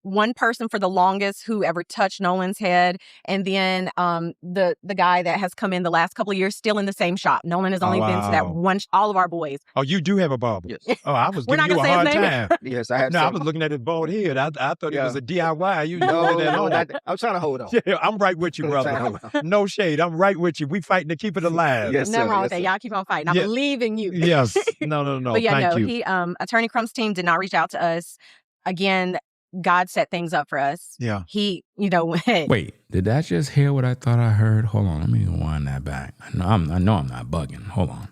one person for the longest who ever touched Nolan's head, and then the guy that has come in the last couple of years still in the same shop. Nolan has only been to that one. All of our boys. Oh, you do have a barber? Yes. Oh, I was We're giving not you a gonna say his hard name. time. Yes, I have. No, I was looking at his bald head. I thought it was a DIY. You No, that no, on. I'm trying to hold on. Yeah, I'm right with you, brother. No shade. I'm right with you. We fighting to keep it alive. Yes, Nothing sir. wrong Yes, with that. sir. Y'all keep on fighting. I Yeah. believe in you. Yes. No. But yeah, Thank no, you. he Attorney Crump's team did not reach out to us. Again, God set things up for us. Yeah. He, Wait, did I just hear what I thought I heard? Hold on, let me wind that back. I know I'm not bugging. Hold on.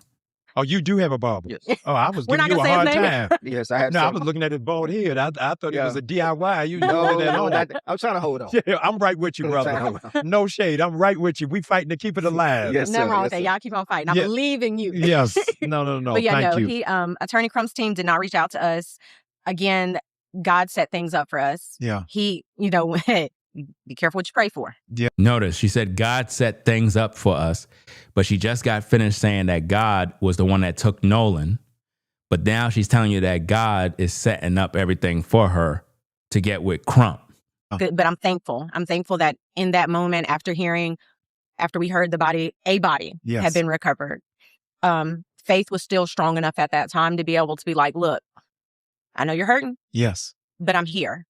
Oh, you do have a barber? Yes. Oh, I was We're giving not you a gonna hard say his name. time. Yes, I have. No, I was looking at his bald head. I thought it was a DIY. You No, that no, on. I'm trying to hold on. Yeah, I'm right with you, I'm trying to brother. hold on. No shade. I'm right with you. We fighting to keep it alive. Yes, Nothing sir. wrong Yes, with that. sir. Y'all keep on fighting. I Yeah. believe in you. Yes. No. But yeah, Thank no, you. he Attorney Crump's team did not reach out to us. Again, God set things up for us. Yeah. He, be careful what you pray for. Notice she said God set things up for us, but she just got finished saying that God was the one that took Nolan. But now she's telling you that God is setting up everything for her to get with Crump. Good, but I'm thankful. I'm thankful that in that moment, after we heard a body Yes. had been recovered, faith was still strong enough at that time to be able to be like, look, I know you're hurting, Yes. but I'm here.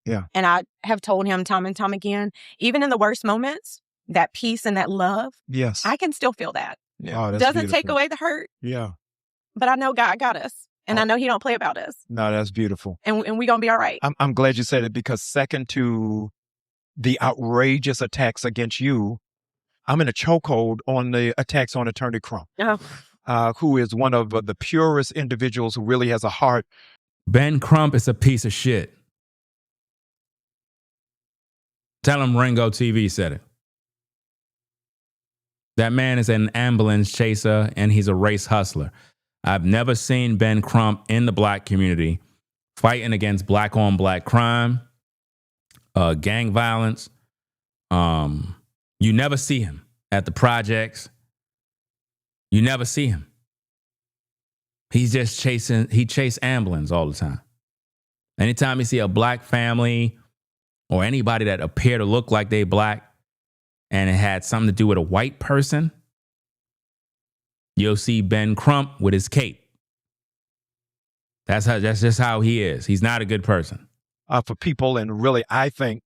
Yeah. And I have told him time and time again, even in the worst moments, that peace and that love, Yes. I can still feel that. Yeah. Oh, that's Doesn't take beautiful. away the hurt, Yeah. but I know God got us. And Oh. I know he don't play about us. No, that's beautiful. And we're going to be all right. I'm glad you said it, because second to the outrageous attacks against you, I'm in a chokehold on the attacks on Attorney Crump, who is one of the purest individuals who really has a heart. Ben Crump is a piece of shit. Tell him Ringo TV said it. That man is an ambulance chaser and he's a race hustler. I've never seen Ben Crump in the black community fighting against black on black crime, gang violence. You never see him at the projects. You never see him. He's just chase ambulance all the time. Anytime you see a black family or anybody that appear to look like they black and it had something to do with a white person, you'll see Ben Crump with his cape. That's just how he is. He's not a good person. For people, and really, I think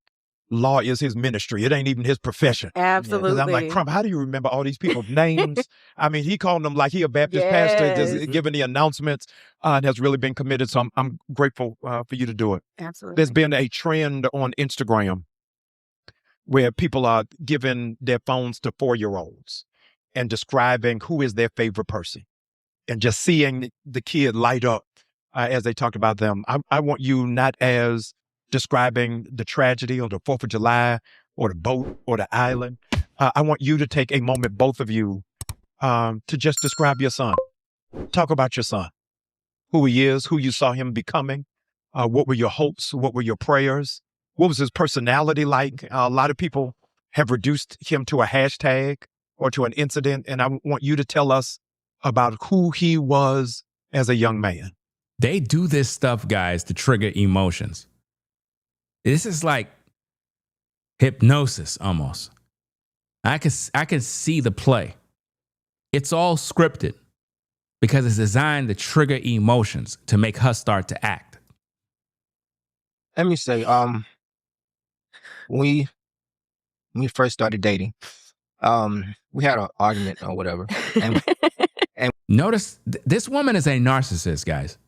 law is his ministry. It ain't even his profession. Absolutely. 'Cause I'm like, Crump, how do you remember all these people's names? I mean, he called them like he a Baptist pastor, just giving the announcements, and has really been committed. So I'm grateful for you to do it. Absolutely. There's been a trend on Instagram where people are giving their phones to 4-year-olds and describing who is their favorite person, and just seeing the kid light up as they talked about them. I want you not as describing the tragedy or the 4th of July or the boat or the island. I want you to take a moment, both of you, to just describe your son. Talk about your son, who he is, who you saw him becoming. What were your hopes? What were your prayers? What was his personality like? A lot of people have reduced him to a hashtag or to an incident, and I want you to tell us about who he was as a young man. They do this stuff, guys, to trigger emotions. This is like hypnosis almost. I can see the play. It's all scripted because it's designed to trigger emotions to make her start to act. Let me say, when we first started dating, we had an argument or whatever. And Notice this woman is a narcissist, guys.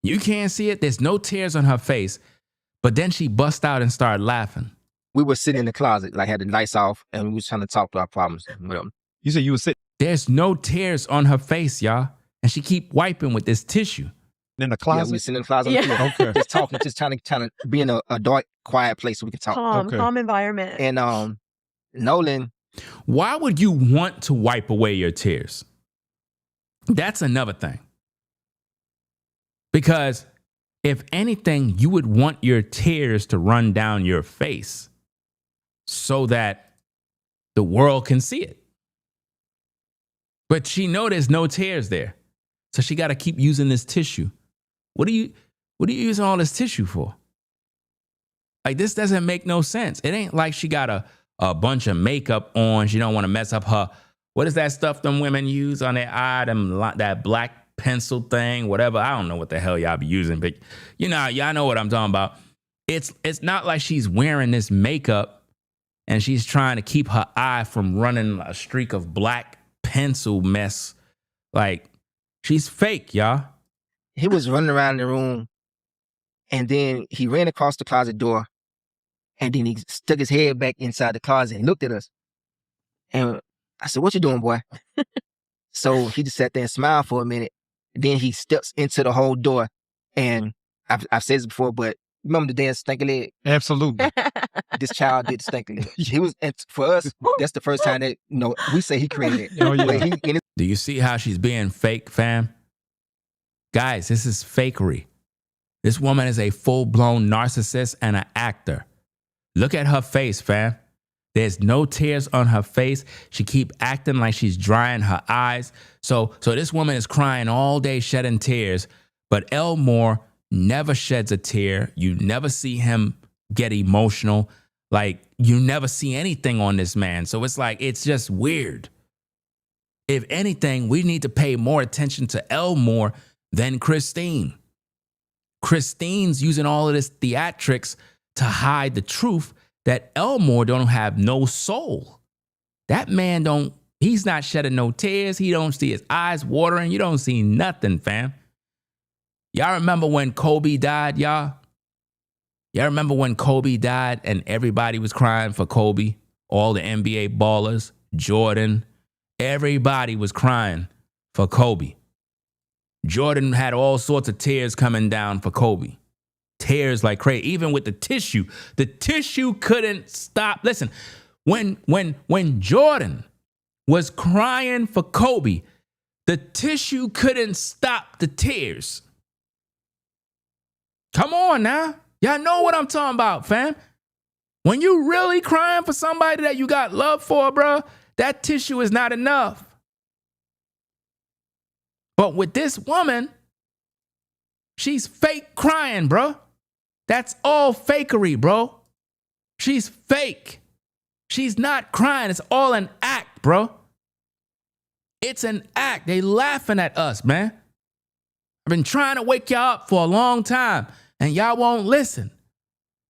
You can't see it. There's no tears on her face, but then she bust out and started laughing. we were sitting in the closet, like had the lights off, and we was trying to talk to our problems. You said you were sitting There's no tears on her face, y'all. And she keep wiping with this tissue. in the Yeah, closet? we were sitting in the closet. Yeah. Okay. Just talking, just trying to be in a dark, quiet place so we can talk. Okay. Calm environment. And Nolan, Why would you want to wipe away your tears? That's another thing. Because if anything, you would want your tears to run down your face so that the world can see it. But she know there's no tears there. So she got to keep using this tissue. What are you using all this tissue for? Like, this doesn't make no sense. It ain't like she got a bunch of makeup on. She don't want to mess up her, what is that stuff them women use on their eye? That black pencil thing, whatever. I don't know what the hell y'all be using, but y'all know what I'm talking about. It's not like she's wearing this makeup and she's trying to keep her eye from running a streak of black pencil mess. Like, she's fake, y'all. He was running around the room, and then he ran across the closet door, and then he stuck his head back inside the closet and looked at us. And I said, "What you doing, boy?" So he just sat there and smiled for a minute. Then he steps into the whole door, and I've said this before, but remember the dance stinky leg? Absolutely. This child did stinky leg. He was, and for us, that's the first time that we say he created it. Oh, yeah. But Do you see how she's being fake, fam? Guys, this is fakery. This woman is a full-blown narcissist and an actor. Look at her face, fam. There's no tears on her face. She keep acting like she's drying her eyes. So this woman is crying all day, shedding tears. But Elmore never sheds a tear. You never see him get emotional. Like, you never see anything on this man. So it's like, it's just weird. If anything, we need to pay more attention to Elmore than Christine. Christine's using all of this theatrics to hide the truth that Elmore don't have no soul. That man he's not shedding no tears. He don't see his eyes watering. You don't see nothing, fam. Y'all remember when Kobe died, y'all? Y'all remember when Kobe died and everybody was crying for Kobe? All the NBA ballers, Jordan, everybody was crying for Kobe. Jordan had all sorts of tears coming down for Kobe. Tears like crazy. Even with the tissue couldn't stop. Listen, when Jordan was crying for Kobe, the tissue couldn't stop the tears. Come on now. Y'all know what I'm talking about, fam. When you really crying for somebody that you got love for, bro, that tissue is not enough. But with this woman, she's fake crying, bro. That's all fakery, bro. She's fake. She's not crying. It's all an act, bro. It's an act. They laughing at us, man. I've been trying to wake y'all up for a long time, and y'all won't listen.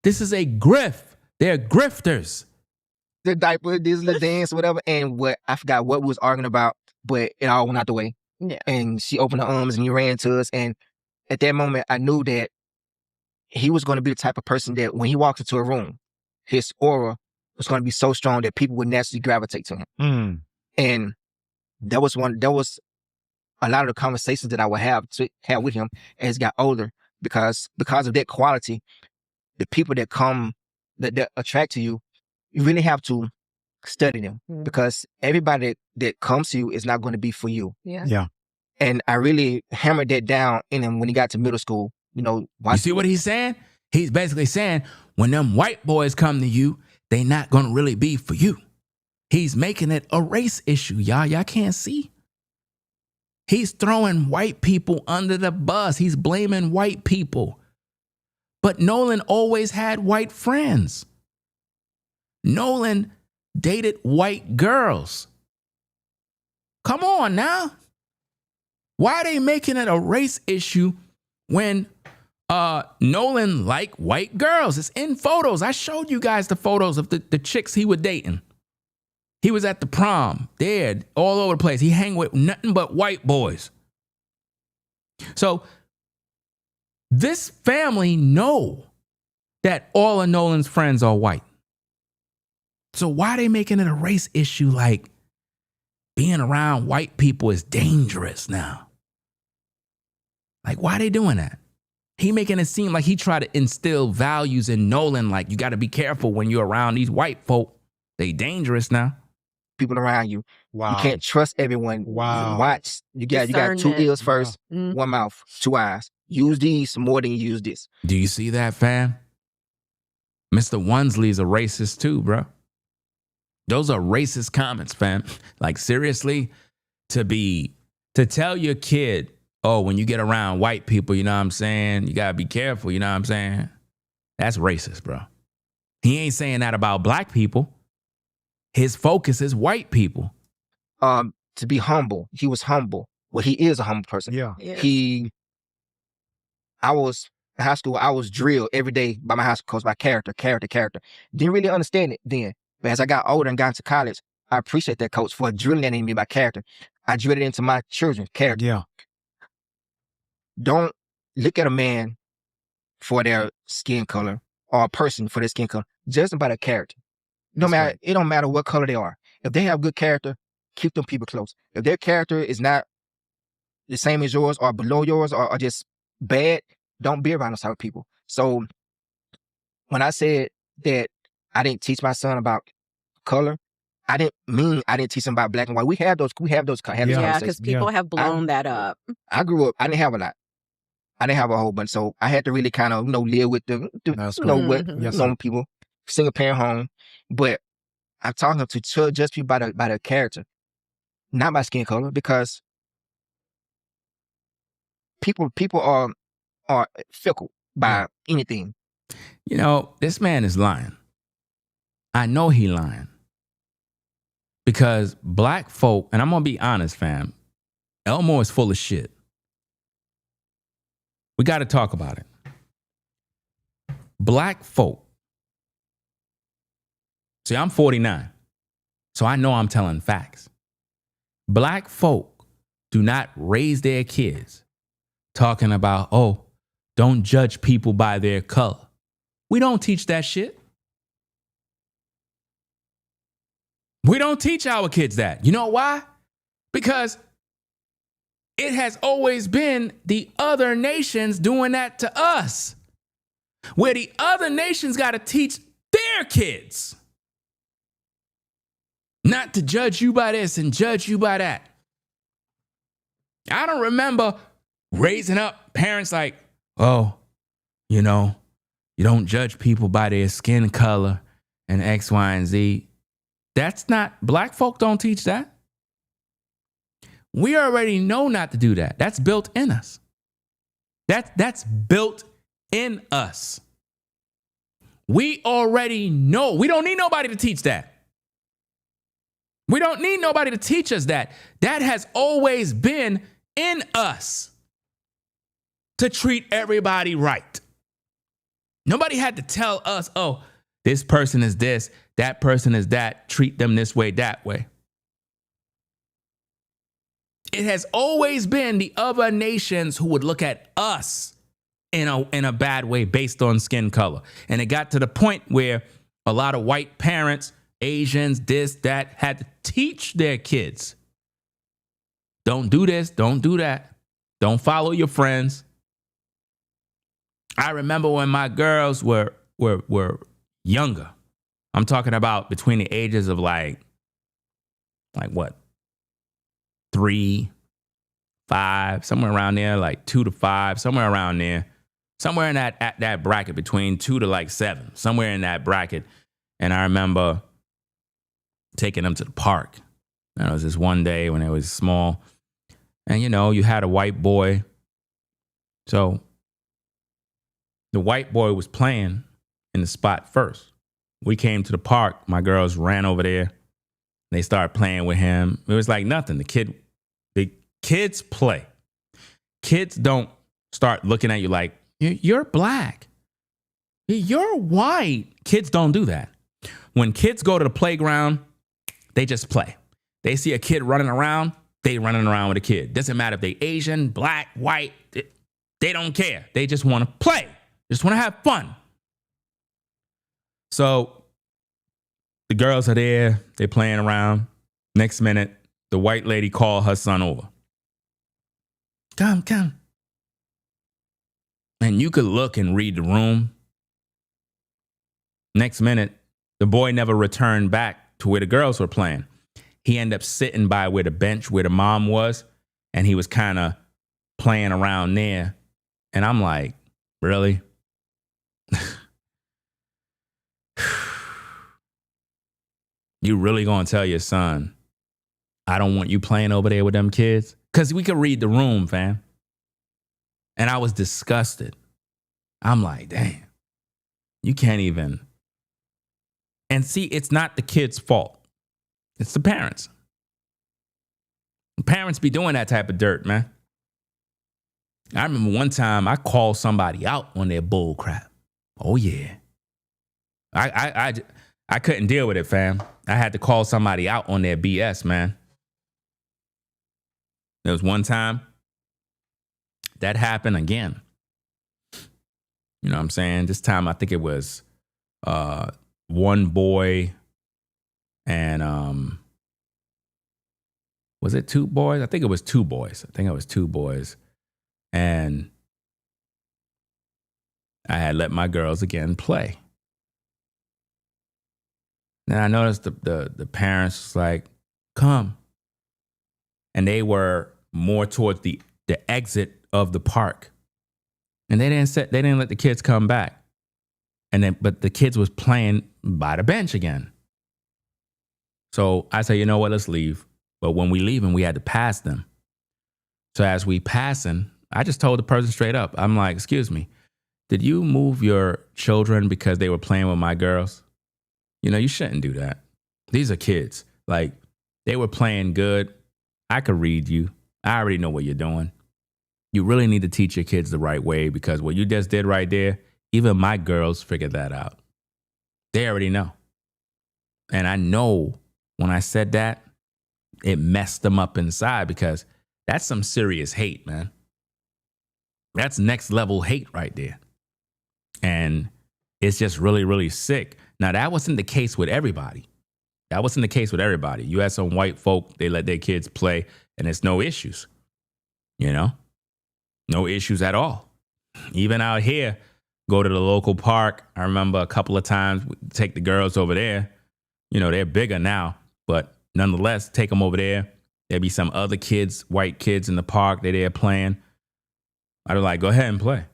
This is a grift. They're grifters. the diaper, this little dance, whatever. And I forgot what we was arguing about, but it all went out the way. Yeah. And she opened her arms and he ran to us. And at that moment, I knew that he was going to be the type of person that when he walks into a room, his aura was going to be so strong that people would naturally gravitate to him. Mm. And that was a lot of the conversations that I would have with him as he got older, because of that quality, the people that come, that attract to you, you really have to study them, because everybody that comes to you is not going to be for you. Yeah. Yeah. And I really hammered that down in him when he got to middle school. You see what he's saying? He's basically saying when them white boys come to you, they not going to really be for you. He's making it a race issue, y'all. Y'all can't see. He's throwing white people under the bus. He's blaming white people. But Nolan always had white friends. Nolan dated white girls. Come on now. Why are they making it a race issue when Nolan liked white girls? It's in photos. I showed you guys the photos of the chicks he was dating. He was at the prom, there, all over the place. He hang with nothing but white boys. So this family know that all of Nolan's friends are white. So why are they making it a race issue, like being around white people is dangerous now? Like, why are they doing that? He making it seem like he tried to instill values in Nolan, like you got to be careful when you're around these white folk. They dangerous now. people around you. Wow. You can't trust everyone. Wow. Watch. You got two Discernment. ears first, Mhm. one mouth, two eyes. Use these more than you use this. Do you see that, fam? Mr. Onsley's a racist too, bro. Those are racist comments, fam. Like, seriously, to tell your kid, oh, when you get around white people, you know what I'm saying? You got to be careful, you know what I'm saying? That's racist, bro. He ain't saying that about black people. His focus is white people. To be humble. He was humble. Well, he is a humble person. Yeah. Yes. I was in high school, I was drilled every day by my high school coach, by character. Didn't really understand it then. But as I got older and got into college, I appreciate that coach for drilling that in me by character. I drilled it into my children, character. Yeah. Don't look at a man for their skin color or a person for their skin color. Judge them by their character. It don't matter what color they are. If they have good character, keep them people close. If their character is not the same as yours or below yours or just bad, don't be around those type of people. So when I said that I didn't teach my son about color, I didn't mean I didn't teach him about black and white. We have those Yeah, conversations. because people have blown that up. I grew up, I didn't have a lot. I didn't have a whole bunch. So I had to really kind of, live with the That's what, Mhm. Yes, sir. people, single parent home. But I taught him to judge people by their character, not by skin color, because people are fickle by anything. You know, this man is lying. I know he lying. Because black folk, and I'm going to be honest, fam, Elmore is full of shit. We got to talk about it. Black folk. See, I'm 49, so I know I'm telling facts. Black folk do not raise their kids talking about, oh, don't judge people by their color. We don't teach that shit. We don't teach our kids that. You know why? Because it has always been the other nations doing that to us, where the other nations got to teach their kids not to judge you by this and judge you by that. I don't remember raising up parents like, oh, you don't judge people by their skin color and X, Y, and Z. That's not, black folk don't teach that. We already know not to do that. That's built in us. That's built in us. We already know. We don't need nobody to teach that. We don't need nobody to teach us that. That has always been in us to treat everybody right. Nobody had to tell us, oh, this person is this, that person is that, treat them this way, that way. It has always been the other nations who would look at us in a bad way based on skin color. And it got to the point where a lot of white parents, Asians, this, that, had to teach their kids. Don't do this, don't do that. Don't follow your friends. I remember when my girls were younger. I'm talking about between the ages of like what? 3, 5, somewhere around there, like 2 to 5, somewhere around there. Somewhere in that bracket between 2 to like 7, somewhere in that bracket. And I remember taking them to the park. And it was this one day when it was small. And you had a white boy. So the white boy was playing in the spot first. We came to the park. My girls ran over there. They started playing with him. It was like nothing. The kids play. Kids don't start looking at you like, you're black. You're white. Kids don't do that. When kids go to the playground, they just play. They see a kid running around, they running around with a kid. Doesn't matter if they Asian, black, white, they don't care. They just want to play. Just want to have fun. So the girls are there, they playing around. Next minute, the white lady called her son over. Come. And you could look and read the room. Next minute, the boy never returned back to where the girls were playing. He ended up sitting by where the bench, where the mom was, and he was kind of playing around there. And I'm like, really? You really gonna tell your son, I don't want you playing over there with them kids? Because we could read the room, fam. And I was disgusted. I'm like, damn, you can't even And see, it's not the kid's fault. It's the parents. The parents be doing that type of dirt, man. I remember one time I called somebody out on their bull crap. Oh yeah. I couldn't deal with it, fam. I had to call somebody out on their BS, man. There was one time that happened again. You know what I'm saying? This time I think it was one boy and was it two boys? I think it was two boys. And I had let my girls again play. Then I noticed the parents was like, come. And they were more towards the exit of the park. And they didn't let the kids come back. But the kids was playing by the bench again. So I said, you know what, let's leave. But when we leaving, we had to pass them. So as we passing, I just told the person straight up, I'm like, excuse me, did you move your children because they were playing with my girls? You know, you shouldn't do that. These are kids. Like, they were playing good. I could read you. I already know what you're doing. You really need to teach your kids the right way, because what you just did right there, even my girls figured that out. They already know. And I know when I said that, it messed them up inside, because that's some serious hate, man. That's next level hate right there. And it's just really, really sick. Now, that wasn't the case with everybody. You had some white folk, they let their kids play, and it's no issues. You know? No issues at all. Even out here, go to the local park. I remember a couple of times, take the girls over there. You know, they're bigger now, but nonetheless, take them over there. There'd be some other kids, white kids in the park. They're there playing. I'd be like, go ahead and play.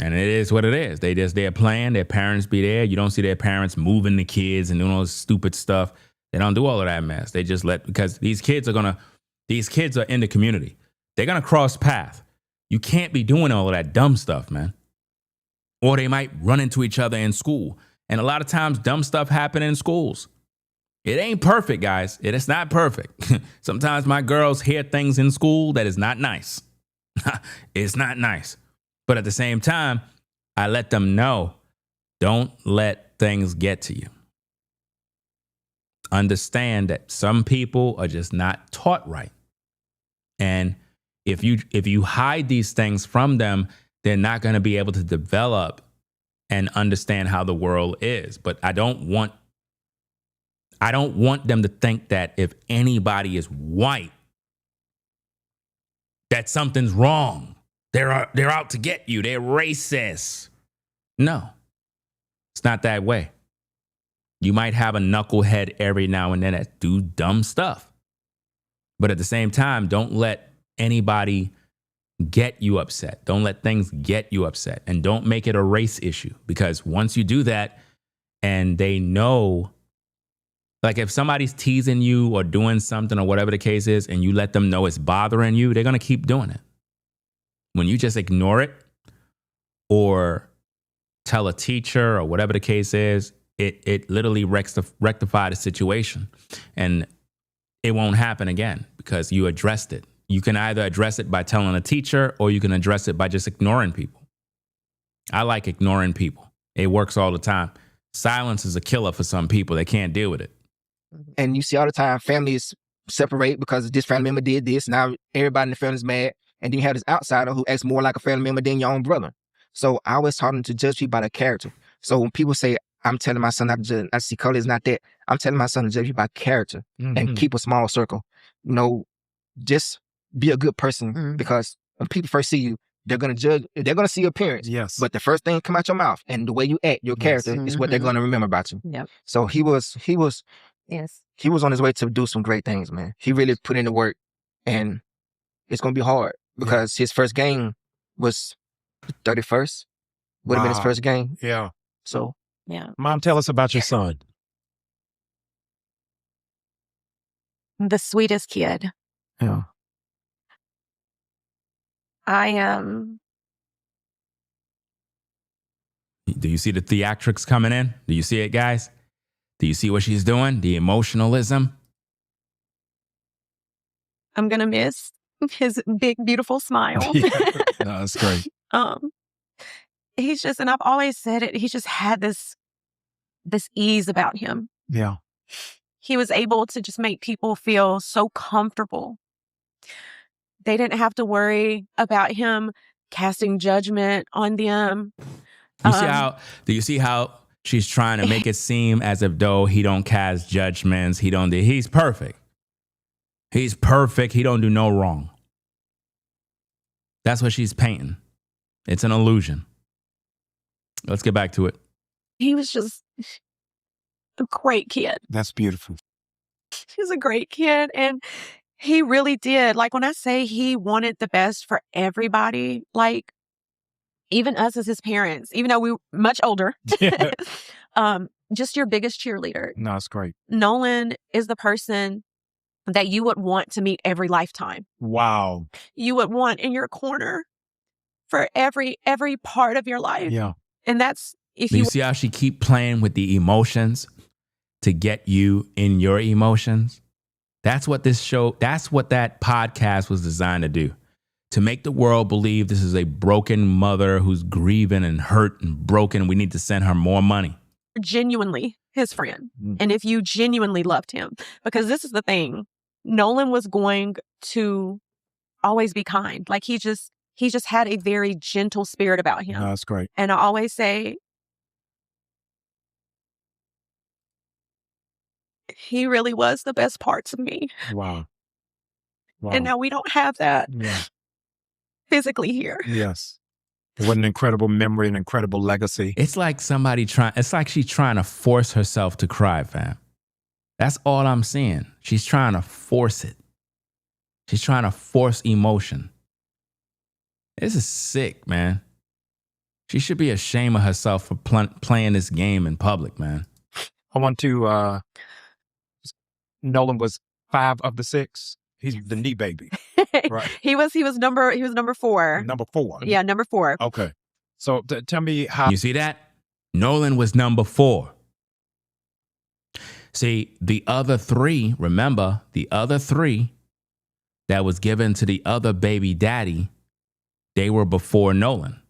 And it is what it is. They just there playing. Their parents be there. You don't see their parents moving the kids and doing all this stupid stuff. They don't do all of that mess. They just because these kids are in the community. They're going to cross path. You can't be doing all of that dumb stuff, man. Or they might run into each other in school. And a lot of times dumb stuff happen in schools. It ain't perfect, guys. It is not perfect. Sometimes my girls hear things in school that is not nice. It's not nice. But at the same time, I let them know, don't let things get to you. Understand that some people are just not taught right. And if you hide these things from them, they're not going to be able to develop and understand how the world is. But I don't want them to think that if anybody is white, that something's wrong. They're out to get you. They're racist. No, it's not that way. You might have a knucklehead every now and then that do dumb stuff. But at the same time, don't let anybody get you upset. Don't let things get you upset. And don't make it a race issue. Because once you do that and they know, like if somebody's teasing you or doing something or whatever the case is, and you let them know it's bothering you, they're going to keep doing it. When you just ignore it or tell a teacher or whatever the case is, it literally rectify the situation. And it won't happen again because you addressed it. You can either address it by telling a teacher, or you can address it by just ignoring people. I like ignoring people. It works all the time. Silence is a killer for some people. They can't deal with it. And you see all the time families separate because this family member did this. Now everybody in the family's mad. And then you have this outsider who acts more like a family member than your own brother. So I always taught them to judge people by their character. So when people say, I'm telling my son not to judge, I see color is not that. I'm telling my son to judge you by character and keep a small circle. You know, just be a good person because when people first see you, they're going to judge, they're going to see your appearance. Yes. But the first thing come out your mouth and the way you act, your character is what they're going to remember about you. Yep. So he was on his way to do some great things, man. He really put in the work, and it's going to be hard because his first game was the 31st. Would have been his first game. Yeah. So, Yeah. Mom, tell us about your son. The sweetest kid. yeah. I am. Do you see the theatrics coming in? Do you see it, guys? Do you see what she's doing? The emotionalism? I'm going to miss his big, beautiful smile. Yeah. No, that's great. He's just, and I've always said it, he just had this ease about him. Yeah. He was able to just make people feel so comfortable. They didn't have to worry about him casting judgment on them. Do you see how she's trying to make it seem as if though he don't cast judgments, he's perfect. He's perfect. He don't do no wrong. That's what she's painting. It's an illusion. Let's get back to it. He was just a great kid. That's beautiful. He was a great kid. And he really did. Like when I say he wanted the best for everybody, like even us as his parents, even though we were much older, Yeah. just your biggest cheerleader. No, it's great. Nolan is the person that you would want to meet every lifetime. Wow. You would want in your corner for every part of your life. Yeah. And that's if Do you you see how she keep playing with the emotions to get you in your emotions? That's what that podcast was designed to do. To make the world believe this is a broken mother who's grieving and hurt and broken. We need to send her more money. genuinely his friend and if you genuinely loved him, because this is the thing, Nolan was going to always be kind. Like he just had a very gentle spirit about him. No, that's great. And I always say he really was the best parts of me. Wow. Wow. And now we don't have that Yeah. physically here. Yes. What an incredible memory, an incredible legacy. It's like she's trying to force herself to cry, fam. That's all I'm seeing. She's trying to force it. She's trying to force emotion. This is sick, man. She should be ashamed of herself for playing this game in public, man. I want to, Nolan was 5 of the 6. He's the knee baby. Right. He was number 4. Number 4. Yeah, number 4. Okay. So tell me how. You see that? Nolan was number 4. See, the other 3, remember, the other 3 that was given to the other baby daddy, they were before Nolan.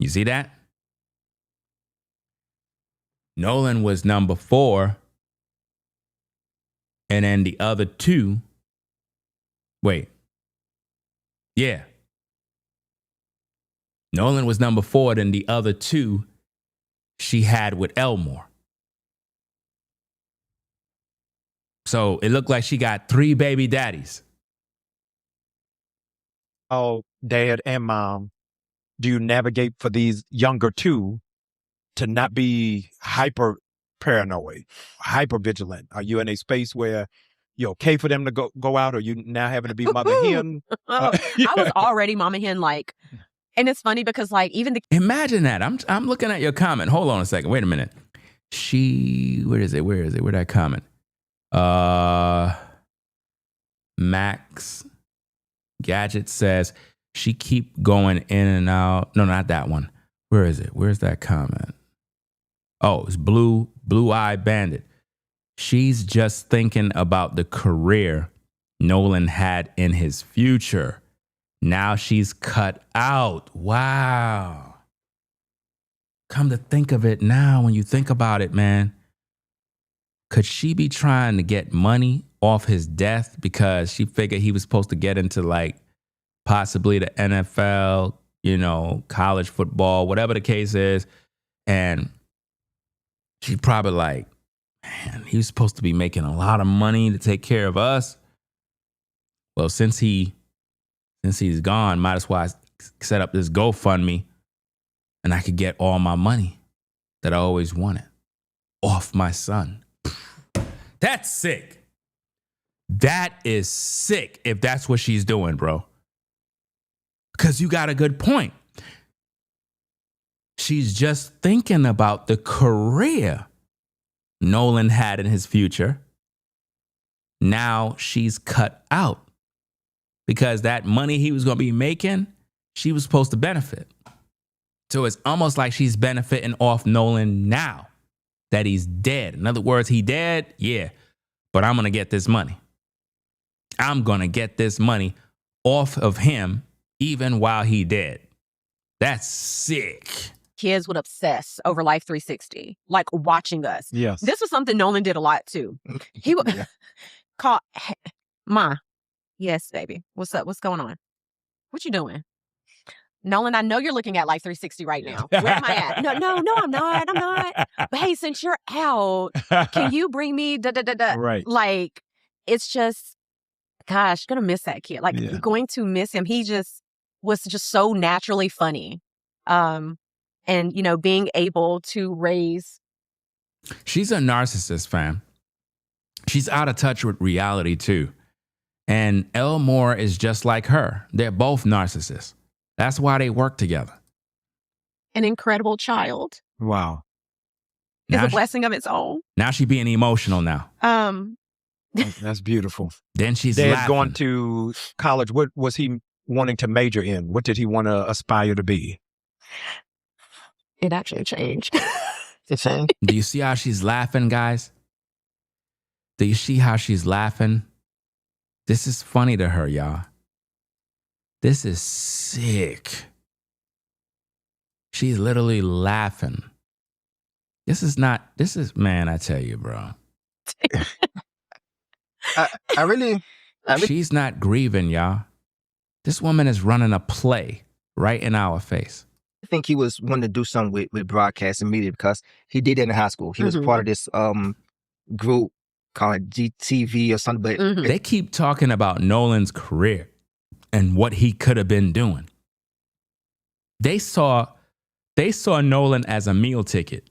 You see that? Nolan was number 4. And then the other 2, wait. Yeah. Nolan was number 4, then the other 2 she had with Elmore. So it looked like she got 3 baby daddies. Oh, dad and mom, do you navigate for these younger 2 to not be hyper paranoid, hyper vigilant? Are you in a space where you're okay for them to go out, or you now having to be mother hen? I was already mama hen like, and it's funny because like even Imagine that. I'm looking at your comment. Hold on a second. Wait a minute. Where is it? Where that comment? Max Gadget says she keep going in and out. No, not that one. Where is it? Where's that comment? Oh, it's Blue Eye Bandit. She's just thinking about the career Nolan had in his future. Now she's cut out. Wow. Come to think of it now, when you think about it, man, could she be trying to get money off his death because she figured he was supposed to get into like possibly the NFL, college football, whatever the case is. And she probably like, man, he was supposed to be making a lot of money to take care of us. Well, since he's gone, might as well set up this GoFundMe and I could get all my money that I always wanted off my son. That's sick. That is sick if that's what she's doing, bro. Because you got a good point. She's just thinking about the career Nolan had in his future. Now she's cut out because that money he was going to be making, she was supposed to benefit. So it's almost like she's benefiting off Nolan now that he's dead. In other words, he dead, yeah, but I'm going to get this money. I'm going to get this money off of him even while he dead. That's sick. Kids would obsess over Life 360, like watching us. Yes. This was something Nolan did a lot too. He would Yeah. call, Ma, yes, baby. What's up? What's going on? What you doing? Nolan, I know you're looking at Life 360 right now. Where am I at? No, I'm not. I'm not. But hey, since you're out, can you bring me da-da-da-da? Right. Like, it's just, gosh, gonna miss that kid. Like, Yeah. going to miss him. He just was just so naturally funny. And, you know, being able to raise. She's a narcissist, fam. She's out of touch with reality, too. And Elmore is just like her. They're both narcissists. That's why they work together. An incredible child Wow. is Now a blessing of its own. Now she being emotional now. That's beautiful. Then she's Dad laughing. going to college. What was he wanting to major in? What did he want to aspire to be? It actually changed. It's saying Do you see how she's laughing, guys? Do you see how she's laughing? This is funny to her, y'all. This is sick. She's literally laughing. Man, I tell you, bro. I really She's not grieving, y'all. This woman is running a play right in our face. think he was wanting to do something with broadcast and media because he did it in high school. He was part of this group called GTV or something. But Mhm. They keep talking about Nolan's career and what he could have been doing. They saw Nolan as a meal ticket.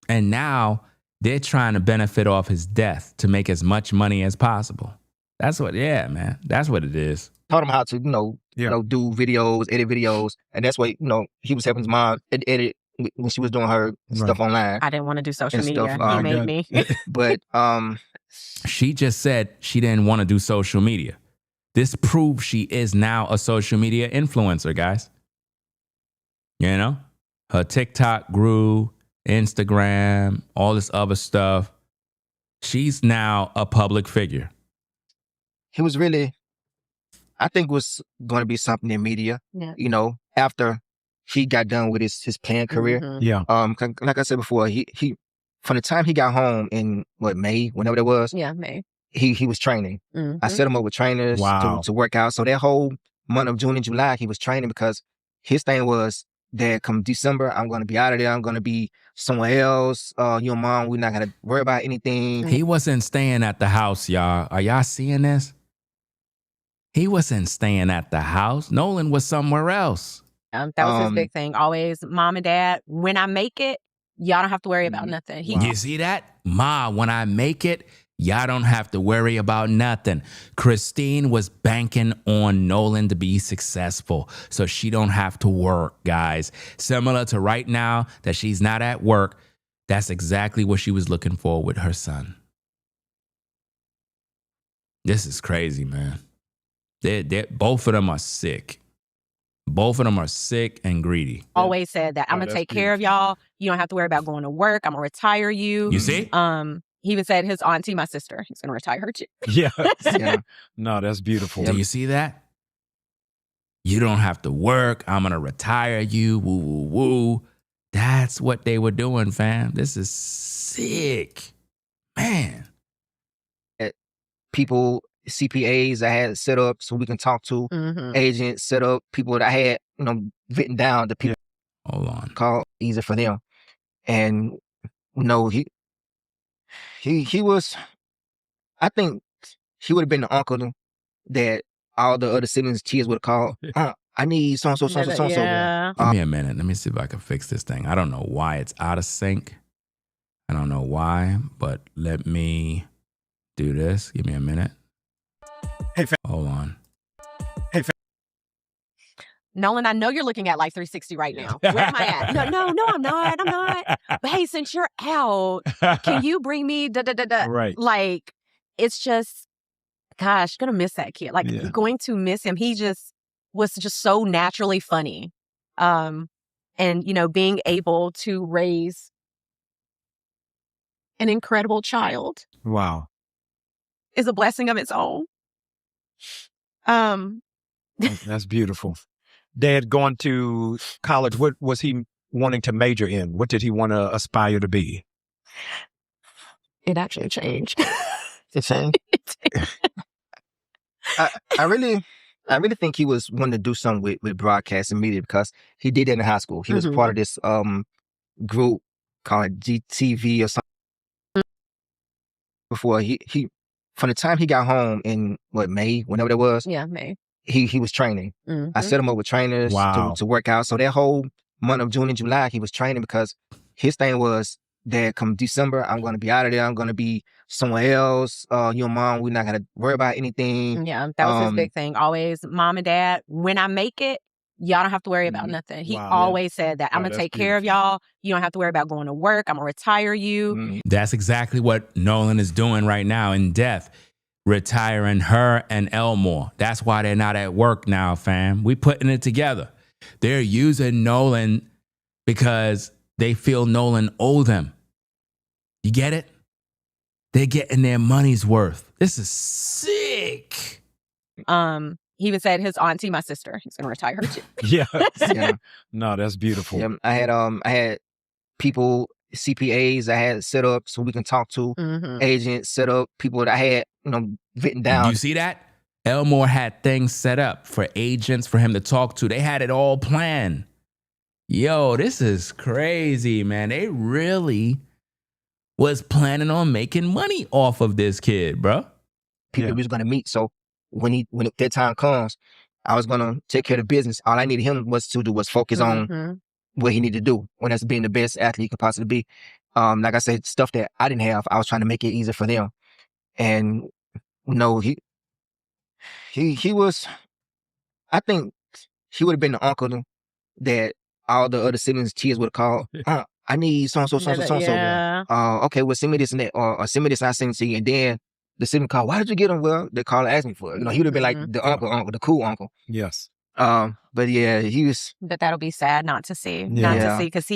And now they're trying to benefit off his death to make as much money as possible. That's what it is. taught him how to, do videos, edit videos. And that's why, he was helping his mom edit when she was doing her stuff online. I didn't want to do social And media. stuff, He made me. But She just said she didn't want to do social media. This proves she is now a social media influencer, guys. You know? Her TikTok grew, Instagram, all this other stuff. She's now a public figure. he was really, I think was going to be something in media, Yeah. After he got done with his playing career. Mhm. Yeah. Like I said before, he from the time he got home in May, whenever that was, Yeah, May. he was training. Mhm. I set him up with trainers Wow. to work out. So that whole month of June and July, he was training because his thing was that come December, I'm going to be out of there. I'm going to be somewhere else. Your mom, we're not going to worry about anything. He wasn't staying at the house, y'all. Are y'all seeing this? He wasn't staying at the house. Nolan was somewhere else. That was his big thing. Always, Mom and Dad, when I make it, y'all don't have to worry about nothing. You see that? Ma, when I make it, y'all don't have to worry about nothing. Christine was banking on Nolan to be successful so she don't have to work, guys. Similar to right now that she's not at work, that's exactly what she was looking for with her son. This is crazy, man. Both of them are sick. Both of them are sick and greedy. Always said that I'm gonna that's take care of y'all. You don't have to worry about going to work. I'm gonna retire you. You see? He even said his auntie, my sister, he's gonna retire her too. Yeah. Yeah. No, that's beautiful. Do you see that? You don't have to work. I'm going to retire you. Woo, woo, woo. That's what they were doing, fam. This is sick. Man. People, CPAs I had set up so we can talk to, Mhm. agents set up, people that I had, written down, the people Hold on. called easy for them. And, he was, I think he would have been the uncle that all the other siblings' kids would have called. I need so-and-so, so-and-so, so-and-so. Yeah. Give me a minute. Let me see if I can fix this thing. I don't know why it's out of sync. I don't know why, but let me do this. Give me a minute. Hey, fam. Hold on. Nolan, I know you're looking at Life 360 right now. Where am I at? No, I'm not. I'm not. But hey, since you're out, can you bring me da-da-da-da? Right. Like, it's just, gosh, gonna miss that kid. Like, Yeah. going to miss him. He just was just so naturally funny. And, being able to raise an incredible child Wow. is a blessing of its own. Um, That's beautiful. Dad, going to college, what was he wanting to major in? What did he want to aspire to be? it actually changed. It's saying. I really think he was wanting to do something with broadcast and media because he did that in high school. He was part of this group called GTV or something. Before he from the time he got home in May, whenever that was, Yeah, May. He was training. I set him up with trainers to work out. So that whole month of June and July, he was training because his thing was that come December, I'm going to be out of there. I'm going to be somewhere else. You and Mom, we're not going to worry about anything. Yeah, that was his big thing. Always, Mom and Dad, when I make it, y'all don't have to worry about nothing. He always said that. I'm going to take care of y'all. You don't have to worry about going to work. I'm going to retire you. That's exactly what Nolan is doing right now in death. Retiring her and Elmore. That's why they're not at work now, fam. We putting it together. They're using Nolan because they feel Nolan owe them. You get it? They're getting their money's worth. This is sick. He even said his auntie, my sister, he's going to retire her too. Yeah. No, that's beautiful. Yeah, I had people, CPAs I had set up so we can talk to, agents set up, people that I had, written down. You see that? Elmore had things set up for agents for him to talk to. They had it all planned. Yo, this is crazy, man. They really was planning on making money off of this kid, bro. People we was going to meet. So when that time comes, I was going to take care of the business. All I needed him was focus on what he needed to do when that's being the best athlete he could possibly be. Like I said, stuff that I didn't have, I was trying to make it easier for them. And he was, I think he would have been the uncle that all the other siblings' kids would have called. I need so-and-so. Okay, well, send me this and that. Or send me this and I send it to you. And then the sibling called, why did you get him? Well, they called and asked me for it. He would have been like the uncle, the cool uncle. Yes. But yeah, he was. But that'll be sad not to see. Because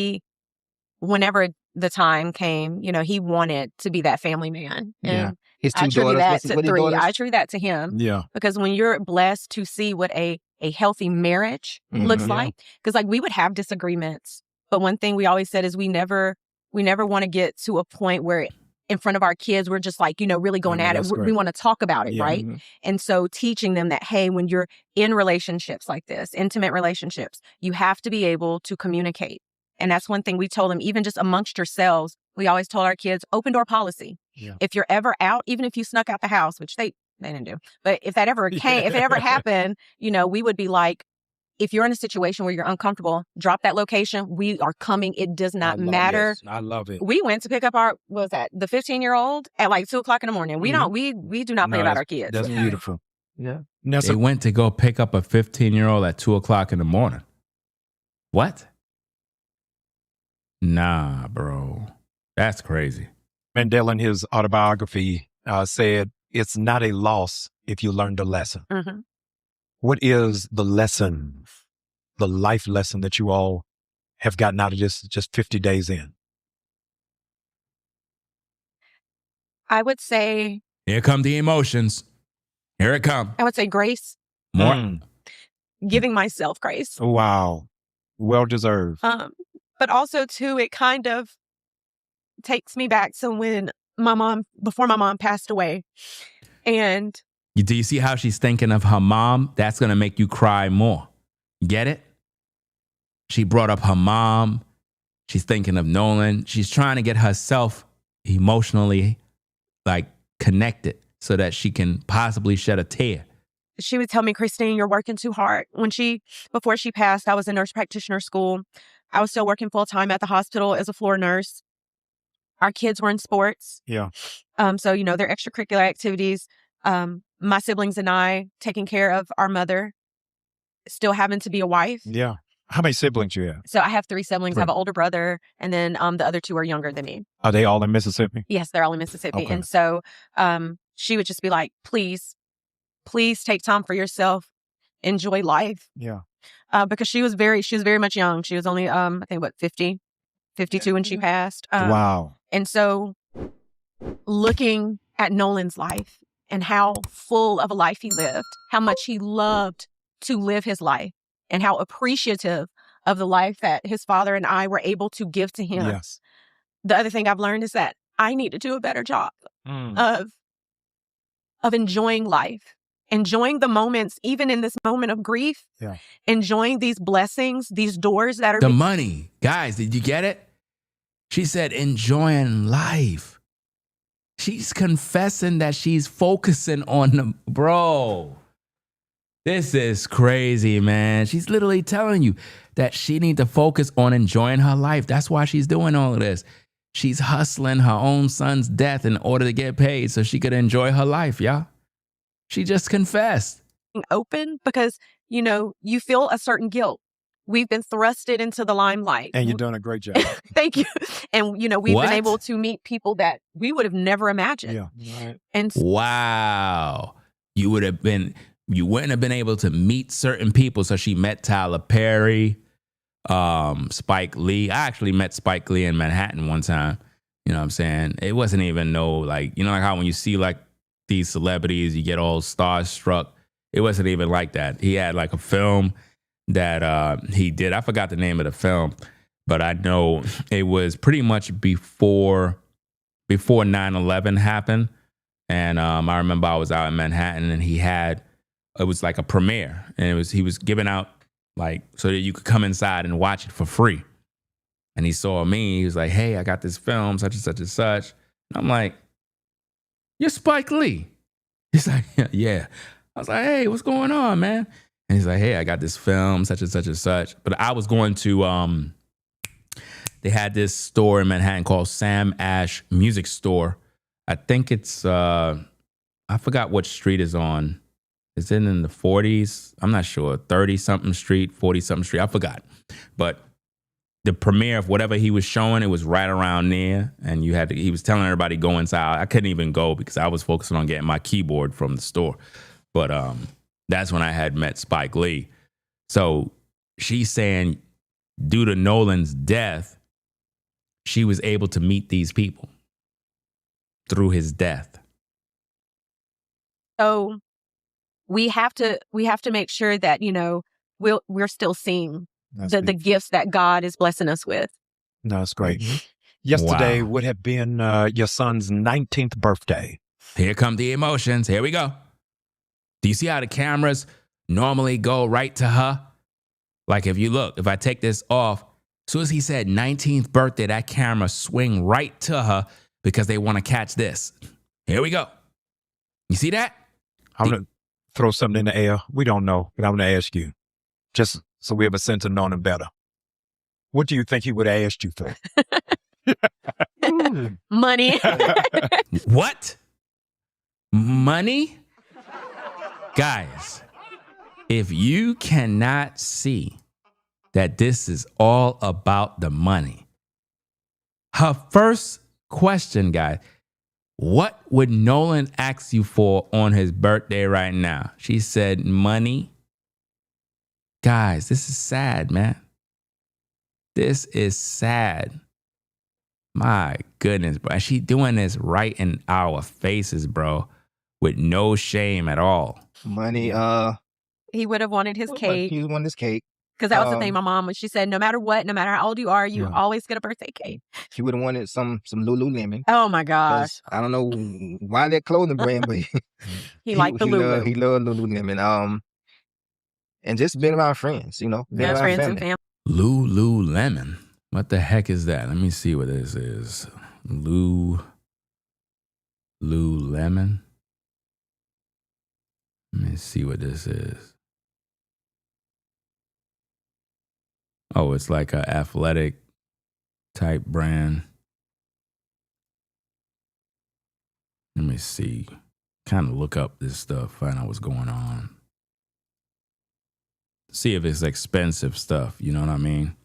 whenever the time came, he wanted to be that family man. And his two I attribute daughters. that to three. I attribute that to him. Yeah. Because when you're blessed to see what a healthy marriage looks like, because we would have disagreements, but one thing we always said is we never want to get to a point where in front of our kids we're just really going at it. We want to talk about it, right? And so teaching them that, hey, when you're in relationships like this, intimate relationships, you have to be able to communicate. And that's one thing we told them, even just amongst yourselves. We always told our kids, open door policy. Yeah. If you're ever out, even if you snuck out the house, which they didn't do, but if that ever came, if it ever happened, we would be like, if you're in a situation where you're uncomfortable, drop that location. We are coming. It does not matter. Yes, I love it. We went to pick up the 15-year-old at 2:00 in the morning. We do not play about our kids. That's beautiful. Yeah. They went to go pick up a 15-year-old at 2:00 in the morning. What? Nah, bro. That's crazy. Mandela in his autobiography said, it's not a loss if you learned a lesson. What is the lesson, the life lesson that you all have gotten out of this just 50 days in? I would say... Here come the emotions. Here it come. I would say grace. More. Giving myself grace. Wow. Well deserved. But also, too, it kind of takes me back to when before my mom passed away. And... Do you see how she's thinking of her mom? That's going to make you cry more. Get it? She brought up her mom. She's thinking of Nolan. She's trying to get herself emotionally connected so that she can possibly shed a tear. She would tell me, Christine, you're working too hard. Before she passed, I was in nurse practitioner school. I was still working full time at the hospital as a floor nurse. Our kids were in sports. Yeah. So, their extracurricular activities. My siblings and I taking care of our mother, still having to be a wife. Yeah. How many siblings do you have? So I have 3 siblings. I have an older brother, and then the other 2 are younger than me. Are they all in Mississippi? Yes, they're all in Mississippi. Okay. And so she would just be like, please take time for yourself. Enjoy life. Yeah. because she was very much young. She was only, I think, 52 when she passed. Wow. And so looking at Nolan's life and how full of a life he lived, how much he loved to live his life, and how appreciative of the life that his father and I were able to give to him. Yes. The other thing I've learned is that I need to do a better job of enjoying life, enjoying the moments, even in this moment of grief, enjoying these blessings, these doors that are the money. Guys, did you get it? She said enjoying life. She's confessing that she's focusing on the bro. This is crazy, man. She's literally telling you that she needs to focus on enjoying her life. That's why she's doing all of this. She's hustling her own son's death in order to get paid so she could enjoy her life, y'all. She just confessed. Open because, you feel a certain guilt. We've been thrusted into the limelight. And you're doing a great job. Thank you. And, we've been able to meet people that we would have never imagined. Yeah. Right. And wow. You wouldn't have been able to meet certain people. So she met Tyler Perry, Spike Lee. I actually met Spike Lee in Manhattan one time. You know what I'm saying? It wasn't even like how when you see like these celebrities, you get all starstruck. It wasn't even like that. He had like a film that he did. I forgot the name of the film, but I know it was pretty much before 9/11 happened. And I remember I was out in Manhattan and it was like a premiere, and he was giving out like so that you could come inside and watch it for free. And he saw me. He was like, "Hey, I got this film, such and such and such." And I'm like, "You're Spike Lee." He's like, "Yeah." I was like, "Hey, what's going on, man?" And he's like, "Hey, I got this film, such and such and such." But I was going to they had this store in Manhattan called Sam Ash Music Store. I think it's I forgot what street is on. Is it in the 40s? I'm not sure. 30-something street, 40-something street. I forgot. But the premiere of whatever he was showing, it was right around there. And he was telling everybody go inside. I couldn't even go because I was focusing on getting my keyboard from the store. But that's when I had met Spike Lee. So she's saying due to Nolan's death, she was able to meet these people through his death. So we have to make sure that, we're still seeing the gifts that God is blessing us with. No, that's great. Yesterday would have been your son's 19th birthday. Here come the emotions. Here we go. Do you see how the cameras normally go right to her? Like if I take this off, as soon as he said 19th birthday, that camera swing right to her because they want to catch this. Here we go. You see that? I'm going to throw something in the air. We don't know, but I'm going to ask you, just so we have a sense of knowing him better. What do you think he would have asked you for? Money. What? Money? Guys, if you cannot see that this is all about the money, her first question, guys, what would Nolan ask you for on his birthday right now? She said money. Guys, this is sad, man. This is sad. My goodness, bro. And she doing this right in our faces, bro, with no shame at all. Money, he would have wanted his cake. He wanted his cake. Because that was the thing my mom, when she said, no matter what, no matter how old you are, you always get a birthday cake. He would have wanted some Lululemon. Oh my gosh. I don't know why that clothing brand, but he liked the Lulu. He loved Lululemon. And just being around friends, being around friends family. and family. Lululemon. What the heck is that? Let me see what this is. Lululemon. Let me see what this is. Oh, it's like an athletic type brand. Let me see. Kind of look up this stuff, find out what's going on. See if it's expensive stuff, you know what I mean?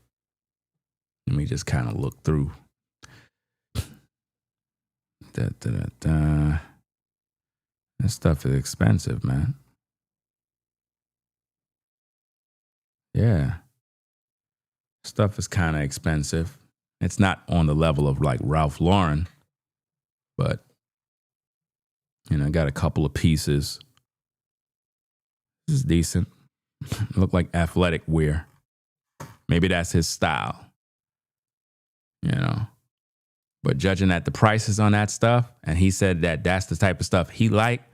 Let me just kind of look through. This stuff is expensive, man. Yeah. Stuff is kind of expensive. It's not on the level of like Ralph Lauren, but got a couple of pieces. This is decent. Look like athletic wear. Maybe that's his style. But judging at the prices on that stuff, and he said that that's the type of stuff he liked,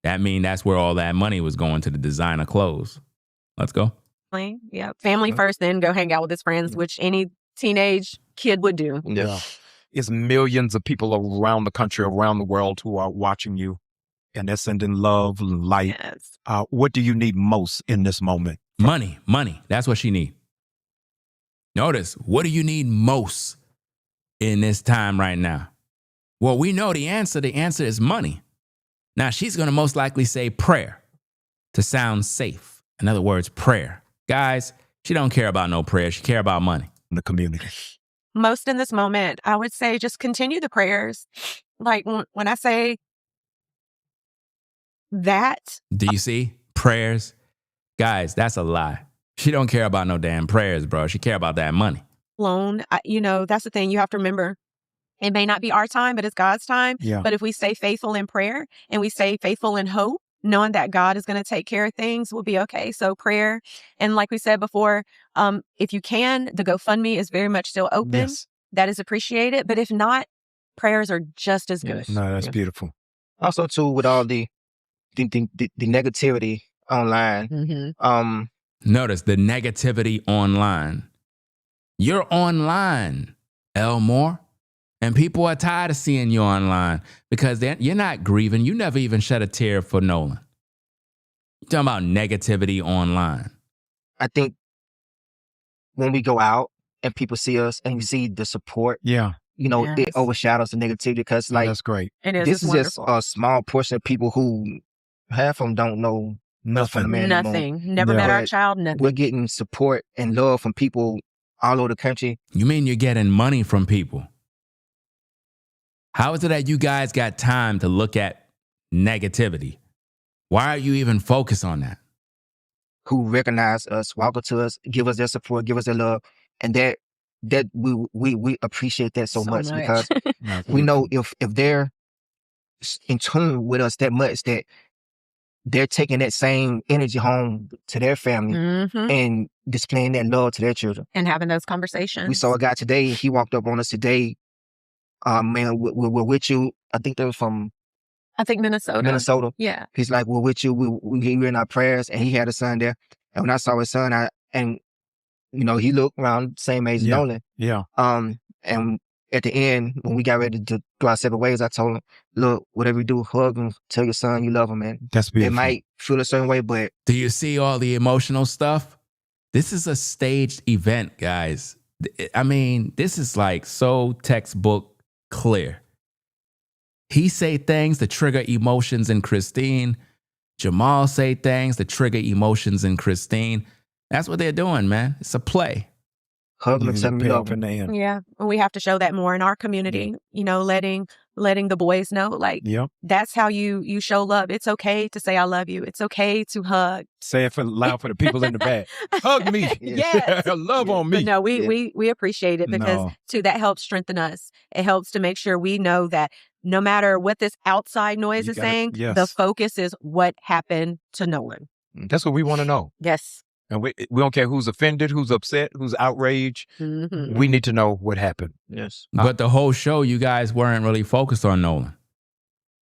that means that's where all that money was going, to the designer clothes. Let's go. Yeah. Family first, then go hang out with his friends, which any teenage kid would do. Yeah. It's millions of people around the country, around the world who are watching you, and they're sending love and light. Yes. What do you need most in this moment? Money. That's what she need. Notice, what do you need most in this time right now? Well, we know the answer. The answer is money. Now, she's going to most likely say prayer to sound safe. In other words, prayer. Guys, she don't care about no prayer. She care about money. In the community. Most in this moment, I would say just continue the prayers. Like when I say that. Do you see? Prayers. Guys, that's a lie. She don't care about no damn prayers, bro. She care about that money. Alone, that's the thing. You have to remember, it may not be our time, but it's God's time. Yeah. But if we stay faithful in prayer and we stay faithful in hope, knowing that God is going to take care of things, we'll be okay. So prayer. And like we said before, if you can, the GoFundMe is very much still open. Yes. That is appreciated. But if not, prayers are just as good. No, that's beautiful. Also, too, with all the negativity online, Mm-hmm. Notice the negativity online. You're online, Elmore, and people are tired of seeing you online because you're not grieving. You never even shed a tear for Nolan. You're talking about negativity online. I think when we go out and people see us and you see the support, Yeah. Yes. it overshadows the negativity because, That's great. It is. this It's is just wonderful. a small portion of people who half of them don't know Nothing. man Nothing. Never Yeah. met our But child. Nothing. We're getting support and love from people all over the country. You mean you're getting money from people? How is it that you guys got time to look at negativity? Why are you even focused on that? Who recognize us, walk up to us, give us their support, give us their love, and that we appreciate that so much because we know if they're in tune with us that much, that they're taking that same energy home to their family Mhm. and displaying that love to their children. And having those conversations. We saw a guy today. He walked up on us today. Man, we're with you. I think they were from I think Minnesota. Yeah. He's like, we're with you. We're in our prayers. And he had a son there. And when I saw his son, he looked around the same age as Nolan. Yeah. And at the end, when we got ready to go our separate ways, I told him, look, whatever you do, hug him, tell your son you love him, man. That's beautiful. It might feel a certain way, but Do you see all the emotional stuff? This is a staged event, guys. I mean, this is like so textbook clear. He say things to trigger emotions in Christine. Jamal say things to trigger emotions in Christine. That's what they're doing, man. It's a play. hug him and tell him you Pay love off him. in the end. Yeah. And we have to show that more in our community, letting the boys know, like, Yep. that's how you show love. It's okay to say I love you. It's okay to hug. Say it loud for the people in the back. Hug me. Yes. Love on me. But no, we appreciate it because No. too, that helps strengthen us. It helps to make sure we know that no matter what this outside noise You is gotta- saying, yes. the focus is what happened to Nolan. That's what we want to know. Yes. And we don't care who's offended, who's upset, who's outraged. Mhm. We need to know what happened. Yes. But the whole show, you guys weren't really focused on Nolan.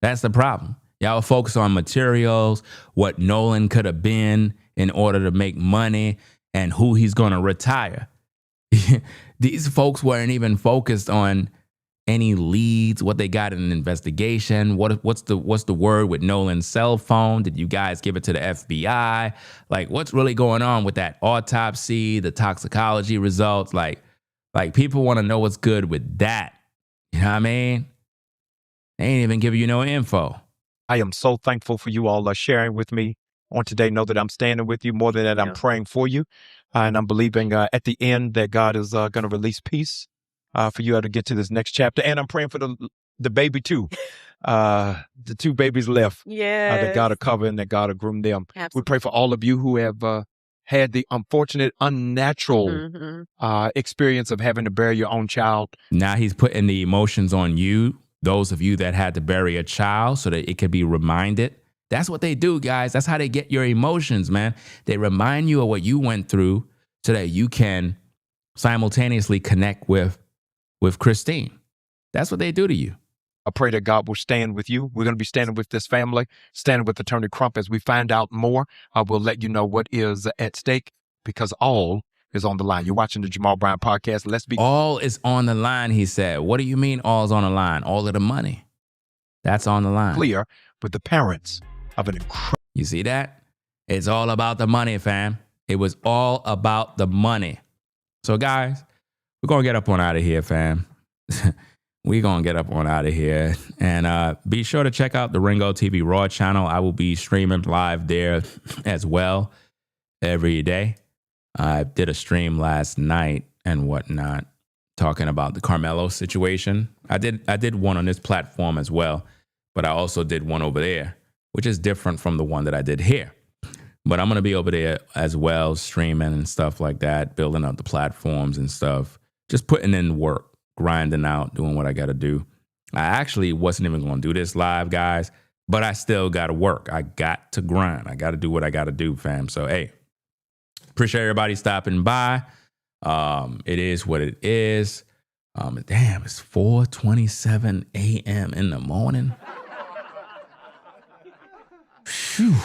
That's the problem. Y'all were focused on materials, what Nolan could have been in order to make money, and who he's going to retire. These folks weren't even focused on any leads, what they got in an investigation. What's the word with Nolan's cell phone? Did you guys give it to the FBI? Like, what's really going on with that autopsy, the toxicology results? Like people want to know what's good with that. You know what I mean? They ain't even giving you no info. I am so thankful for you all sharing with me on today. Know that I'm standing with you. More than that, I'm praying for you. And I'm believing at the end that God is going to release peace for you all to get to this next chapter. And I'm praying for the baby too. The two babies left. Yeah. That God will cover and that God will groom them. Absolutely. We pray for all of you who have had the unfortunate, unnatural Mm-hmm. experience of having to bury your own child. Now he's putting the emotions on you, those of you that had to bury a child, so that it could be reminded. That's what they do, guys. That's how they get your emotions, man. They remind you of what you went through so that you can simultaneously connect with Christine. That's what they do to you. I pray that God will stand with you. We're going to be standing with this family, standing with Attorney Crump. As we find out more, we'll let you know what is at stake, because all is on the line. You're watching the Jamal Bryant podcast. Let's be All is on the line, he said. What do you mean all is on the line? All of the money. That's on the line. clear with the parents of an incredible. You see that? It's all about the money, fam. It was all about the money. So, guys, we're going to get up on out of here, fam. We're going to get up on out of here. And be sure to check out the Ringo TV Raw channel. I will be streaming live there as well every day. I did a stream last night and whatnot, talking about the Carmelo situation. I did one on this platform as well, but I also did one over there, which is different from the one that I did here. But I'm going to be over there as well, streaming and stuff like that, building up the platforms and stuff, just putting in work, grinding out, doing what I got to do. I actually wasn't even going to do this live, guys, but I still got to work. I got to grind. I got to do what I got to do, fam. So, hey, appreciate everybody stopping by. It is what it is. Damn, it's 4:27 a.m. in the morning. Phew.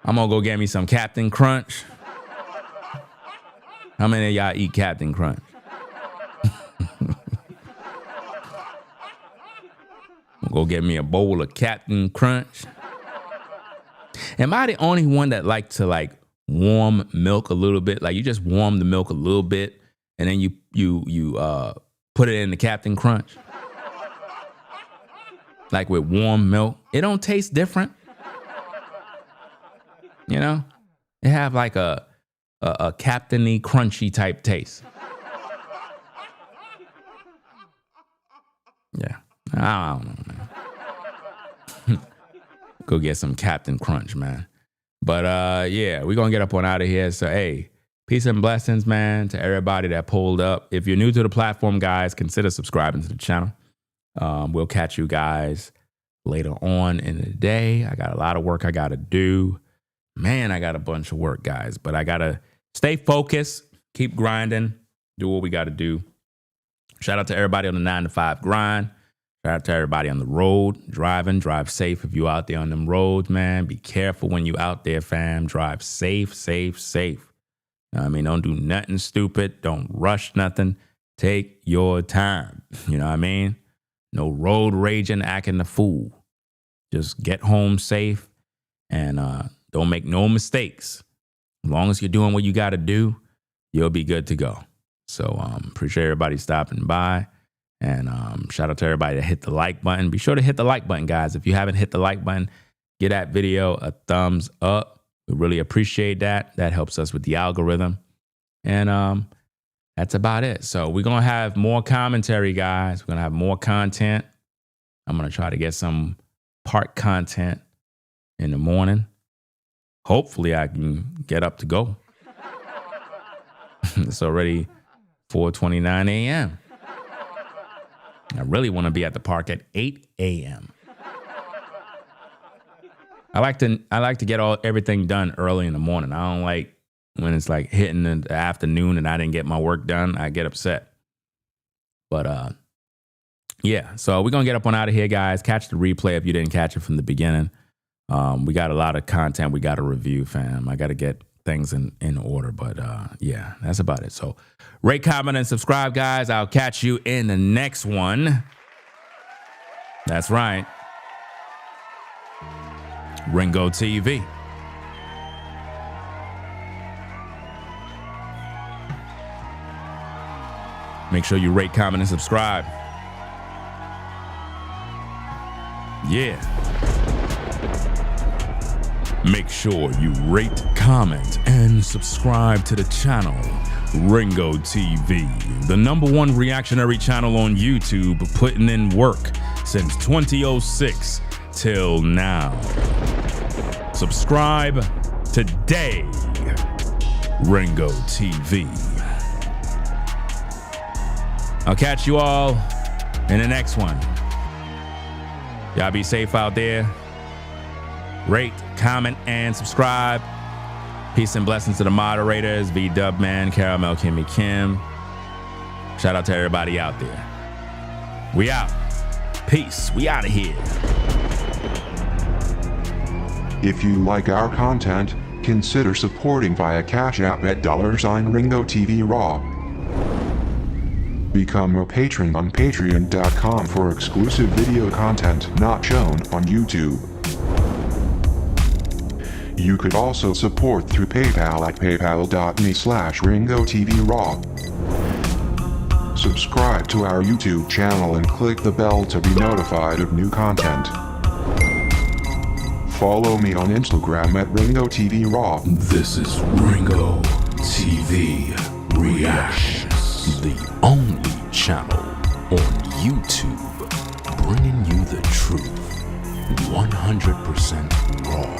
I'm going to go get me some Captain Crunch. How many of y'all eat Captain Crunch? I'm going to go get me a bowl of Captain Crunch. Am I the only one that like to like warm milk a little bit? Like you just warm the milk a little bit and then you put it in the Captain Crunch? Like with warm milk. It don't taste different. You know? It have like a captainy, crunchy type taste. Yeah. I don't know, man. Go get some Captain Crunch, man. But yeah, we're going to get up on out of here. So, hey, peace and blessings, man, to everybody that pulled up. If you're new to the platform, guys, consider subscribing to the channel. We'll catch you guys later on in the day. I got a lot of work I got to do. Man, I got a bunch of work, guys, but I got to stay focused, keep grinding, do what we got to do. Shout out to everybody on the 9-to-5 grind. Shout out to everybody on the road, driving. Drive safe if you out there on them roads, man. Be careful when you out there, fam. Drive safe, safe, safe. I mean, don't do nothing stupid. Don't rush nothing. Take your time. You know what I mean? No road raging, acting the fool. Just get home safe and don't make no mistakes. As long as you're doing what you got to do, you'll be good to go. So appreciate everybody stopping by. And shout out to everybody that hit the like button. Be sure to hit the like button, guys. If you haven't hit the like button, give that video a thumbs up. We really appreciate that. That helps us with the algorithm. And that's about it. So we're going to have more commentary, guys. We're going to have more content. I'm going to try to get some part content in the morning. Hopefully I can get up to go. It's already 4:29 a.m. I really want to be at the park at 8 a.m. I like to get everything done early in the morning. I don't like when it's like hitting the afternoon and I didn't get my work done. I get upset. But yeah, so we're gonna get up on out of here, guys. Catch the replay if you didn't catch it from the beginning. We got a lot of content we got to review, fam. I got to get things in order, but yeah, that's about it. So rate, comment, and subscribe, guys. I'll catch you in the next one. That's right. Ringo TV. Make sure you rate, comment, and subscribe. Yeah. Make sure you rate, comment, and subscribe to the channel, Ringo TV, the #1 reactionary channel on YouTube, putting in work since 2006 till now. Subscribe today. Ringo TV. I'll catch you all in the next one. Y'all be safe out there. Rate, comment, and subscribe. Peace and blessings to the moderators, V Dubman, Caramel, Kimmy Kim. Shout out to everybody out there. We out. Peace. We out of here. If you like our content, consider supporting via Cash App at $Ringo TV Raw. Become a patron on patreon.com for exclusive video content not shown on YouTube. You could also support through PayPal at paypal.me/Ringo TV Raw. Subscribe to our YouTube channel and click the bell to be notified of new content. Follow me on Instagram at Ringo TV Raw. This is Ringo TV Reactions, the only channel on YouTube bringing you the truth 100% raw.